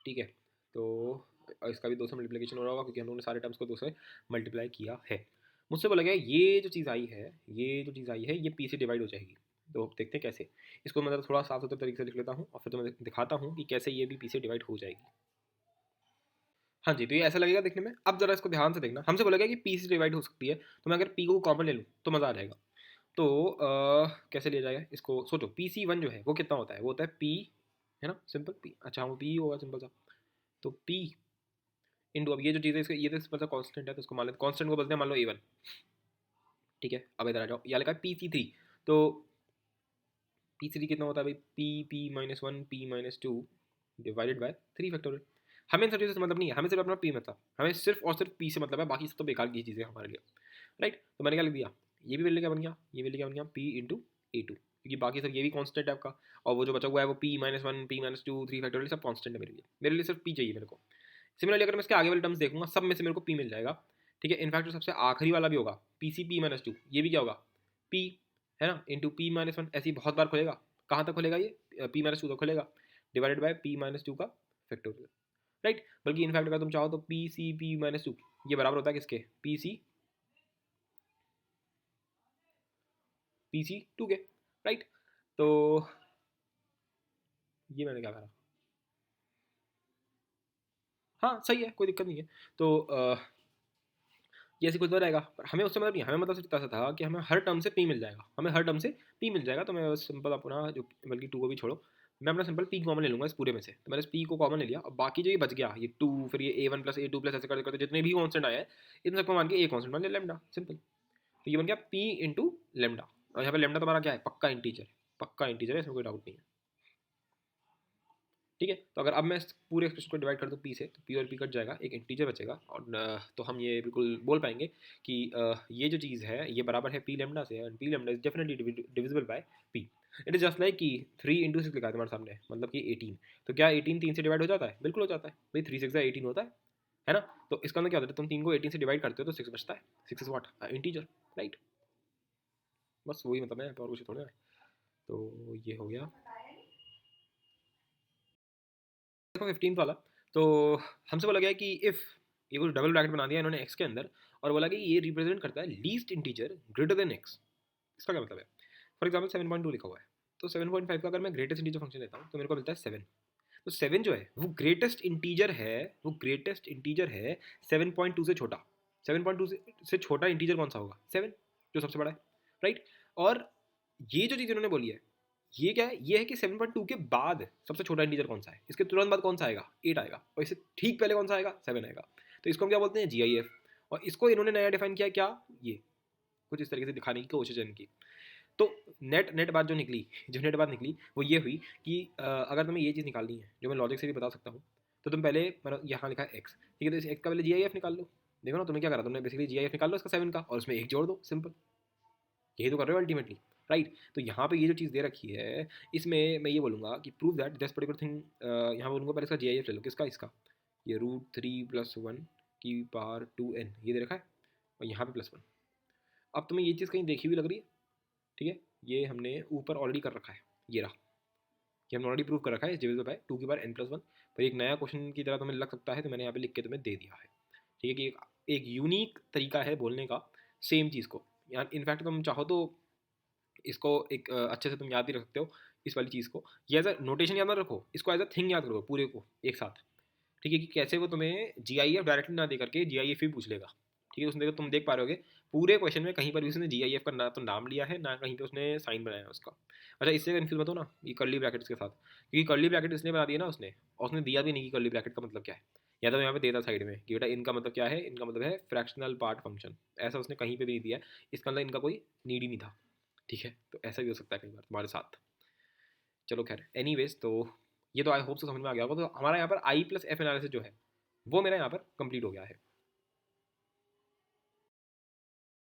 ठीक है। तो इसका भी 2 से मल्टीप्लिकेशन हो रहा होगा क्योंकि हम लोगों ने सारे टर्म्स को 2 से मल्टीप्लाई किया है। मुझसे बोला गया ये जो चीज़ आई है, ये P से डिवाइड हो जाएगी, तो देखते हैं कैसे। इसको मैं थोड़ा साफ सुथरे तरीके से लिख लेता हूँ और फिर तुम्हें दिखाता हूँ कि कैसे ये भी P से डिवाइड हो जाएगी। हाँ जी, तो ये ऐसा लगेगा देखने में। अब जरा इसको ध्यान से देखना, हमसे बोला गया कि P से डिवाइड हो सकती है, तो मैं अगर P को कॉमन ले लूँ तो मज़ा आ जाएगा। तो कैसे लिया जाएगा इसको, सोचो PC1 जो है वो कितना होता है, वो होता है P, है ना, सिंपल P, अच्छा वो P होगा सिंपल सा, तो P इंटू, अब ये जो चीज़ है इसका ये तो सिंपल सा कांस्टेंट है, तो इसको मान लेते हैं कांस्टेंट को बोलते हैं मान लो A1, ठीक है। अब इधर आ जाओ, यहाँ लिखा है PC3, तो PC3 कितना होता है भाई, P-1 P-2 divided by 3 factorial. हमें इन सब चीज़ों से मतलब नहीं है, हमें सिर्फ अपना P मतलब, हमें सिर्फ और सिर्फ P से मतलब है, बाकी सब तो बेकार की चीज़ें हमारे लिए, राइट। तो मैंने क्या लिख दिया, ये भी वैल्यू क्या बन गया, ये वैल्यू क्या बन गया P इंटू A2, क्योंकि बाकी सब ये भी कांस्टेंट है आपका, और वो जो बचा हुआ है वो P-1 P-2 3 फैक्टोरियल सब कांस्टेंट है मेरे लिए सिर्फ P चाहिए मेरे को। सिमिलरली अगर मैं इसके आगे वाले टर्म्स देखूंगा सब में से मेरे को P मिल जाएगा, ठीक है। इनफैक्ट सबसे आखिरी वाला भी होगा PCP-2, ये भी क्या होगा P, है ना, इंटू P-1, ऐसे ही बहुत बार खुलेगा, कहाँ तक खुलेगा ये P-2 तक खुलेगा, डिवाइडेड बाय P-2 का फैक्टोरियल, राइट। बल्कि इनफैक्ट अगर तुम चाहो तो PCP-2 ये बराबर होता है किसके, PC2 के, राइट। तो ये मैंने क्या करा, हाँ सही है, कोई दिक्कत नहीं है। तो ये ऐसे कुछ तो रहेगा, पर हमें उससे मतलब नहीं, हमें मतलब सिर्फ ऐसा था कि हमें हर टर्म से P मिल जाएगा, हमें हर टर्म से P मिल जाएगा, तो मैं बस सिंपल अपना जो, बल्कि 2 को भी छोड़ो, मैं अपना सिंपल P कॉमन ले लूँगा इस पूरे में से, तो मैंने इस P को कॉमन ले लिया, और बाकी जो ये बच गया ये 2, फिर ये A1 प्लस A2 प्लस ऐसे करते करते जितने भी कॉन्स्टेंट आए हैं इन सबको मान के A कॉन्स्टेंट मान लिया लेमडा, सिंपल। तो ये बन गया P इंटू लेमडा, और यहाँ पे लेमडा तुम्हारा क्या है, पक्का इंटीजर, पक्का इंटीजर है, इसमें कोई डाउट नहीं है, ठीक है। तो अगर अब मैं इस पूरे एक्सप्रेशन को डिवाइड कर दूँ P से, तो P और P कट जाएगा, एक इंटीजर बचेगा, और तो हम ये बिल्कुल बोल पाएंगे कि ये जो चीज़ है ये बराबर है P लेमडा से, and P lambda is definitely divisible by P। It is just like कि 3 इंटू 6 लिखा है तुम्हारे सामने, मतलब कि 18, तो क्या 18 3 से डिवाइड हो जाता है, बिल्कुल हो जाता है भाई, 3 6 18 होता है ना। तो इसका अंदर क्या होता है, तुम 3 को 18 से डिवाइड करते हो तो 6 बचता है, 6 इज व्हाट, इंटीजर, राइट। बस वही मतलब है, और कुछ थोड़ा है। तो ये हो गया देखो 15 वाला। तो हमसे बोला गया कि इफ़, ये कुछ डबल ब्रैकेट बना दिया इन्होंने x के अंदर, और बोला कि ये रिप्रेजेंट करता है least integer greater than x। इसका क्या मतलब है, फॉर एग्जाम्पल 7.2 लिखा हुआ है, तो 7.5 का अगर मैं ग्रेटेस्ट इंटीजर फंक्शन लेता हूँ तो मेरे को मिलता है 7। तो 7 जो है वो ग्रेटेस्ट इंटीजर है, वो ग्रेटेस्ट इंटीजर है 7.2 से छोटा। 7.2 से छोटा इंटीजर कौन सा होगा, 7, जो सबसे बड़ा है, राइट। और ये जो चीज़ इन्होंने बोली है ये क्या है, ये है कि 7.2 के बाद सबसे छोटा इंटीजर कौन सा है, इसके तुरंत बाद कौन सा आएगा, 8 आएगा, और इससे ठीक पहले कौन सा आएगा, 7 आएगा। तो इसको हम क्या बोलते हैं, GIF। और इसको इन्होंने नया डिफाइन किया क्या, ये कुछ इस तरीके से दिखाने की कोशिश है इनकी। तो नेट नेट बात जो निकली, जो नेट बात निकली वो ये हुई कि अगर तुम्हें ये चीज़ निकालनी है जो मैं लॉजिक से भी बता सकता हूँ, तो तुम पहले मतलब यहाँ लिखा है एक्स, ठीक है, तो इस एक्स का पहले GIF निकाल लो। देखो ना तुमने क्या करा, तुमने बेसिकली GIF निकाल लो इसका 7 का, और उसमें एक जोड़ दो, सिंपल। यही तो कर रहे हो अल्टीमेटली, राइट। तो यहाँ पे ये जो चीज़ दे रखी है, इसमें मैं ये बोलूँगा कि prove that this particular thing, यहाँ बोलूँगा पहले इसका GIF ले लो, किसका, इसका, ये √3 + 1 की पावर 2n ये दे रखा है, और यहाँ पे +1। अब तुम्हें ये चीज़ कहीं देखी हुई लग रही है, ठीक है, ये हमने ऊपर ऑलरेडी कर रखा है, ये रहा, ये हमने ऑलरेडी प्रूव कर रखा है इस डिविजल बाय 2n+1। पर एक नया क्वेश्चन की तरह तुम्हें लग सकता है, तो मैंने यहाँ पे लिख के तुम्हें दे दिया है, ठीक है, कि एक यूनिक तरीका है बोलने का सेम चीज़ को। यार इनफैक्ट तुम चाहो तो इसको एक अच्छे से तुम याद भी रख सकते हो, इस वाली चीज़ को, ये एज अ नोटेशन याद ना रखो, इसको एज अ थिंग याद करो पूरे को एक साथ, ठीक है, कि कैसे वो तुम्हें GIF डायरेक्टली ना दे करके GIF ही पूछ लेगा, ठीक है। उसने देखो तुम देख पा रहे होगे पूरे क्वेश्चन में कहीं पर भी उसने GIF का ना तो नाम लिया है, ना कहीं पे उसने साइन बनाया है उसका। अच्छा, इससे कन्फ्यूज मत हो ना ये कर्ली ब्रैकेट्स के साथ, क्योंकि कर्ली ब्रैकेट इसने बना दिया ना उसने, और उसने दिया भी नहीं कि कर्ली ब्रैकेट का मतलब क्या है, या तो यहाँ पे देता साइड में कि बेटा इनका मतलब क्या है, इनका मतलब है फ्रैक्शनल पार्ट फंक्शन, ऐसा उसने कहीं पे भी नहीं दिया है, इसका मतलब इनका कोई नीड ही नहीं था, ठीक है। तो ऐसा भी हो सकता है कई बार तुम्हारे साथ। चलो खैर, एनीवेज, तो ये तो आई होप से समझ में आ गया होगा। तो हमारा यहाँ पर I+F एनालिसिस जो है वो मेरा यहाँ पर कंप्लीट हो गया है।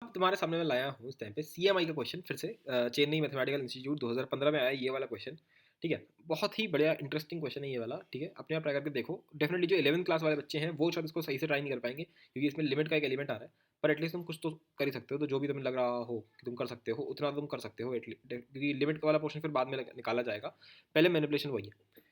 अब तुम्हारे सामने मैं लाया हूँ इस टाइम पे CMI का क्वेश्चन, फिर से चेन्नई मैथमेटिकल इंस्टीट्यूट 2015 में आया ये वाला क्वेश्चन, ठीक है। बहुत ही बढ़िया इंटरेस्टिंग क्वेश्चन है ये वाला, ठीक है, अपने आप ट्राई करके देखो। डेफिनेटली जो 11th क्लास वाले बच्चे हैं वो शायद इसको सही से ट्राई नहीं कर पाएंगे, क्योंकि इसमें लिमिट का एक एलिमेंट आ रहा है, पर एटलीस्ट तुम कुछ तो कर ही सकते हो। तो जो भी तुम्हें लग रहा हो कि तुम कर सकते हो उतना तुम कर सकते हो एटलीस्ट, क्योंकि लिमिट वाला पोर्शन फिर बाद में निकाला जाएगा, पहले मैनिपुलेशन वही है,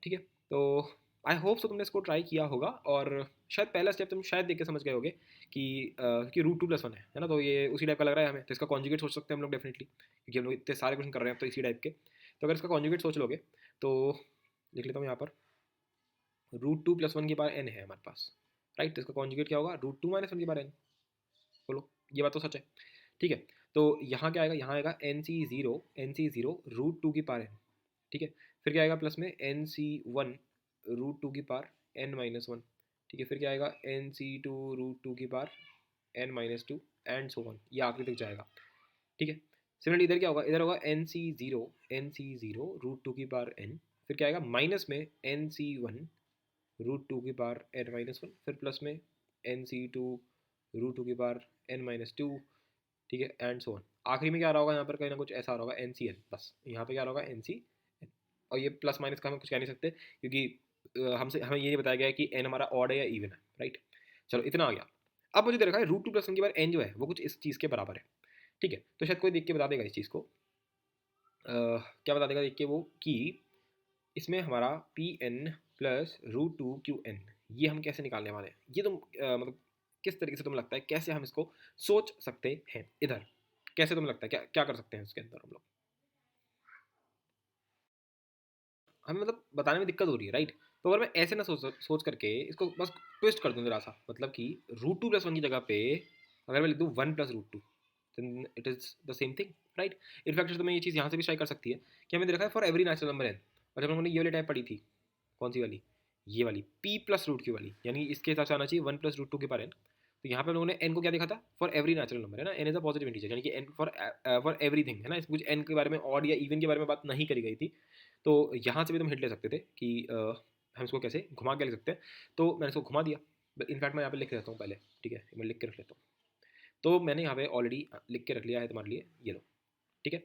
ठीक है। तो आई होप सो तुमने इसको ट्राई किया होगा, और शायद पहला स्टेप तुम शायद देख के समझ गए होगे कि √2+1 है ना, तो ये उसी टाइप का लग रहा है हमें, तो इसका कॉन्जुगेट सोच सकते हैं हम लोग डेफिनेटली, क्योंकि हम लोग इतने सारे क्वेश्चन कर रहे हैं तो इसी टाइप के। तो अगर इसका कॉन्जुगेट सोच लोगे तो लिख लेता हूँ यहाँ पर, √2+1 की पावर n है हमारे पास, राइट। तो इसका कॉन्जुगेट क्या होगा, √2 - 1 की पावर n। बोलो, ये बात तो सच है, ठीक है। तो यहाँ क्या आएगा, यहाँ आएगा NC0 √2 की पावर n, ठीक है। फिर क्या आएगा प्लस में NC1 √2 की पावर n-1, ठीक है। फिर क्या आएगा NC2 √2 की power n-2 and so on, ये आखिरी तक जाएगा, ठीक है। सिमिलरली इधर क्या होगा, इधर होगा NC0 √2 की पावर n, फिर क्या आएगा माइनस में NC1 √2 की पावर n-1, फिर प्लस में NC2 √2 की पावर n-2, ठीक है, एंड सो ऑन। आखिरी में क्या आ रहा होगा यहाँ पर, कहीं ना कुछ ऐसा आ रहा होगा NCN, बस यहाँ पे क्या आ रहा होगा NCN। और ये प्लस माइनस का हम कुछ कह नहीं सकते, क्योंकि हमसे हमें ये नहीं बताया गया है कि n हमारा ऑड है या इवन है, राइट। चलो इतना आ गया। अब मुझे दे रखा है √2+1 की बार n जो है वो कुछ इस चीज़ के बराबर है, ठीक है। तो शायद कोई देख के बता देगा इस चीज़ को, क्या बता देगा देख के वो, कि इसमें हमारा Pn प्लस √2Qn ये हम कैसे निकालने वाले हैं, ये तुम मतलब किस तरीके से तुम्हें लगता है कैसे हम इसको सोच सकते हैं, इधर कैसे तुम्हें लगता है क्या क्या कर सकते हैं उसके अंदर हम लोग, हमें मतलब बताने में दिक्कत हो रही है, राइट। तो अगर मैं ऐसे ना सोच करके इसको बस ट्विस्ट कर दूं जरा सा, मतलब कि √2+1 की जगह पे अगर मैं लिख दूं 1+√2, then it is the same thing, right. In fact तो मैं ये चीज़ यहाँ से भी ट्राई कर सकती है कि हमें दे रखा है for every natural number n, और जब हम लोगों ने ये वाली टाइप पढ़ी थी, कौन सी वाली, ये वाली P+√Q वाली, यानी इसके हिसाब से आना चाहिए 1+√2 के पार n। तो यहाँ पे हम लोगों ने n को क्या देखा था, फॉर एवरी नेचुरल नंबर, है ना, n is a positive integer, यानी कि n फॉर एवरीथिंग, है ना, कुछ n के बारे में ऑड या इवन के बारे में बात नहीं करी गई थी। तो यहाँ से भी तुम हिट ले सकते थे कि हम इसको कैसे घुमा के ले सकते हैं, तो मैंने इसको घुमा दिया। इनफैक्ट मैं यहाँ पे लिख लेता हूँ पहले, ठीक है, मैं लिख के रख लेता हूँ। तो मैंने यहाँ पे ऑलरेडी लिख के रख लिया है तुम्हारे लिए, ये लो, ठीक है।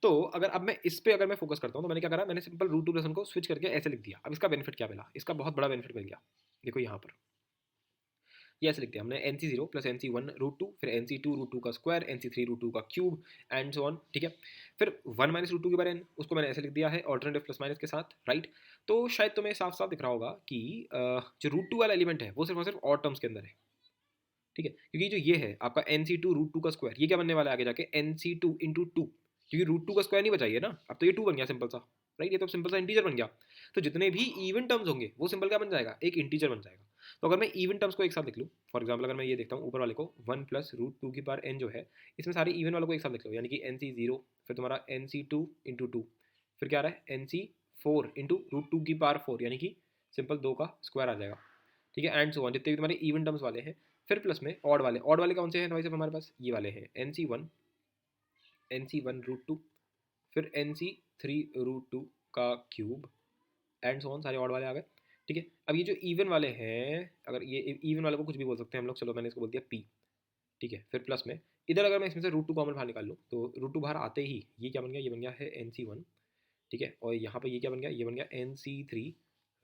तो अगर अब मैं इस पे अगर मैं फोकस करता हूँ, तो मैंने क्या करा, मैंने सिंपल √2+1 को स्विच करके ऐसे लिख दिया। अब इसका बेनिफिट क्या मिला, इसका बहुत बड़ा बेनिफिट मिल गया, देखो यहाँ पर ये ऐसे लिखते हैं हमने NC0 प्लस NC1 √2, फिर NC2 √2 का स्क्वायर, NC3 √2 का क्यूब एंड सो ऑन, ठीक है। फिर 1 - √2 के बारे में उसको मैंने ऐसे लिख दिया है ऑल्टरनेटिव प्लस माइनस के साथ, राइट। तो शायद तुम्हें साफ साफ दिख रहा होगा कि जो √2 वाला एलिमेंट है वो सिर्फ और सिर्फ ऑड टर्म्स के अंदर है, ठीक है। क्योंकि जो ये है आपका NC2 √2 का स्क्वायर, ये क्या बनने वाला है आगे जाके NC2 × 2, क्योंकि √2 का स्क्वायर नहीं बचा ये ना, अब तो ये 2 बन गया सिंपल सा, राइट। ये तो सिंपल सा इंटीजर बन गया। तो जितने भी इवन टर्म्स होंगे वो सिंपल क्या बन जाएगा, एक इंटीजर बन जाएगा। तो अगर मैं इवन टर्म्स को एक साथ लिख लूँ, फॉर एग्जाम्पल अगर मैं ये देखता हूँ ऊपर वाले को 1+√2 की पावर n जो है, इसमें सारे इवन वालों को एक साथ लिख लो, यानी कि NC0 फिर तुम्हारा NC2 × 2, फिर क्या आ रहा है N C 4 into root two की पावर 4, यानी कि सिंपल 2 का स्क्वायर आ जाएगा, ठीक है, एंड सो ऑन जितने भी तुम्हारे इवन टर्म्स वाले हैं। फिर प्लस में ऑड वाले कौन से हैं भाई साहब हमारे पास, ये वाले हैं एन सी वन रूट टू, फिर एन सी थ्री रूट टू का क्यूब, एंड सो ऑन, सारे ऑड वाले आ गए, ठीक है। अब ये जो इवन वाले हैं, अगर ये इवन वाले को कुछ भी बोल सकते हैं हम लोग, चलो मैंने इसको बोल दिया पी, ठीक है। फिर प्लस में इधर अगर मैं इसमें से रूट टू कॉमन बाहर निकाल लूँ तो रूट टू बाहर आते ही ये क्या बन गया, ये बन गया है एन सी वन, ठीक है। और यहाँ पर ये क्या बन गया, ये बन गया N C three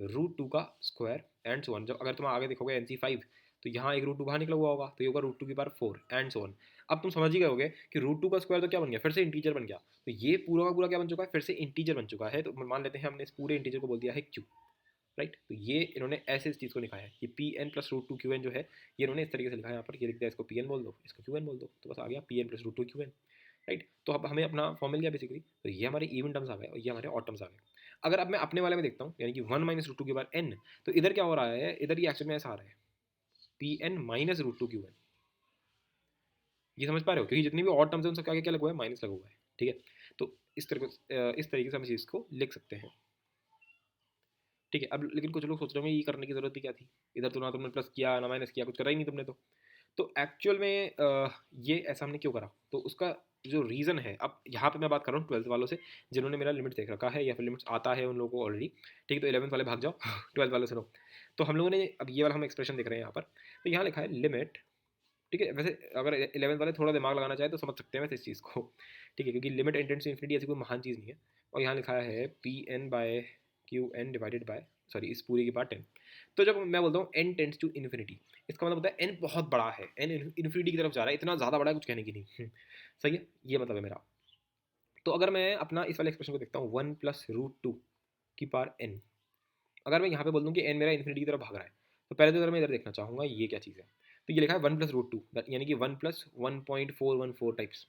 root two का स्क्वायर, एंड सो वन। जब अगर तुम आगे देखोगे एन सी फाइव तो यहाँ एक रूट टू बाहर निकला हुआ होगा, तो ये होगा रूट टू की पावर 4, एंड सो वन। अब तुम समझ ही गए होगे कि रूट टू का स्क्वायर तो क्या बन गया, फिर से इंटीजर बन गया, तो ये पूरा का पूरा क्या बन चुका है, फिर से इंटीजर बन चुका है। तो मान लेते हैं हमने इस पूरे इंटीजर को बोल दिया है क्यू, राइट। तो ये इन्होंने ऐसे इस चीज़ को लिखा है, ये P N plus root two Q N जो है ये इन्होंने इस तरीके से लिखा है यहाँ पर, ये लिख दिया इसको पी एन बोल दो, इसको क्यू एन बोल दो, तो बस आ गया P N plus root two Q N, right. तो अब हमें अपना फॉर्म मिल गया बेसिकली। तो ये हमारे इवन टर्म्स आ गए और ये हमारे ऑड टर्म्स आ गए। अगर अब मैं अपने वाले में देखता हूँ, यानी कि वन माइनस रूट टू के बाद एन, तो इधर क्या हो रहा है, इधर ये एक्चुअल में ऐसा आ रहा है P N minus root two Q N, ये समझ पा रहे हो, क्योंकि जितनी भी ऑड टर्म्स है उन सबके आगे क्या लगा हुआ है, माइनस लगा हुआ है, ठीक है। तो इस तरीके से हम इस चीज़ को लिख सकते हैं, ठीक है। अब लेकिन कुछ लोग सोच रहे होंगे ये करने की जरूरत ही क्या थी, इधर तो ना तुमने प्लस किया ना माइनस किया, कुछ करा ही नहीं तुमने तो एक्चुअल में ये ऐसा हमने क्यों करा, तो उसका जो रीज़न है, अब यहाँ पे मैं बात कर रहा हूँ 12th वालों से जिन्होंने मेरा लिमिट देख रखा है या फिर लिमिट्स आता है उन लोगों को ऑलरेडी, ठीक है। तो 11th वाले भाग जाओ 12th वाले सुनो। तो हम लोगों ने अब ये वाला हम एक्सप्रेशन देख रहे हैं यहाँ पर, तो यहाँ लिखा है लिमिट, ठीक है। वैसे अगर 11th वाले थोड़ा दिमाग लगाना चाहे तो समझ सकते हैं वैसे इस चीज़ को, ठीक है, क्योंकि लिमिट इंटेंस टू इन्फिनिटी ऐसी कोई महान चीज़ नहीं है। और यहाँ लिखा है P N by Q N divided by, sorry इस पूरी की पार्ट 10। तो जब मैं बोलता हूँ एन टेंस टू इन्फिनिटी, इसका मतलब होता है एन बहुत बड़ा है, एन इन्फिनिटी की तरफ जा रहा है, इतना ज़्यादा बड़ा है कुछ कहने की नहीं सही है, ये मतलब है मेरा। तो अगर मैं अपना इस वाले एक्सप्रेशन को देखता हूँ वन प्लस रूट टू की पावर एन, अगर मैं यहाँ पे बोल दूँ कि एन मेरा इन्फिनिटी की तरफ भाग रहा है, तो पहले तो अगर मैं इधर देखना चाहूँगा ये क्या चीज़ है, तो ये लिखा है वन प्लस रूट टू, यानी कि वन प्लस 1.414 टाइप्स,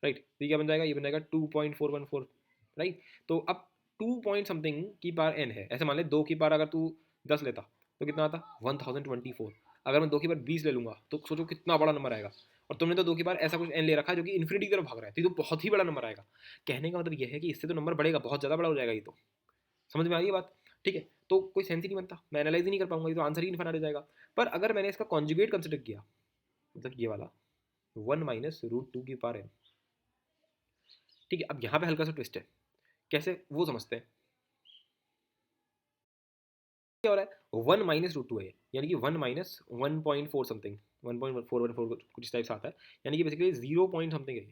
राइट। तो ये क्या बन जाएगा, ये बन जाएगा 2.414, राइट। तो अब 2 पॉइंट समथिंग की पावर एन है, ऐसे मान ले 2 की पावर अगर तू 10 लेता तो कितना आता 1024, अगर मैं 2 की पावर 20 ले लूँगा तो सोचो कितना बड़ा नंबर आएगा। और तुमने तो 2 की पावर ऐसा कुछ एन ले रखा है जो कि इन्फिनिटी की तरफ भाग रहा है, तो ये तो बहुत ही बड़ा नंबर आएगा। कहने का मतलब ये है कि इससे तो नंबर बढ़ेगा, बहुत ज़्यादा बड़ा हो जाएगा ये तो, समझ में आ रही है बात, ठीक है। तो कोई सेंस ही नहीं बनता, मैं एनालाइज ही नहीं कर पाऊंगा, ये तो आंसर ही नहीं आ जाएगा। पर अगर मैंने इसका कॉन्जुगेट कंसिडर किया, मतलब ये वाला वन माइनस रूट टू की पावर एन, ठीक है। अब यहाँ पे हल्का सा ट्विस्ट है, कैसे वो समझते हैं। क्या हो रहा है, वन माइनस रूट टू है, यानी कि वन माइनस 1.4 समथिंग, 1.414 कुछ टाइप से आता है, यानी कि बेसिकली 0 पॉइंट समथिंग है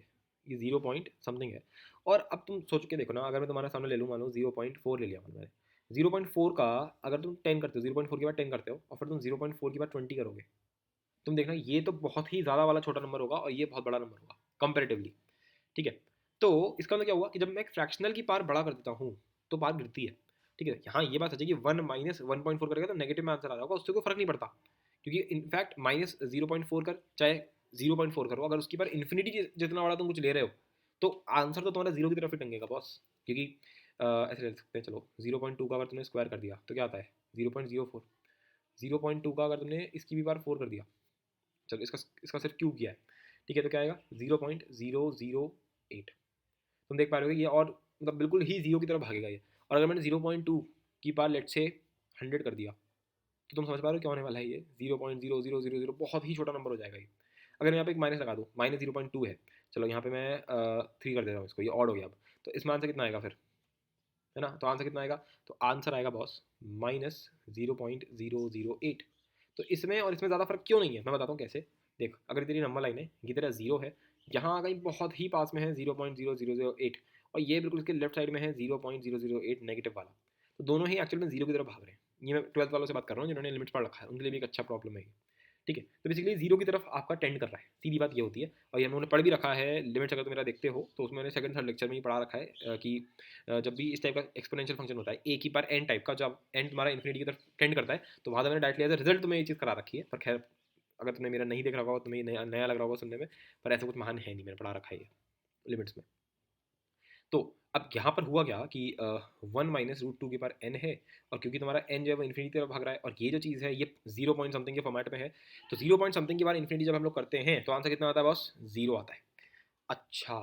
ये 0 पॉइंट समथिंग है। और अब तुम सोच के देखो ना, अगर मैं तुम्हारे सामने ले लूँ, मान लो 0.4 ले लिया मैंने, 0.4 का अगर तुम 10 करते हो, 0.4 के बाद 10 करते हो और फिर तुम 0.4 के बाद 20 करोगे, तुम देखना ये तो बहुत ही ज़्यादा वाला छोटा नंबर होगा और ये बहुत बड़ा नंबर होगा कंपेरेटिवली, ठीक है। तो इसका मतलब क्या हुआ कि जब मैं एक फ्रैक्शनल की पार बड़ा कर देता हूँ तो पार गिरती है, ठीक है। यहाँ ये बात सच है कि 1 माइनस 1.4 करेगा तो नेगेटिव में आंसर आ जाएगा, उससे कोई फर्क नहीं पड़ता, क्योंकि इनफैक्ट माइनस 0.4 कर चाहे 0.4 करो, अगर उसकी पर इन्फिनिटी जितना बड़ा तुम कुछ ले रहे हो तो आंसर तो तुम्हारा जीरो की तरफ ही टंगेगा बॉस, क्योंकि ऐसे ले सकते हैं, चलो 0.2 का अगर तुमने स्क्वायर कर दिया तो क्या आता है 0.04, 0.2 का अगर तुमने इसकी भी बार 4 कर दिया, चलो इसका इसका सिर्फ क्यूब किया है, ठीक है, तो क्या आएगा 0.008। तुम देख पा रहे हो कि ये और मतलब बिल्कुल ही जीरो की तरफ भागेगा ये। और अगर मैंने 0.2 की पार लेट से 100 कर दिया तो तुम समझ पा रहे हो क्या होने वाला है, ये 0.0000, बहुत ही छोटा नंबर हो जाएगा ये। अगर मैं यहाँ पे एक माइनस लगा दूँ, माइनस 0.2 है, चलो यहाँ पे मैं 3 कर देता हूँ इसको, ये ऑड हो गया अब, तो इसमें आंसर कितना आएगा फिर, है ना। तो आंसर कितना आएगा, तो आंसर आएगा बॉस माइनस 0.008। तो इसमें और इसमें ज़्यादा फर्क क्यों नहीं है, मैं बताता हूँ कैसे। देख, अगर तेरी नंबर लाइन है, ये तेरा जीरो है, यहाँ कहीं बहुत ही पास में है 0.0008, और ये बिल्कुल इसके लेफ्ट साइड में है 0.008 नेगेटिव वाला, तो दोनों ही एक्चुअल में जीरो की तरफ भाग रहे हैं। ये मैं 12th वालों से बात कर रहा हूँ जिन्होंने लिमिट्स पढ़ रखा है, उनके लिए भी एक अच्छा प्रॉब्लम है ये, ठीक है। तो बेसिकली जीरो की तरफ आपका टेंड कर रहा है, सीधी बात ये होती है। और ये हम लोगों ने पढ़ भी रखा है लिमिट्स, अगर तुम मेरा देखते हो तो उसमें मैंने सेकंड थर्ड लेक्चर में ही पढ़ा रखा है कि जब भी इस टाइप का एक्सपोनेंशियल फंक्शन होता है ए की पावर एन टाइप का, जब एन तुम्हारा इन्फिनिटी की तरफ टेंड करता है, तो वहाँ मैंने डायरेक्टली एज रिजल्ट तुम्हें ये चीज़ करा रखी है। पर खैर अगर तुमने मेरा नहीं देख रखा होगा, तुम्हें नया नया लग रहा होगा सुनने में, पर ऐसा कुछ महान है नहीं, मैंने पढ़ा रखा है ये लिमिट्स में। तो अब यहाँ पर हुआ क्या कि वन माइनस रूट टू के पार एन है, और क्योंकि तुम्हारा एन जो है वो इन्फिनिटी तरफ भाग रहा है, और ये जो चीज़ है ये 0 पॉइंट समथिंग के फॉर्मेट में है, तो 0 पॉइंट समथिंग के बाद इन्फिनिटी जब हम लोग करते हैं तो आंसर कितना आता है बॉस, जीरो आता है। अच्छा,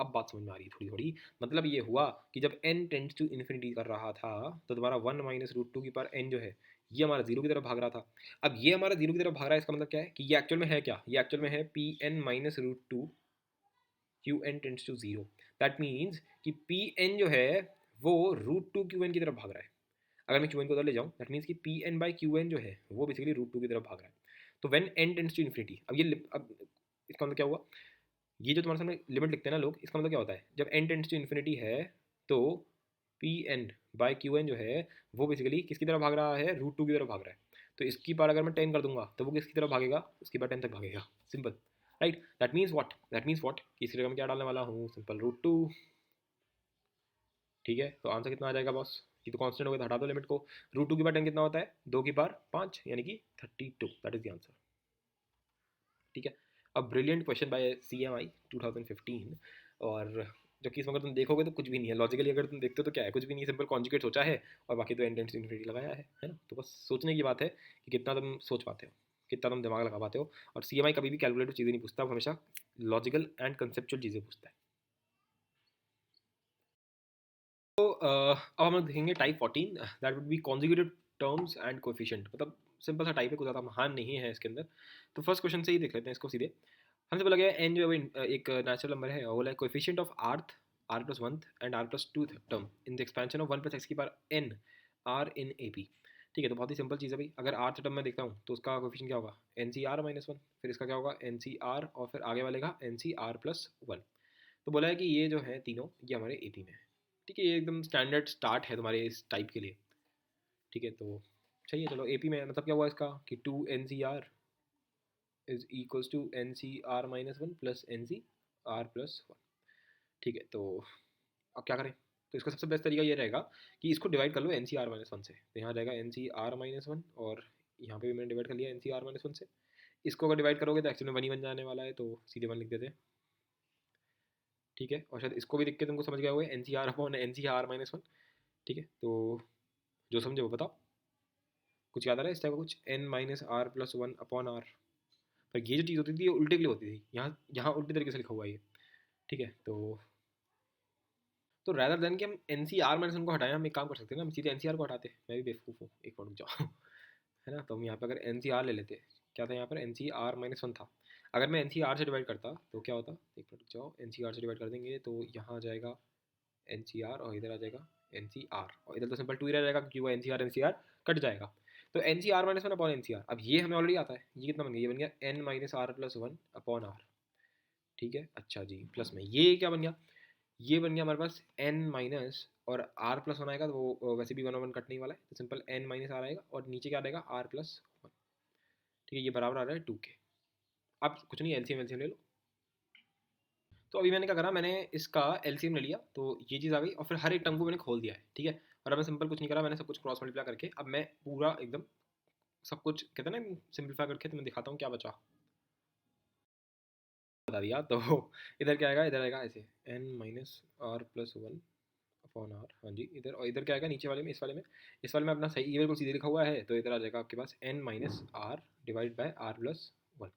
अब बात समझ में आ रही है थोड़ी थोड़ी। मतलब ये हुआ कि जब n टेंड्स टू इन्फिनिटी कर रहा था तो तुम्हारा 1 माइनस रूट टू की पावर n जो है ये हमारा जीरो की तरफ भाग रहा था। अब ये हमारा जीरो की तरफ भाग रहा है, इसका मतलब क्या है कि ये एक्चुअल में है क्या, ये एक्चुअल में है P N minus root two Q N tends to zero. That means कि पी एन जो है वो रूट टू क्यू एन की तरफ भाग रहा है। अगर मैं क्यू एन को उधर ले जाऊँ दैट मीन्स कि P N by Q N जो है वो बेसिकली रूट टू की तरफ भाग रहा है। तो when N tends to infinity, अब इसका मतलब क्या हुआ, ये जो तुम्हारे सामने लिमिट लिखते हैं ना लोग, इसका मतलब क्या होता है जब एन टेंड्स टू इन्फिनिटी है तो P N by Q N जो है वो बेसिकली किसकी तरफ भाग रहा है, रूट टू की तरफ भाग रहा है। तो इसकी पार अगर मैं 10 कर दूंगा तो वो किसकी तरफ भागेगा, उसकी पार 10 तक भागेगा, simple. Right, that means what कि इस जगह में क्या डालने वाला हूँ, सिंपल रूट टू। ठीक है, तो आंसर कितना आ जाएगा बॉस, ये तो कांस्टेंट हो गया, तो हटा दो लिमिट को। रूट टू की पार 10 कितना होता है, 2 की पार 5 यानी कि 32, दैट इज द आंसर। ठीक है, अब brilliant question by C M I 2015। और जो कि इसमें अगर तुम देखोगे तो कुछ भी नहीं है, लॉजिकली अगर तुम देखते हो तो क्या है, कुछ भी नहीं, सिंपल कॉन्जुगेट सोचा है और बाकी तो एंटेंस इन्फिनिटी लगाया है ना। तो बस सोचने की बात है कि कितना तुम सोच पाते हो, कितना तुम दिमाग लगा पाते हो। और सी एम आई कभी भी कैलकुलेटिव चीज़ें नहीं पूछता, वो हमेशा लॉजिकल एंड कंसेप्चुअल चीज़ें पूछता है। तो अब हम लोग देखेंगे type 14, that would be conjugative terms and coefficient. मतलब सिंपल सा टाइप है, कुछ ज़्यादा महान नहीं है इसके अंदर। तो फर्स्ट क्वेश्चन से ही देख लेते हैं इसको सीधे। हमसे बोला गया एन जो है एक नेचुरल नंबर है, वो like coefficient of rth r plus one and r plus two term in the expansion of one plus x की power n r in A P. ठीक है, तो बहुत ही सिंपल चीज़ है भाई। अगर आर्थ टर्म में देखता हूँ तो उसका कोएफिशिएंट क्या होगा, N C R minus one, फिर इसका क्या होगा एन सी आर, और फिर आगे वाले का N C R plus one. तो बोला है कि ये जो है तीनों ये हमारे ए पी में है। ठीक है, ये एकदम स्टैंडर्ड स्टार्ट है तुम्हारे इस टाइप के लिए। ठीक है, तो सही है। चलो ए पी में मतलब क्या हुआ इसका कि two N C R is equals to N C R minus one plus N C R plus one. ठीक है, तो अब क्या करें, तो इसका सबसे बेस्ट तरीका ये रहेगा कि इसको डिवाइड कर लो n C R minus one से, तो यहाँ जाएगा n C R minus one, और यहाँ पे भी मैंने डिवाइड कर लिया n C R minus one से। इसको अगर डिवाइड करोगे तो एक्चुअली में वन ही बन जाने वाला है, तो सीधे वन लिख देते हैं। ठीक है, और शायद इसको भी दिख के तुमको समझ गया होगा N C R upon N C R minus one. ठीक है, तो जो समझे वो बताओ, कुछ याद आ रहा है इस टाइप का कुछ, N minus are plus one upon R. पर ये जो चीज़ होती थी ये उल्टे के लिए होती थी, यहाँ यहाँ उल्टे तरीके से लिखा हुआ है ये। ठीक है, तो रैदर देन कि हम N C R minus one को हटाएं, हम एक काम कर सकते हैं ना, हम सीधे एन सी आर को हटाते, मैं भी बेवकूफ़ हूँ, एक मिनट रुक जाओ। है ना, तो हम यहाँ पे अगर एन सी आर ले लेते, क्या था यहाँ पर N C R minus one था, अगर मैं एन सी आर से डिवाइड करता तो क्या होता, एक मिनट रुक जाओ, एन सी आर से डिवाइड कर देंगे तो यहाँ आ जाएगा एन सी आर, और इधर आ जाएगा एन सी आर, और इधर तो सिंपल टू ही रह जाएगा क्योंकि वो एन सी आर कट जाएगा। तो N C R minus one upon N C R, अब ये हमें ऑलरेडी आता है, ये कितना बन गया, ये बन गया N minus are plus one upon are. ठीक है, अच्छा जी, प्लस में ये क्या बन गया, ये बन गया हमारे पास एन माइनस, और आर प्लस वन आएगा तो वो वैसे भी वन वन कटने वाला है, तो सिंपल एन माइनस आर आएगा और नीचे क्या आएगा आर प्लस वन। ठीक है, ये बराबर आ रहा है टू के। अब कुछ नहीं, एलसीएम एलसीएम ले लो। तो अभी मैंने क्या करा, मैंने इसका एलसीएम ले लिया तो ये चीज़ आ गई, और फिर हर एक टर्म को मैंने खोल दिया है। ठीक है, और अब मैं सिंपल कुछ नहीं करा, मैंने सब कुछ क्रॉस मल्टीप्लाई करके अब मैं पूरा एकदम सब कुछ कहते हैं ना सिंप्लीफाई करके तो मैं दिखाता हूँ क्या बचा, बता दिया। तो इधर आएगा ऐसे N minus are plus one upon R, हाँ जी इधर, और इधर क्या आएगा नीचे वाले में, इस वाले में अपना सही ये बिल्कुल सीधे लिखा हुआ है, तो इधर आ जाएगा आपके पास n minus r divide by r plus one.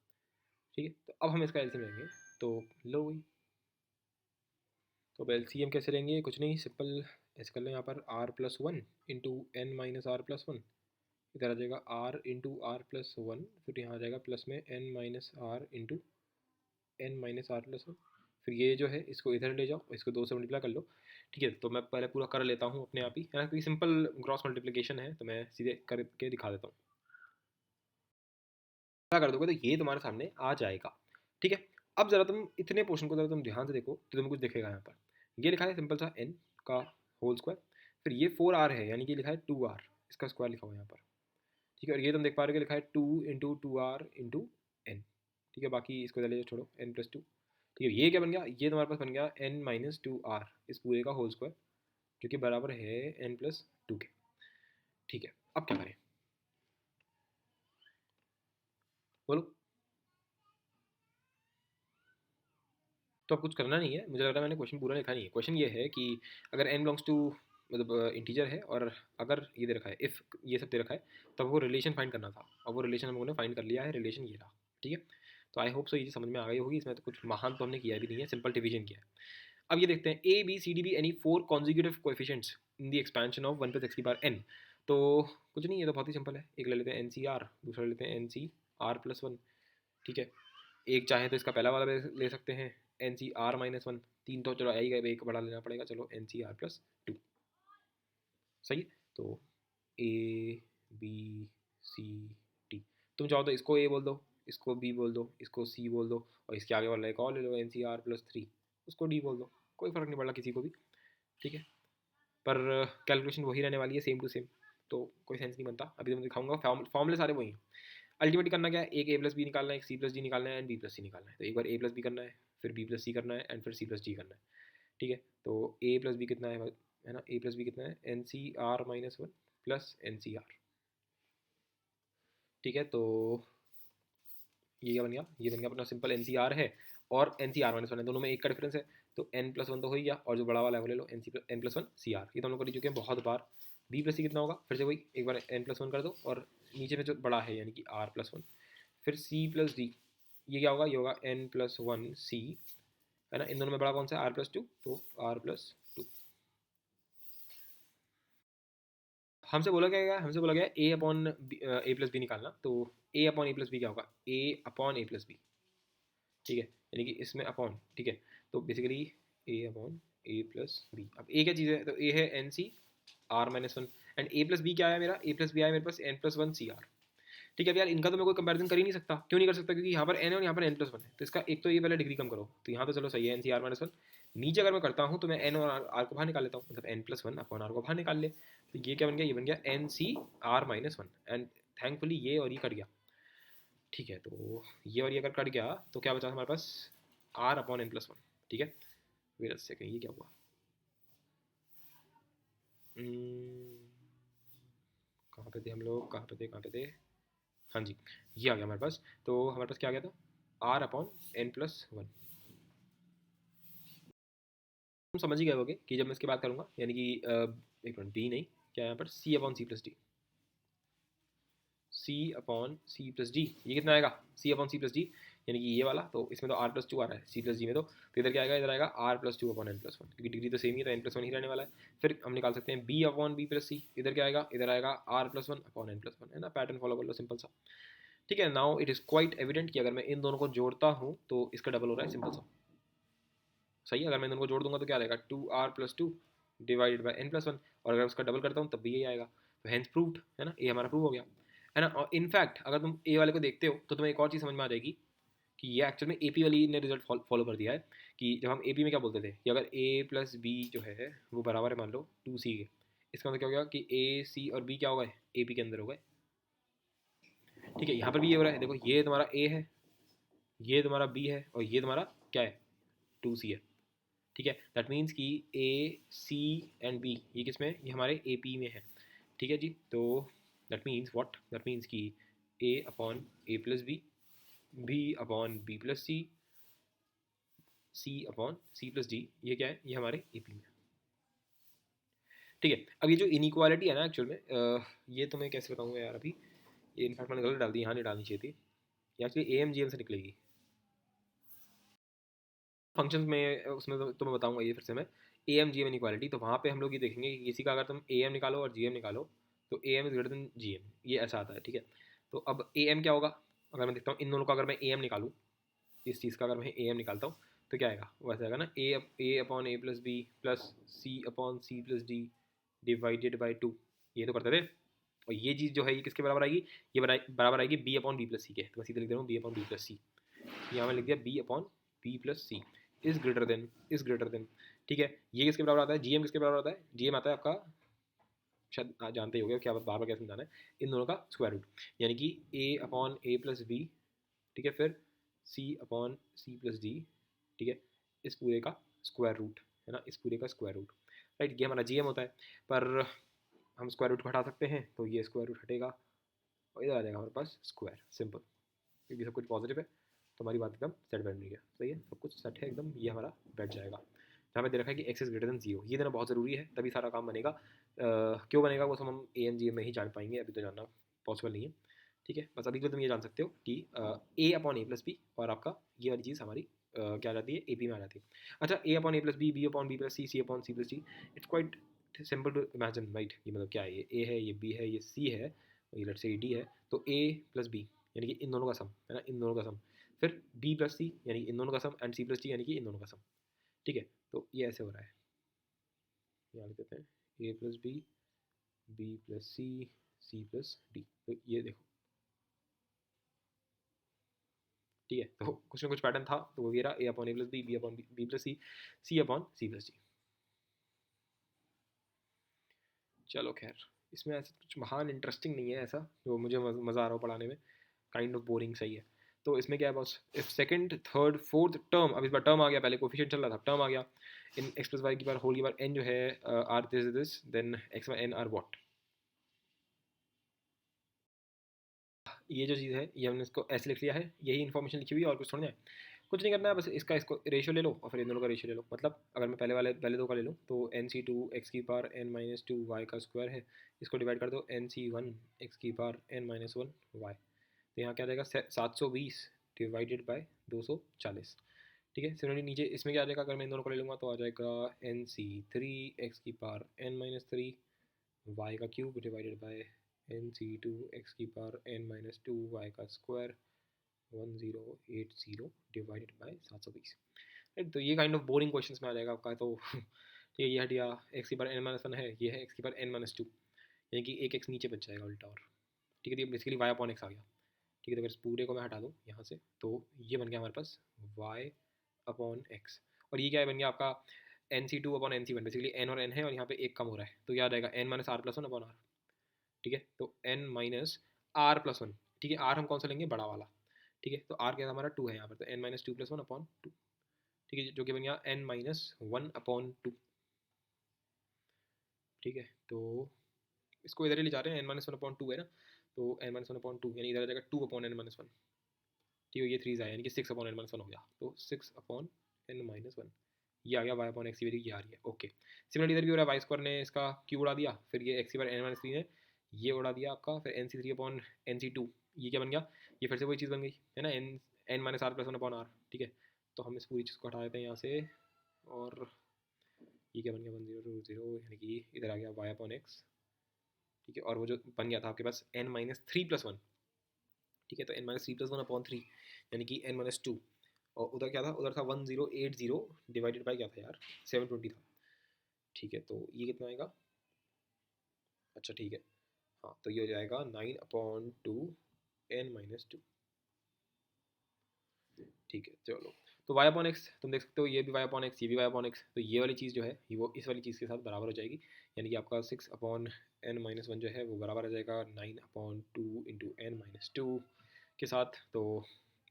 ठीक है, तो अब हम इसका एलसीएम लेंगे, तो लो वही। तो अब एलसीएम कैसे लेंगे, कुछ नहीं, सिंपल ऐसे कर लें, यहाँ पर R plus one into N minus are plus one, इधर आ जाएगा R into R plus one, फिर यहाँ आ जाएगा प्लस में N minus R into N minus are plus one, फिर ये जो है इसको इधर ले जाओ, इसको दो से मल्टीप्लाई कर लो। ठीक है, तो मैं पहले पूरा कर लेता हूँ अपने आप ही, है ना, क्योंकि सिंपल क्रॉस मल्टीप्लिकेशन है तो मैं सीधे करके दिखा देता हूँ। क्या कर दोगे तो ये तुम्हारे सामने आ जाएगा। ठीक है, अब जरा तुम इतने पोर्शन को जरा तुम ध्यान से देखो तो तुम्हें कुछ दिखेगा यहाँ पर, ये लिखा है सिंपल सा एन का होल स्क्वायर, फिर ये फोर आर है यानी कि लिखा है टू आर, इसका स्क्वायर लिखा हुआ है यहाँ पर। ठीक है, और ये तुम देख पा रहे हो कि लिखा है two into two R into N. ठीक है, बाकी इसको ले छोड़ो, एन प्लस टू। ठीक है, ये क्या बन गया, ये तुम्हारे पास बन गया एन माइनस टू आर इस पूरे का होल स्क्वायर, जो कि बराबर है एन प्लस टू के। ठीक है, अब क्या करें बोलो। तो अब कुछ करना नहीं है, मुझे लग रहा है मैंने क्वेश्चन पूरा लिखा नहीं है। क्वेश्चन ये है कि अगर n बिलोंग्स टू मतलब इंटीजर है, और अगर ये दे रखा है इफ़ ये सब दे रखा है, तब वो रिलेशन फाइंड करना था, और वो रिलेशन हम लोगों ने फाइंड कर लिया है, रिलेशन ये रहा। ठीक है, तो आई होप सो ये समझ में आ गई होगी, इसमें तो कुछ महान तो हमने किया भी नहीं है, सिंपल डिवीजन किया है। अब ये देखते हैं a b c d be any 4 consecutive coefficients in the expansion of 1 plus x की पावर एन। तो कुछ नहीं, ये तो बहुत ही सिंपल है। एक ले लेते हैं एन सी आर, दूसरा ले लेते हैं n C R plus one. ठीक है, एक चाहे तो इसका पहला वाला ले सकते हैं n C R minus one. तीन तो चलो आएगा, एक बड़ा लेना पड़ेगा, चलो n C R plus two. सही है, तो ए बी सी डी। तुम चाहो तो इसको ए बोल दो, इसको बी बोल दो, इसको सी बोल दो, और इसके आगे वाला एक और ले लो n C R plus three, उसको डी बोल दो, कोई फ़र्क नहीं पड़ता किसी को भी। ठीक है, पर कैलकुलेशन वही रहने वाली है, सेम टू सेम, तो कोई सेंस नहीं बनता। अभी तो मैं दिखाऊंगा, फॉर्मूले सारे वही हैं। अल्टीमेटली करना क्या है, एक ए प्लस बी निकालना है, एक सी प्लस डी निकालना है, एंड बी प्लस सी निकालना है। तो एक बार ए प्लस बी करना है, फिर बी प्लस सी करना है, एंड फिर सी प्लस डी करना है। ठीक है, तो ए प्लस बी कितना है ना, ए प्लस बी कितना है, N C R minus one plus N C r. ठीक है, तो ये क्या बन गया, ये बन गया अपना सिंपल एन सी आर है और n C R minus one है, दोनों में एक का डिफरेंस है, तो एन प्लस वन तो हो ही गया, और जो बड़ा वाला है वो ले लो एन प्लस वन सी आर। ये तो हम लोग कर चुके हैं बहुत बार। बी प्लस सी कितना होगा, फिर से वही एक बार एन प्लस वन कर दो, और नीचे में जो बड़ा है यानी कि आर प्लस वन, फिर सी प्लस डी। ये क्या होगा, ये होगा एन प्लस वन सी, है ना। इन दोनों में बड़ा कौन सा है, आर प्लस टू, तो आर प्लस टू। हमसे बोला क्या गया, हमसे बोला गया a upon a plus b निकालना। तो a upon a plus b क्या होगा, a upon a plus b. ठीक है, यानी कि इसमें अपॉन, ठीक है, तो basically a upon a plus b. अब ए क्या चीज़ है, तो ए है N C R minus one, and a plus b क्या है मेरा, ए प्लस बी आया मेरे पास एन प्लस वन सी आर। ठीक है, अब यार इनका तो मैं कोई कंपैरिजन कर ही नहीं सकता। क्यों नहीं कर सकता, क्योंकि यहाँ पर एन है और यहाँ पर एन प्लस वन है, तो इसका एक तो ये पहले डिग्री कम करो, तो यहाँ तो चलो सही है N C R minus one. नीचे अगर मैं करता हूँ तो मैं एन और आर को बाहर निकाल लेता हूँ, मतलब n plus one upon r को बाहर निकाल ले, तो ये क्या बन गया, ये बन गया N C R minus one, and thankfully ये और ये कट गया। ठीक है, तो ये और ये अगर कट गया तो क्या बचा हमारे पास, r upon n plus one. ठीक है, वेट सेकंड, ये क्या हुआ, कहाँ पे थे हम लोग, कहाँ पे थे, कहाँ पे थे, हाँ जी, ये आ गया हमारे पास। तो हमारे पास क्या आ गया था, r upon n plus one. तुम समझ ही गए होगे कि जब मैं इसकी बात करूँगा, यानी कि एक मिनट, बी नहीं, क्या है यहाँ पर, सी अपॉन सी प्लस डी, सी अपॉन सी प्लस डी। ये कितना आएगा, सी अपॉन सी प्लस डी, यानी कि ये वाला, तो इसमें तो आर प्लस टू आ रहा है सी प्लस डी में, तो इधर क्या आएगा, इधर आएगा r plus two upon n plus one, क्योंकि डिग्री तो सेम ही है, तो एन प्लस वन ही रहने वाला है। फिर हम निकाल सकते हैं b upon b plus c, इधर क्या आएगा, इधर आएगा r plus one upon n plus one, है ना। पैटर्न फॉलो कर लो, सिंपल सा। ठीक है, now it is quite evident कि अगर मैं इन दोनों को जोड़ता हूँ तो इसका डबल हो रहा है, सिंपल सा। सही है, अगर मैं इन दोनों को जोड़ दूंगा तो क्या आएगा, two r plus two divided by n plus one, और अगर उसका डबल करता हूँ तब भी यही आएगा, तो हैंस प्रूव्ड, है ना, ए हमारा प्रूव हो गया, है ना। और इनफैक्ट अगर तुम ए वाले को देखते हो तो तुम्हें एक और चीज़ समझ में आ जाएगी कि ये एक्चुअल में एपी वाली ने रिजल्ट फॉलो कर दिया है। कि जब हम एपी में क्या बोलते थे कि अगर ए प्लस बी जो है वो बराबर है मान लो टू सी के, इसका मतलब क्या हो गया कि ए सी और बी क्या हो गए, ए पी के अंदर हो गए। ठीक है, यहाँ पर भी ये हो रहा है, देखो ये तुम्हारा ए है, ये तुम्हारा बी है, और ये तुम्हारा क्या है, टू सी है। ठीक है, दैट मीन्स कि ए सी एंड बी ये किस में है, ये हमारे ए पी में है। ठीक है जी, तो that means what, that means कि a upon a plus b upon b plus c upon c plus d, ये क्या है, ये हमारे ए पी में। ठीक है, अब ये जो इनइक्वालिटी है ना एक्चुअल में ये तो मैं कैसे बताऊंगा यार, अभी ये इनफैक्ट मैंने गलत डाल दी, यहाँ नहीं डालनी चाहिए थी, ये actually A M G M से निकलेगी फंक्शन में, उसमें तो मैं बताऊंगा ये फिर से मैं। A M G M inequality, तो वहाँ पे हम लोग ये देखेंगे कि किसी का अगर तुम ए एम निकालो और जी एम निकालो, तो A M is greater than G M, ये ऐसा आता है। ठीक है, तो अब ए एम क्या होगा, अगर मैं देखता हूँ इन दोनों का, अगर मैं ए एम निकालूँ, इस चीज़ का अगर मैं ए एम निकालता हूँ तो क्या आएगा, वैसे आएगा ना, a upon a plus b plus c upon c plus d divided by two. ये तो करते थे, और ये चीज़ जो है ये किसके बराबर आएगी, ये बराबर आएगी b upon b plus c के। तो मैं सीधे लिख दे रहा हूँ b upon b plus c, यहाँ मैं लिख दिया b upon b plus c is greater than. ठीक है, ये किसके बराबर आता है, जी एम किसके बराबर आता है, जी एम आता है आपका, शायद आप जानते ही हो गए क्या, बार बार क्या समझाना है, इन दोनों का स्क्वायर रूट, यानी कि a upon a plus b, ठीक है, फिर सी अपॉन सी प्लस डी, ठीक है, इस पूरे का स्क्वायर रूट, है ना, इस पूरे का स्क्वायर रूट, राइट। ये हमारा जी एम होता है, पर हम स्क्वायर रूट को हटा सकते हैं, तो ये स्क्वायर रूट हटेगा और इधर आ जाएगा हमारे पास स्क्वायर, सिंपल, क्योंकि सब कुछ पॉजिटिव है, तो हमारी बात एकदम सेट बैठ रही है। सही है, सब कुछ सेट है एकदम, ये हमारा बैठ जाएगा। जहाँ पे दे रखा है कि x is greater than zero, ये देना बहुत ज़रूरी है, तभी सारा काम बनेगा। क्यों बनेगा वो सब हम ए एम जी एम में ही जान पाएंगे, अभी तो जानना पॉसिबल नहीं है। ठीक है, बस अभी के लिए तुम ये जान सकते हो कि a upon a plus B, और आपका ये वाली चीज़ हमारी क्या आ जाती है, ए पी में आ जाती है। अच्छा, a upon a plus b upon b plus c upon c plus d, it's quite simple to imagine right. ये मतलब क्या है, ये ए है, ये बी है, ये सी है, और ये लेट्स से डी है। तो ए प्लस बी यानी कि इन दोनों का सम है ना, इन दोनों का सम। फिर बी प्लस सी यानी कि इन दोनों का सम, एंड सी प्लस डी यानी कि इन दोनों का सम। ठीक है, तो ये ऐसे हो रहा है, यहाँ लिख देते हैं a plus b plus c plus d. तो ये देखो, ठीक है, तो कुछ ना कुछ पैटर्न था, तो वो ये रहा, a upon a plus b upon b plus c upon c plus d. चलो खैर, इसमें ऐसा कुछ महान इंटरेस्टिंग नहीं है ऐसा जो मुझे मज़ा आ रहा हो पढ़ाने में, काइंड ऑफ बोरिंग सही है। तो इसमें क्या है बस, if second third fourth term, अब इस बार टर्म आ गया, पहले कोफिशिएंट चल रहा था, टर्म आ गया, इन एक्स प्लस वाई की बार होल की बार एन जो है r this then x y n r what. ये जो चीज़ है ये हमने इसको ऐसे लिख लिया है, यही इन्फॉर्मेशन लिखी हुई है, और कुछ थोड़ी है, कुछ नहीं करना है, बस इसका इसको रेशियो ले लो और फिर इन दोनों का रेशियो ले लो। मतलब अगर मैं पहले दो का ले लूँ, तो एन सी टू एक्स की power n minus two y का स्क्वायर है, इसको डिवाइड कर दो एन सी वन एक्स की power n minus one y. तो यहाँ क्या आ जाएगा, 720 डिवाइडेड बाई 240। ठीक है, सिमिलरली नीचे इसमें क्या आ जाएगा, अगर मैं इन दोनों को ले लूँगा तो आ जाएगा एन सी थ्री एक्स की power n minus three y का cube divided by n C two x की power n minus two y का स्क्वायर 1080 डिवाइडेड बाई 720। राइट, तो ये काइंड ऑफ बोरिंग क्वेश्चंस में आ जाएगा आपका। तो ठीक है, ये हटिया, एक्स की पावर एन माइनस वन है, ये है एक्स की पावर एन माइनस टू, यानी कि एक एक्स नीचे बच जाएगा उल्टा। और ठीक है, तो ये बेसिकली वाई अपॉन एक्स आ गया। ठीक है, तो अगर इस पूरे को मैं हटा दूँ यहाँ से, तो ये बन गया हमारे पास वाई अपॉन एक्स। और ये क्या है, बन गया आपका एन सी two upon N C one, basically n और एन है और यहाँ पे एक कम हो रहा है, तो याद आएगा n minus are plus one upon are. ठीक है, तो n minus are plus one. ठीक है, आर हम कौन सा लेंगे, बड़ा वाला। ठीक है, तो आर क्या था हमारा, टू है यहाँ पर, तो n minus two plus one upon two. ठीक है, जो कि बन गया N minus one upon two. ठीक है, तो इसको इधर ही ले जा रहे हैं, n minus one upon two है ना, तो n minus one upon two यानी इधर आ जाएगा two upon n minus one. ठीक है, ये थ्री आया यानी कि six upon n minus one हो गया, तो six upon n minus one. ये आ गया वाई अपॉन एक्स की वैल्यू, ये आ रही है। ओके, सिमिलरली इधर भी हो रहा है, वाई स्क्वायर ने इसका क्यू उड़ा दिया, फिर ये एक्स की बार एन माइनस थ्री ने ये उड़ा दिया आपका, फिर एन सी three upon N C two, ये क्या बन गया, ये फिर से वही चीज़ बन गई है ना, n n minus are plus one upon are. ठीक है, तो हम इस पूरी चीज़ को हटा देते हैं यहाँ से, और ये क्या बन गया 1020, यानी कि इधर आ गया वाई अपॉन एक्स। ठीक है, और वो जो बन गया था आपके पास n minus three plus one. ठीक है, तो n minus three plus one upon three यानी कि एन माइनस टू, और उधर क्या था, उधर था 1080 डिवाइडेड बाई क्या था यार, 720 था। ठीक है, तो ये कितना आएगा, अच्छा ठीक है, हाँ, तो ये हो जाएगा 9/2 एन माइनस टू। ठीक है, चलो, तो वाई अपॉन एक्स तुम देख सकते हो, ये भी वाई अपॉन एक्स, ये भी वाई अपॉन एक्स, तो ये वाली चीज़ जो है ये वो इस वाली चीज़ के साथ बराबर हो जाएगी, यानी कि आपका 6/n-1 जो है वो बराबर आ जाएगा 9/2 इंटू एन माइनस टू के साथ। तो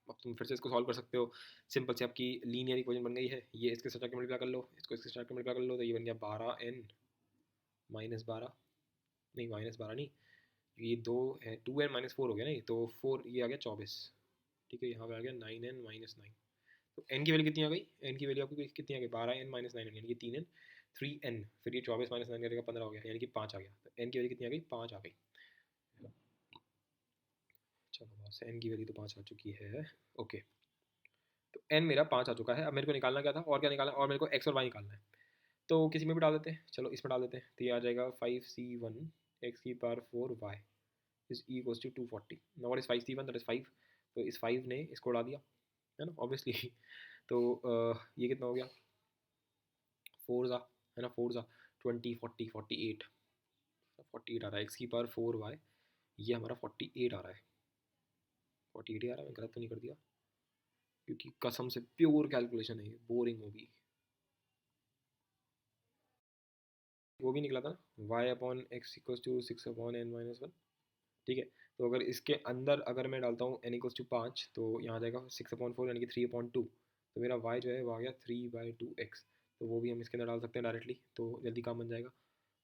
अब तुम फिर से इसको सॉल्व कर सकते हो, सिंपल से आपकी लीनियर इक्वेशन बन गई है, ये इसके साथ जाकर मल्टीप्लाई कर लो, इसको इसके साथ मल्टीप्लाई कर लो, तो ये बन गया 12n-12, नहीं माइनस 12 नहीं, ये दो है, 2n-4 हो गया नहीं, तो 4 ये आ गया 24। ठीक है, यहाँ पे आ गया 9n-9। तो n की वैल्यू कितनी आ गई, n की वैल्यू आपकी कितनी आ गई, 12n-9 यानी कि 3n, 3n, फिर ये 24 माइनस 9 करेगा 15 हो गया, यानी कि 5 आ गया, तो n की वैल्यू कितनी आ गई, 5 आ गई। चलो बस, n की वैल्यू तो 5 आ चुकी है। ओके, तो n मेरा 5 आ चुका है, अब मेरे को निकालना क्या था, और क्या निकालना है, और मेरे को x और y निकालना है, तो किसी में भी डाल देते हैं, चलो इसमें डाल देते हैं, तो ये आ जाएगा 5c1 x की पावर 4y is equals to 240। Now what is 5c1, that is 5, तो इस 5 ने इसको उड़ा दिया है ना ऑब्वियसली। तो ये कितना हो गया, फोर ज़ा है ना, फोर ज़ा 20 40 48, 48 आ रहा है, एक्स की पावर 4y, ये हमारा 48 आ रहा है, 48 आ रहा है, मैं गलत तो नहीं कर दिया, क्योंकि कसम से प्योर कैलकुलेशन है, बोरिंग होगी। वो भी निकला था ना, y upon x equals to 6/n-1। ठीक है, तो अगर इसके अंदर अगर मैं डालता हूँ n इक्वल्स टू 5, तो यहाँ आ जाएगा 6/4 यानी कि 3/2, तो मेरा y जो है वो आ गया 3/2x, तो वो भी हम इसके अंदर डाल सकते हैं डायरेक्टली, तो जल्दी काम बन जाएगा।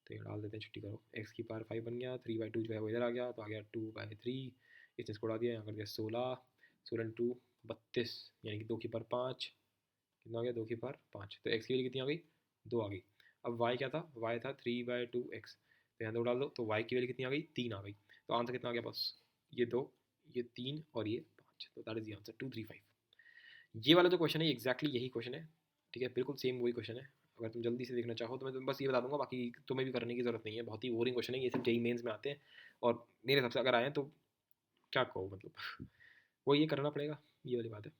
तो ये डाल देते हैं, छुट्टी करो, एक्स की पावर 5 बन गया, 3/2 जो है वो इधर आ गया, तो आ गया 2/3, इसने इसको उड़ा दिया, यहाँ कर दिया 16, 16 × 2 32, यानी कि 2 की पावर 5, कितना आ गया, 2 की पावर 5, तो एक्स की वैल्यू कितनी आ गई, 2 आ गई। अब वाई क्या था, वाई था 3/2x, तो यहाँ 2 डाल दो, तो वाई की वैल्यू कितनी आ गई, 3 आ गई। तो आंसर कितना आ गया बस, ये 2, ये 3 और ये 5, तो दैट इज द आंसर 235। ये वाला जो क्वेश्चन है एग्जैक्टली यही क्वेश्चन है, ठीक है, बिल्कुल सेम वही क्वेश्चन है। अगर तुम जल्दी से देखना चाहो तो मैं तुम्हें बस ये बता दूंगा, बाकी तुम्हें भी करने की जरूरत नहीं है, बहुत ही बोरिंग क्वेश्चन है ये, सिर्फ जेई मेंस में आते हैं। और मेरे हिसाब से अगर आए तो क्या कहो मतलब वो ये करना पड़ेगा, ये वाली बात है।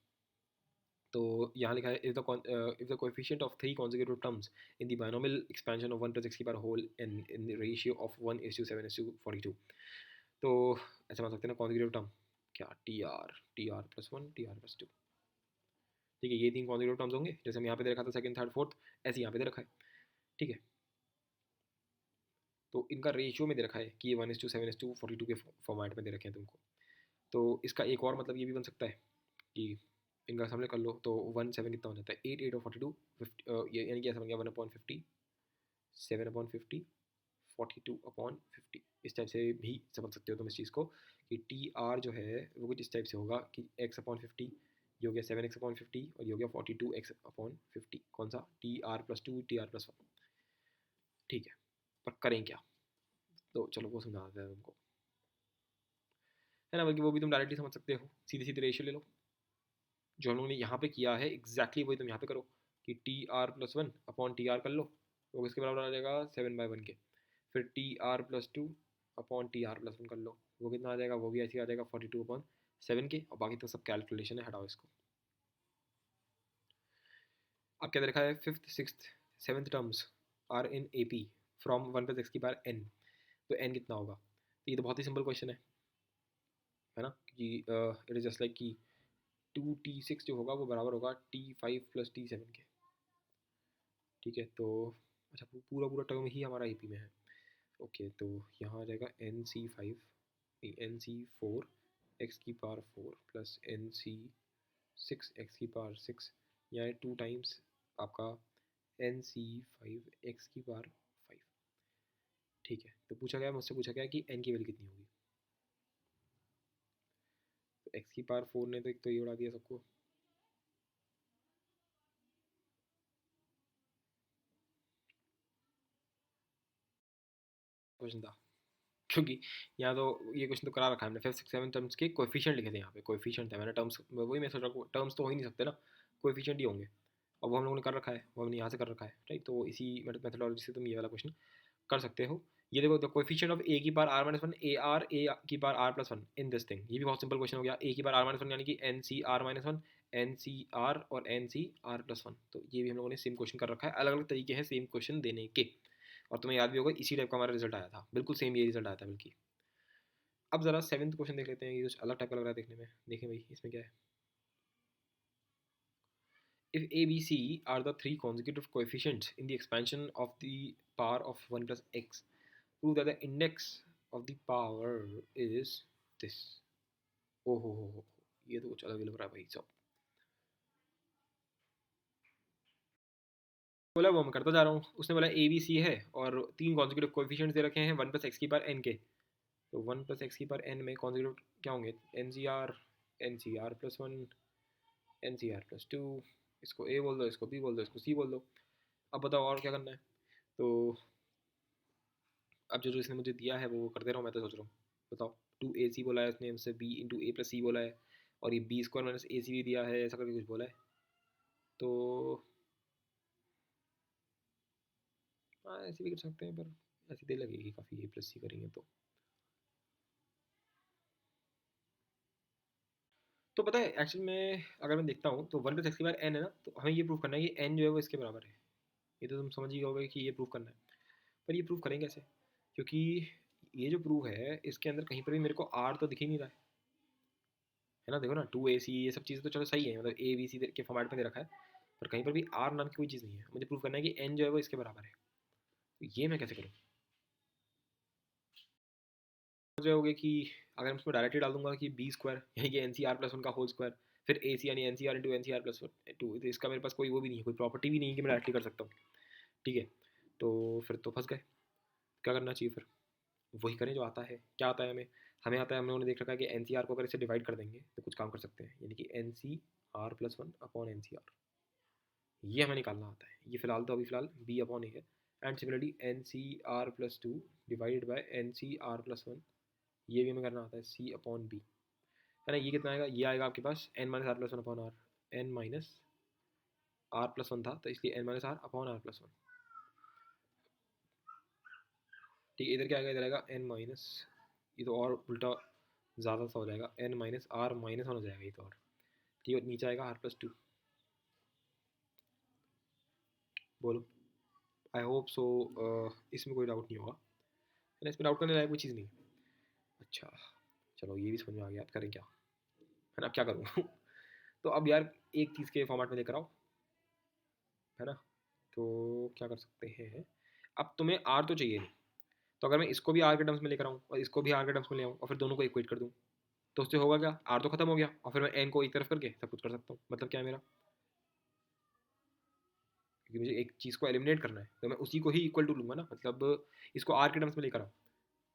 तो यहाँ लिखा है if the coefficient of three consecutive terms in the binomial expansion of 1 plus x की power whole n in the ratio of 1:7:42। तो ऐसा मान सकते हैं ना, कॉन्जिक्यूटिव टर्म क्या, t r plus one, t r plus two, ठीक है, ये तीन कॉन्जिक्यूटिव टर्म्स होंगे, जैसे हम यहाँ पे दे रखा था सेकंड थर्ड फोर्थ, ऐसे यहाँ पे दे रखा है, ठीक है। तो इनका रेशियो में दे रखा है कि ये 1:7:42 के फॉर्मेट में दे रखे हैं तुमको। तो इसका एक और मतलब ये भी बन सकता है कि इनका सामने कर लो तो 1/7 कितना हो जाता है, 8/42, ये यानी कि ऐसा बन गया 1/50, 7/50, 42/50। इस टाइप से भी समझ सकते हो तुम इस चीज़ को कि टी आर जो है वो कुछ इस टाइप से होगा कि x/50, ये हो गया 7x/50 और ये हो गया 42x/50। कौन सा, टी आर+2 टी आर+1, ठीक है। पर करें क्या, तो चलो वो समझा देते हैं तुमको, है ना, बल्कि वो भी तुम डायरेक्टली समझ सकते हो, सीधे सीधे रेशियो ले लो, जो हम लोगों ने यहाँ पे किया है एग्जैक्टली वही तुम यहाँ पे करो कि टी आर+1/टी आर कर लो, वो किसके बराबर आ जाएगा, 7/1 के। फिर टी आर+2/टी आर+1 कर लो, वो कितना आ जाएगा, वो भी ऐसे ही आ जाएगा 42/7 के। और बाकी तो सब कैलकुलेशन है, हटाओ इसको। अब क्या दे रखा है, fifth sixth seventh terms are in A P from 1 + x⁴n, तो n कितना होगा। तो ये तो बहुत ही सिंपल क्वेश्चन है ना, कि इट इज़ जस्ट लाइक कि 2t6 जो होगा वो बराबर होगा t5 + t7 के, ठीक है। तो अच्छा, पूरा पूरा टर्म ही हमारा एपी में है, ओके। तो यहाँ आ जाएगा NC5 प्लस NC6 यहाँ 2 टाइम्स आपका NC5 ठीक है। तो पूछा गया, मुझसे पूछा गया कि n की वैल्यू कितनी होगी, तो x⁴ ने तो एक तो ये उड़ा दिया सबको, क्वेश्चन था, क्योंकि यहाँ तो ये क्वेश्चन तो करा रखा है हमने, फिफ्थ सिक्स सेवन टर्म्स के कोएफिशिएंट लिखे थे, यहाँ पे कोएफिशिएंट थे, मैंने टर्म्स वही मैं सोच रहा हूँ, टर्म्स तो हो ही नहीं सकते ना, कोएफिशिएंट ही होंगे। और वो हम लोगों ने कर रखा है, वो हमने यहाँ से कर रखा है, राइट। तो इसी मेथडोलॉजी से तुम ये वाला क्वेश्चन कर सकते हो। ये देखो, the coefficient of a⁻r−1 a⁻r+1 in this thing, ये भी बहुत सिंपल क्वेश्चन हो गया। a⁻r−1 यानी कि NCr−1, NCr और NCr+1, तो ये भी हम लोगों ने सेम क्वेश्चन कर रखा है, अलग अलग तरीके हैं सेम क्वेश्चन देने के। और तुम्हें याद भी होगा इसी टाइप का हमारा रिजल्ट आया था, बिल्कुल सेम ये रिजल्ट आया था बल्कि। अब जरा सेवन्थ क्वेश्चन देख लेते हैं, ये कुछ अलग टाइप का लग रहा है देखने में, देखें भाई इसमें क्या है। If a, b, c are the three consecutive coefficients in the expansion of the power of 1 plus x, prove that the index of the power is this। हो, ये तो कुछ अलग ही लग रहा है भाई सब। बोला वो मैं करता जा रहा हूँ, उसने बोला ए बी सी है और तीन कॉन्जिक्यूटिव कोएफिशिएंट्स दे रखे हैं 1 + x⁴n के। तो 1 + x⁴n में कॉन्जिक्यूटिव क्या होंगे, NCr, NCr+1, NCr+2, इसको ए बोल दो, इसको बी बोल दो, इसको सी बोल दो। अब बताओ और क्या करना है। तो अब जो जो इसने मुझे दिया है वो करते रहो, मैं तो सोच रहा हूँ, बताओ। 2ac बोला है उसने हमसे, b इंटू a+c बोला है, और ये b² - ac भी दिया है, ऐसा करके कुछ बोला है। तो हाँ ऐसे भी कर सकते हैं, पर ऐसी देर लगेगी काफ़ी, a+c करेंगे तो पता है एक्चुअल में अगर मैं देखता हूँ तो 1 + x⁴n है ना, तो हमें ये प्रूव करना है कि n जो है वो इसके बराबर है। ये तो तुम समझ ही गए कि ये प्रूव करना है, पर ये प्रूव करेंगे कैसे, क्योंकि ये जो प्रूव है इसके अंदर कहीं पर भी मेरे को r तो दिख ही नहीं रहा है ना। देखो ना, 2ac ये सब चीज़ें तो चलो सही है, मतलब a b c के फॉर्मेट में दे रखा है, पर कहीं पर भी r नाम की कोई चीज़ नहीं है। मुझे प्रूव करना है कि n जो है वो इसके बराबर है, तो ये मैं कैसे करूँ। समझ रहे होगे कि अगर मैं इसमें डायरेक्टली डाल दूंगा कि b² यानी कि NCr+1 का होल स्क्वायर, फिर ac यानी NCr इंटू NCr+2, तो इसका मेरे पास कोई वो भी नहीं है, कोई प्रॉपर्टी भी नहीं है कि मैं डायरेक्टली कर सकता हूँ, ठीक है। तो फिर तो फंस गए, क्या करना चाहिए फिर, वही करें जो आता है। क्या आता है हमें, हमें आता है, हम लोगों ने देख रखा है कि NCr को अगर इसे डिवाइड कर देंगे तो कुछ काम कर सकते हैं, यानी कि NCr+1/NCr, ये हमें निकालना आता है। ये फिलहाल b/a है, and similarly NCr+2 divided by NCr+1, ये भी हमें करना आता है C/b, है ना। ये कितना आएगा, ये आएगा आपके पास n - r+1/r, n minus are plus one था, तो इसलिए n minus r upon r plus one. ठीक है, इधर क्या आएगा, इधर आएगा एन माइनस, ये तो और उल्टा ज़्यादा सा हो जाएगा, n minus r minus one हो जाएगा ये तो, और ठीक है, नीचे आएगा आर प्लस टू। बोलो, आई होप सो इसमें कोई डाउट नहीं होगा, है ना, इसमें डाउट करने लायक कोई चीज़ नहीं है। अच्छा, चलो ये भी समझ में आ गया, अब करें क्या, है ना, अब क्या करूँ तो अब यार एक चीज़ के फॉर्मेट में लेकर आओ, है ना, तो क्या कर सकते हैं, अब तुम्हें आर तो चाहिए नहीं, तो अगर मैं इसको भी आर के टर्म्स में लेकर आऊँ और इसको भी आर के टर्म्स में ले आऊँ और फिर दोनों को इक्वेट कर दूँ, तो उससे होगा क्या, आर तो खत्म हो गया और फिर मैं एन को एक तरफ करके सब कुछ कर सकता हूँ। मतलब क्या है मेरा, क्योंकि मुझे एक चीज़ को एलिमिनेट करना है तो मैं उसी को ही इक्वल टू लूँगा ना, मतलब इसको आर के टर्म्स में लेकर आओ,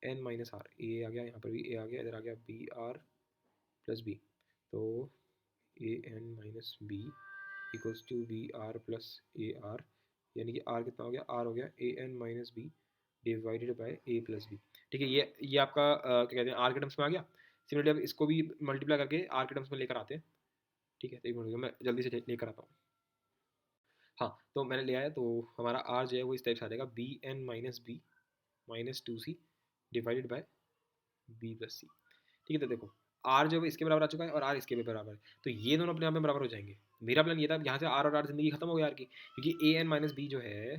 एन माइनस आर, ए आ गया, यहाँ पर भी ए आ गया, इधर आ गया बी आर प्लस बी, तो a n minus b equals to b r plus a r, यानी कि आर कितना हो गया, आर हो गया a n minus b divided by a plus b. ठीक है, ये आपका क्या कहते हैं, आर के टर्म्स में आ गया। सिमिलरली अब इसको भी मल्टीप्लाई करके आर के टर्म्स में लेकर आते हैं। ठीक है, तो एक मिनट मैं जल्दी से लेकर आता हूँ। हाँ, तो मैंने ले आया, तो हमारा आर जो है वो इस टाइप से आ जाएगा, b n minus b minus two c divided by b plus c. ठीक है, तो देखो आर जो है इसके बराबर आ चुका है और आर इसके भी बराबर है, तो ये दोनों अपने आप में बराबर हो जाएंगे। मेरा प्लान ये था, यहाँ से आर और आर जिंदगी खत्म हो गया आर की, क्योंकि ए एन माइनस बी जो है,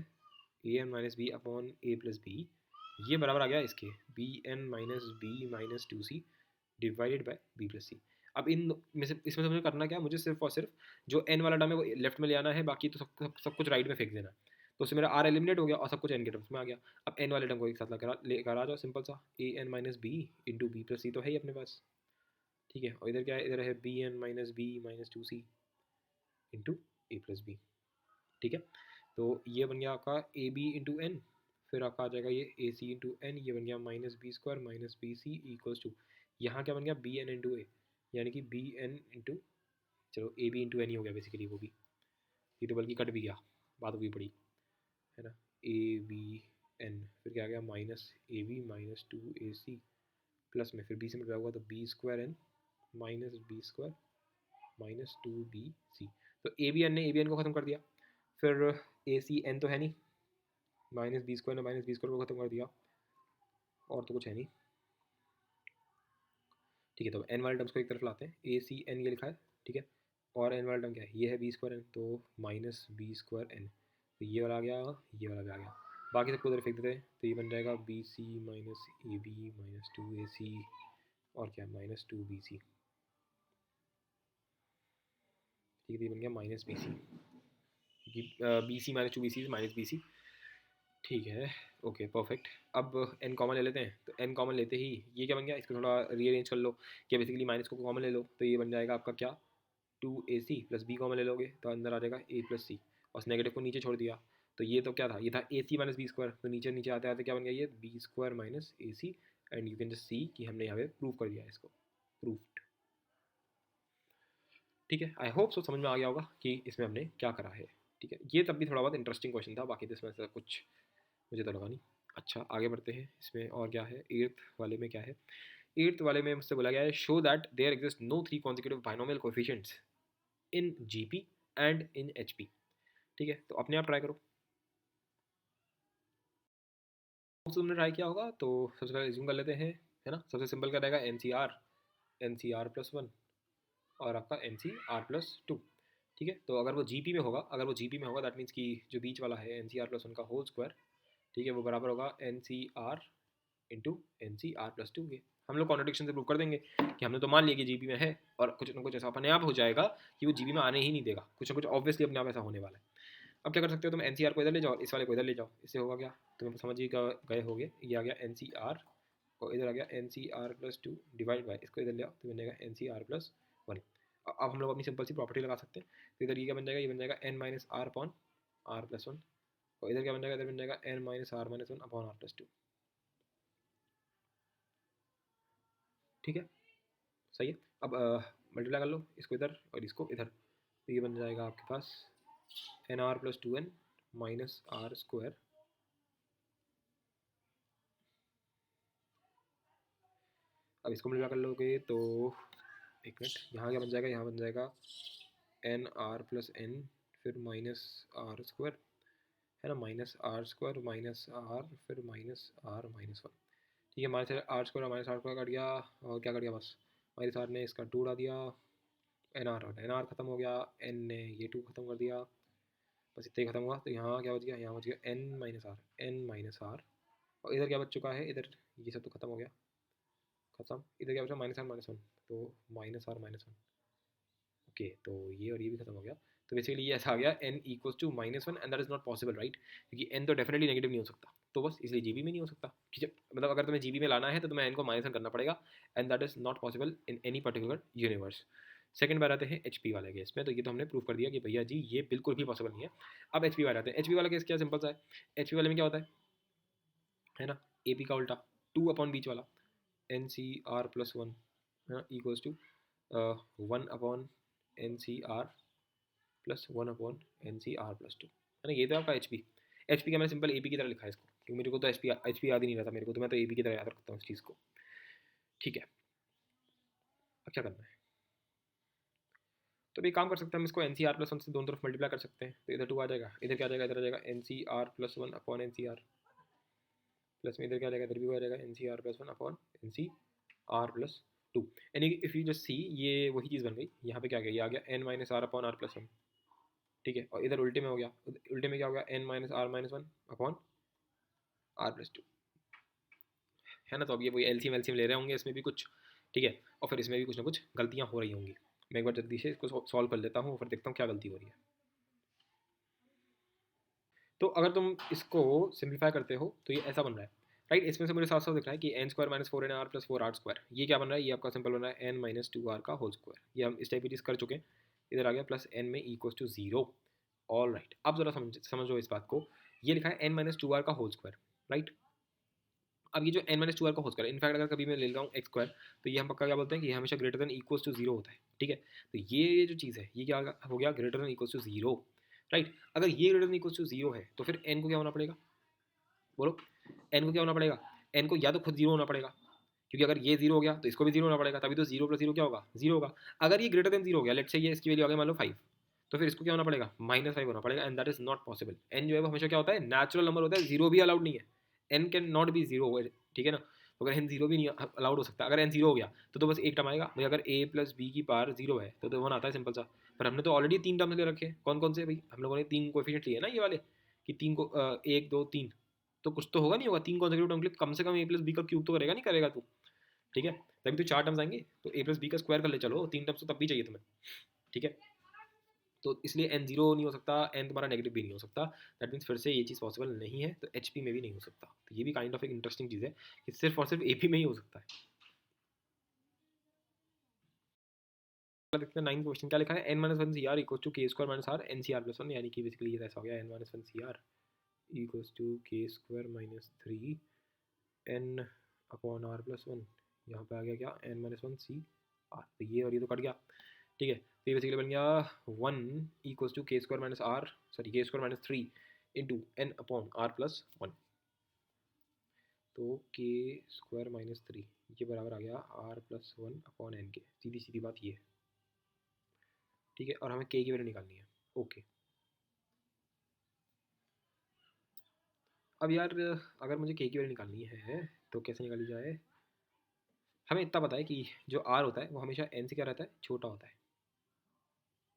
a n minus b upon a plus b, ये बराबर आ गया इसके b n minus b minus two c divided by b plus c. अब इन में से इसमें से मुझे करना क्या है, मुझे सिर्फ और सिर्फ जो एन वाला टर्म है वो लेफ्ट में ले आना है, बाकी तो सब कुछ राइट में फेंक देना है। तो उससे मेरा आर एलिमिनेट हो गया और सब कुछ एन के टर्म्स में आ गया। अब एन वाले टर्म को एक साथ लेकर आ जाओ, सिंपल सा, a n minus b into b plus c तो है ही अपने पास। ठीक है, और इधर क्या है, इधर है b n minus b minus two c into a plus b. ठीक है, तो ये बन गया आपका ए बी इंटू एन, फिर आपका आ जाएगा ये ए सी इंटू एन, ये बन गया minus b square minus b c equals to, यहाँ क्या बन गया, बी एन इंटू ए, यानी कि बी एन इंटू, चलो ए बी इंटू एन ही हो गया बेसिकली, वो भी ये तो बल्कि कट भी गया, बात हुई पड़ी, है ना, ए बी एन, फिर क्या आ गया minus a b minus two a c plus में फिर बी से मिला हुआ तो b square n minus b square minus two b c. तो ए बी एन ने ए बी एन को ख़त्म कर दिया, फिर ए सी एन तो है नहीं, माइनस बी स्क्वायर ने माइनस बी स्क्वायर को ख़त्म कर दिया, और तो कुछ है नहीं। ठीक है, तो एन वाले टर्म्स को एक तरफ लाते हैं, ए सी एन ये लिखा है, ठीक है, और एन वाला टर्म क्या है, ये है बी स्क्वायर एन, तो माइनस बी स्क्वायर एन, तो ये वाला आ गया, ये वाला भी आ गया, बाकी सबको उधर फेंक देते हैं, तो ये बन जाएगा b c minus a b minus two a c, और क्या माइनस टू बी सी। ठीक है, ये बन गया minus b c, b c minus two b c minus b c. ठीक है, ओके परफेक्ट। अब एन कॉमन ले लेते हैं, तो एन कॉमन लेते ही ये क्या बन गया, इसको थोड़ा रीअरेंज कर लो, कि बेसिकली माइनस को कॉमन ले लो, तो ये बन जाएगा आपका क्या, two a c plus b common ले लोगे तो अंदर आ जाएगा ए प्लस सी, और उस नेगेटिव को नीचे छोड़ दिया, तो ये तो क्या था, ये था a c minus b square, तो नीचे नीचे आते आते क्या बन गया, ये b square minus a c, and you can just see कि हमने यहाँ पे प्रूव कर दिया इसको, प्रूफ्ड। ठीक है, आई होप सो समझ में आ गया होगा कि इसमें हमने क्या करा है। ठीक है, ये तब भी थोड़ा बहुत इंटरेस्टिंग क्वेश्चन था, बाकी तो इसमें से कुछ मुझे तो लगा नहीं। अच्छा, आगे बढ़ते हैं, इसमें और क्या है, एट्थ वाले में क्या है, एट्थ वाले में मुझसे बोला गया है, show that there exist no three consecutive binomial coefficients in GP and in HP. ठीक है, तो अपने आप ट्राई करो, तो तुमने ट्राई किया होगा, तो सबसे पहले रिज्यूम कर लेते हैं, है ना, सबसे सिंपल क्या रहेगा, n C R plus one और आपका n C R plus two. ठीक है, तो अगर वो जीपी में होगा, अगर वो जीपी में होगा दैट मीन्स कि जो बीच वाला है N C R plus one का होल स्क्वायर, ठीक है, वो बराबर होगा N C r into n C R plus two के। हम लोग कॉन्ट्रडिक्शन से प्रूव कर देंगे कि हमने तो मान लिया कि जीपी में है, और कुछ ना कुछ ऐसा अपने आप हो जाएगा कि वो जीपी में आने ही नहीं देगा, कुछ ना कुछ ऑब्वियसली अपने आप ऐसा होने वाला है। अब क्या कर सकते हो, तुम एन सी आर को इधर ले जाओ, इस वाले को इधर ले जाओ, इससे होगा क्या, तुम्हें समझ ही गए होगे, ये आ गया एन सी आर और इधर आ गया N C R plus two divide by, इसको इधर ले आओ तो बनेगा n C R plus one. अब हम लोग अपनी सिंपल सी प्रॉपर्टी लगा सकते हैं, तो इधर ये क्या बन जाएगा, ये बन जाएगा n minus r upon r plus one, और इधर क्या बन जाएगा, इधर बन जाएगा n minus one upon r plus two. ठीक है, सही है। अब मल्टीप्लाई कर लो इसको इधर और इसको इधर, तो ये बन जाएगा आपके पास n r plus two N minus r square, अब इसको मल्टीप्लाई कर लोगे तो एक मिनट, यहाँ क्या बन जाएगा, यहाँ बन जाएगा एन आर प्लस एन फिर माइनस आर स्क्वायर है ना, minus r square minus r फिर माइनस आर माइनस वन। ठीक है, minus r square minus r square cut गया और क्या कट गया बस माइनस आर ने इसका टू उड़ा दिया, एन आर खत्म हो गया, एन ने ये टू खत्म कर दिया, बस इतना ही खत्म हुआ। तो यहाँ क्या बच गया, यहाँ बच गया एन माइनस आर और इधर क्या बच चुका है, इधर ये सब तो खत्म हो गया, खत्म। इधर क्या बचा माइनस वन, तो माइनस वन। ओके, तो ये और ये भी खत्म हो गया। तो बेसिकली ये ऐसा आ गया n equals to minus one and that is not possible right, क्योंकि एन तो डेफिनेटली नेगेटिव नहीं हो सकता, तो बस इसलिए जीबी में नहीं हो सकता। ठीक है, मतलब अगर तुम्हें जीबी में लाना है तो तुम्हें एन को माइनस वन करना पड़ेगा and that is not possible in any particular universe. Second बार आते हैं एच पी वाले केस में, तो ये तो हमने प्रूव कर दिया कि भैया जी ये बिल्कुल भी पॉसिबल नहीं है। अब एच पी वाले आते हैं। एच पी वाला केस क्या सिंपल सा है, एच पी वाले में क्या होता है ना, ए पी का उल्टा टू अपॉन बीच वाला n C R plus one है ना equals to one upon N C R plus one upon N C R plus two है ना। ये तो आपका एच पी का मैंने सिंपल ए पी की तरह लिखा है इसको, क्योंकि मेरे को तो एच पी याद ही नहीं रहता मेरे को, तो मैं तो ए पी की तरह याद रखता हूँ इस चीज़ को। ठीक है, अब क्या करना है, तो भी काम कर सकते हैं हम इसको n C R plus one से दोनों तरफ मल्टीप्लाई कर सकते हैं, तो इधर टू आ जाएगा, इधर क्या आ जाएगा, इधर आ जाएगा n C R plus one upon N C R plus में इधर क्या आ जाएगा, इधर भी आ जाएगा n C R plus one upon N C R plus two. यानी कि इफ़ यू जस्ट सी ये वही चीज़ बन गई, यहाँ पे क्या गया, ये आ गया N minus r upon r plus one. ठीक है, और इधर उल्टे में हो गया, उल्टे में क्या हो गया N minus r minus one upon r plus two है ना। तो अब ये वही एलसीएम ले रहे होंगे इसमें भी कुछ, ठीक है, और फिर इसमें भी कुछ ना कुछ गलतियाँ हो रही होंगी। मैं एक बार जल्दी से इसको सॉल्व कर लेता हूँ, फिर देखता हूँ क्या गलती हो रही है। तो अगर तुम इसको सिंप्लीफाई करते हो तो ये ऐसा बन रहा है राइट, इसमें से मुझे साफ साफ दिख रहा है कि n square minus four n r plus four r square, ये क्या बन रहा है, ये आपका सिंपल बन रहा है एन माइनस टू आर का होल स्क्वायर। ये हम इस टाइप की चीज़ कर चुके हैं, इधर आ गया प्लस एन में equals to zero. All right, अब जरा समझो इस बात को, ये लिखा है एन माइनस टू आर का होल स्क्वायर राइट। अब ये जो एन माइनस टू आर का होल स्क्वायर, इनफैक्ट अगर कभी मैं ले रहा हूँ एक्स स्क्वायर, तो ये हम पक्का क्या बोलते हैं कि ये हमेशा greater than equals to zero होता है। ठीक है, तो ये जो चीज़ है ये क्या हो गया, greater than equals to zero right. अगर ये greater than equals to zero है तो फिर एन को क्या होना पड़ेगा, बोलो एन को क्या होना पड़ेगा, एन को या तो खुद जीरो होना पड़ेगा, क्योंकि अगर ये जीरो हो गया तो इसको भी जीरो होना पड़ेगा, तभी तो जीरो प्लस जीरो क्या होगा, जीरो होगा। अगर ये ग्रेटर देन जीरो हो गया, लेट्स से ये इसकी वैल्यू आ गई मान लो फाइव, तो फिर इसको क्या होना पड़ेगा, माइनस फाइव होना पड़ेगा and that is not possible. N जो है वो हमेशा क्या होता है, नेचुरल नंबर होता है, जीरो भी अलाउड नहीं है, n can not be zero. ठीक है ना, तो अगर एन जीरो भी नहीं अलाउड हो सकता, अगर एन जीरो हो गया तो बस एक टर्म आएगा भाई, अगर ए प्लस बी की पावर जीरो है तो वन आता है सिंपल सा। पर हमने तो ऑलरेडी तीन टर्म्स ले रखे हैं, कौन कौन से भाई, हम लोगों ने तीन कोएफिशिएंट लिए ना ये वाले, कि तीन को एक दो तीन, तो कुछ तो होगा नहीं होगा, तीन कॉन्सेक्यूटिव टर्म के लिए कम से कम ए प्लस बी का क्यूब तो करेगा नहीं करेगा तू। ठीक है, तभी तो चार टर्म्स आएंगे, तो ए प्लस बी का स्क्वायर कर ले चलो, तीन टर्म्स तो तब भी चाहिए तुम्हें। ठीक है, तो इसलिए एन जीरो नहीं हो सकता, एन तुम्हारा नेगेटिव भी नहीं हो सकता, दैट मीन्स फिर से ये चीज़ पॉसिबल नहीं है, तो एच पी में भी नहीं हो सकता। तो ये भी काइंड ऑफ एक इंटरेस्टिंग चीज़ है कि सिर्फ और सिर्फ ए पी में ही हो सकता है। देखते हैं नाइन क्वेश्चन क्या लिखा है, n minus one C r equal to k square minus r n C R plus one, यानी कि बेसिकली ये ऐसा हो गया N minus one C r equals to k square minus three n upon r plus one. यहाँ पे आ गया क्या, एन माइनस वन सी आर, तो ये और ये तो कट गया। ठीक है, तो ये बेसिकली बन गया one equals to k square minus r, sorry k square minus three into n upon r plus one. तो के स्क्वायर माइनस थ्री ये बराबर आ गया r plus one upon n के, सीधी सीधी बात ये है। ठीक है, और हमें के की वैल्यू निकालनी है। ओके, अब यार अगर मुझे के की वैल्यू निकालनी है तो कैसे निकाली जाए, हमें इतना पता है कि जो आर होता है वो हमेशा एन से क्या रहता है, छोटा होता है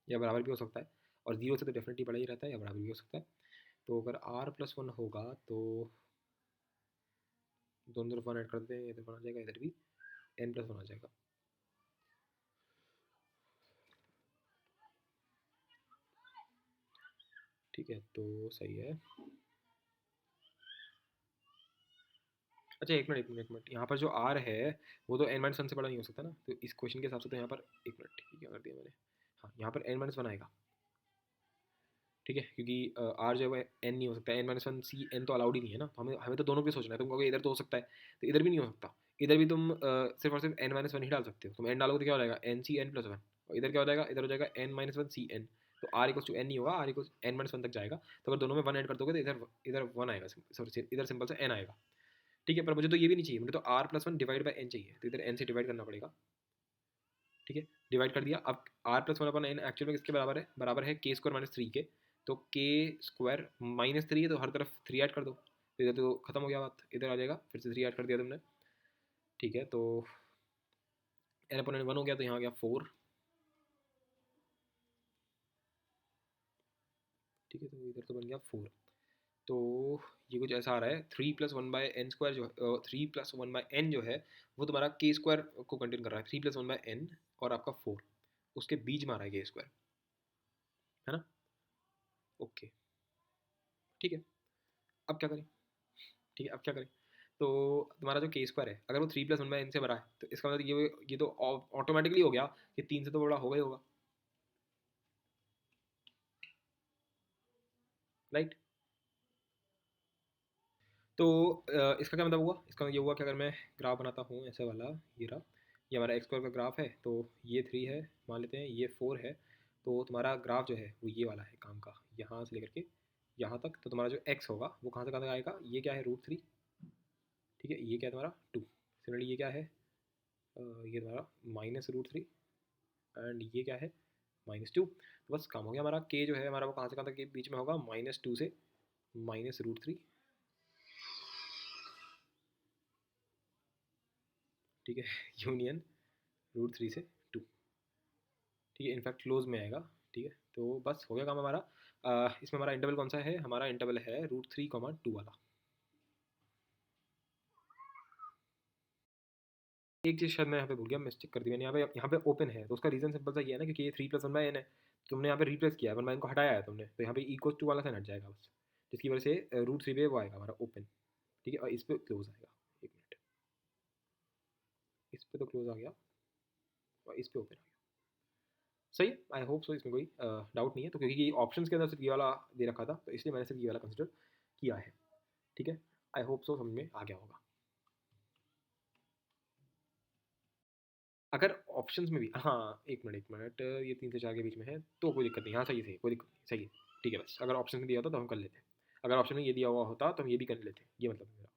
या बराबर भी हो सकता है, और जीरो से तो डेफिनेटली बड़ा ही रहता है या बराबर भी हो सकता है। तो अगर आर प्लस वन होगा तो दोनों तरफ वन ऐड कर देते हैं, इधर वन आ जाएगा, इधर भी एन प्लस वन आ जाएगा। ठीक है, तो सही है। अच्छा एक मिनट, यहाँ पर जो आर है वो तो एन माइनस वन से बड़ा नहीं हो सकता ना, तो इस क्वेश्चन के हिसाब से तो यहाँ पर एक मिनट क्या कर दिया मैंने, हाँ यहाँ पर एन माइनस वन आएगा। ठीक है, क्योंकि आर जो है वो एन नहीं हो सकता, n minus one C n तो अलाउड ही नहीं है ना, तो हमें हमें तो दोनों के सोचना है। तुम कहोगे इधर तो हो सकता है, तो इधर भी नहीं हो सकता, इधर भी तुम सिर्फ और सिर्फ एन माइनस वन ही डाल सकते हो। तुम एन डालोगे तो क्या हो जाएगा, n C n plus one, और इधर क्या हो जाएगा, इधर हो जाएगा n minus one C n. तो आर इक्वल टू एन नहीं होगा, r equal n minus one तक जाएगा, तो अगर दोनों में वन ऐड कर दोगे तो इधर इधर वन आएगा, सॉरी इधर सिंपल से एन आएगा। ठीक है, पर मुझे तो ये भी नहीं चाहिए, मुझे तो r plus one divide by n चाहिए, तो इधर एन से डिवाइड करना पड़ेगा। ठीक है, डिवाइड कर दिया। अब आर प्लस वन अपन एन एक्चुअल में किसके बराबर है? बराबर है के स्क्वायर माइनस थ्री के। तो के स्क्वायर माइनस थ्री है तो हर तरफ थ्री ऐड कर दो, तो इधर तो खत्म हो गया बात, इधर आ जाएगा, फिर से थ्री ऐड कर दिया तुमने। ठीक है, तो एन अपन एन वन हो गया, तो यहाँ आ गया फोर। ठीक है, तो इधर तो बन गया फोर। तो ये कुछ ऐसा आ रहा है, three plus one by n square जो three plus one by n जो है वो तुम्हारा के स्क्वायर को कंटेन कर रहा है, three plus one by n और आपका फोर, उसके बीच में आ रहा है के स्क्वायर, है ना? ओके, ठीक है। अब क्या करें? ठीक है, अब क्या करें? तो तुम्हारा जो के स्क्वायर है अगर वो three plus one by n से बड़ा है तो इसका मतलब ये तो ऑटोमेटिकली हो गया कि तीन से तो बड़ा होगा ही होगा, राइट? तो इसका क्या मतलब हुआ? इसका मतलब ये हुआ कि अगर मैं ग्राफ बनाता हूँ ऐसे वाला, ये रहा, ये हमारा एक्स स्क्वायर का ग्राफ है, तो ये थ्री है मान लेते हैं, ये फोर है, तो तुम्हारा ग्राफ जो है वो ये वाला है काम का, यहाँ से लेकर के यहाँ तक। तो तुम्हारा जो एक्स होगा वो कहाँ से कहाँ तक आएगा? ये क्या है? Root three. ठीक है, ये क्या है तुम्हारा? टू। सिमिलरली ये क्या है? ये तुम्हारा माइनस रूट थ्री, एंड ये क्या है? Minus two. तो बस काम हो गया हमारा, के जो है हमारा वो कहाँ से कहाँ तक के बीच में होगा? माइनस टू से माइनस रूट थ्री। ठीक है यूनियन रूट थ्री से टू। ठीक है, इनफैक्ट क्लोज में आएगा। ठीक है, तो बस हो गया काम हमारा। इसमें हमारा इंटरवल कौन सा है? हमारा इंटरवल है रूट थ्री कॉमा टू वाला। एक चीज़ शायद मैं यहाँ पे भूल गया, मिस्टेक कर दी मैंने, यहाँ पे ओपन है, तो उसका रीज़न सिंपल सा ये है ना, क्योंकि ये three plus one by n है, तुमने यहाँ पे रिप्लेस किया है, वन बाई एन को हटाया है तुमने, तो यहाँ पे इक्वल टू वाला साइन हट जाएगा बस, जिसकी वजह से रूट थ्री पे वो आएगा हमारा ओपन। ठीक है, और इस पर क्लोज आएगा। एक मिनट, इस पर तो क्लोज आ गया और इस पर ओपन आ गया। सही है, आई होप सो, इसमें कोई डाउट नहीं है। तो क्योंकि ऑप्शन के अंदर सिर्फ ये वाला दे रखा था, तो इसलिए मैंने सिर्फ ये वाला कंसिडर किया है। ठीक है, आई होप सो समझ में आ गया होगा। अगर ऑप्शंस में भी, हाँ एक मिनट, ये तीन से चार के बीच में है तो कोई दिक्कत नहीं, हाँ सही है, सही है, कोई दिक्कत नहीं, सही है। ठीक है, बस अगर ऑप्शन में दिया होता तो हम कर लेते, अगर ऑप्शन में ये दिया हुआ होता तो हम ये भी कर लेते, ये मतलब है मेरा।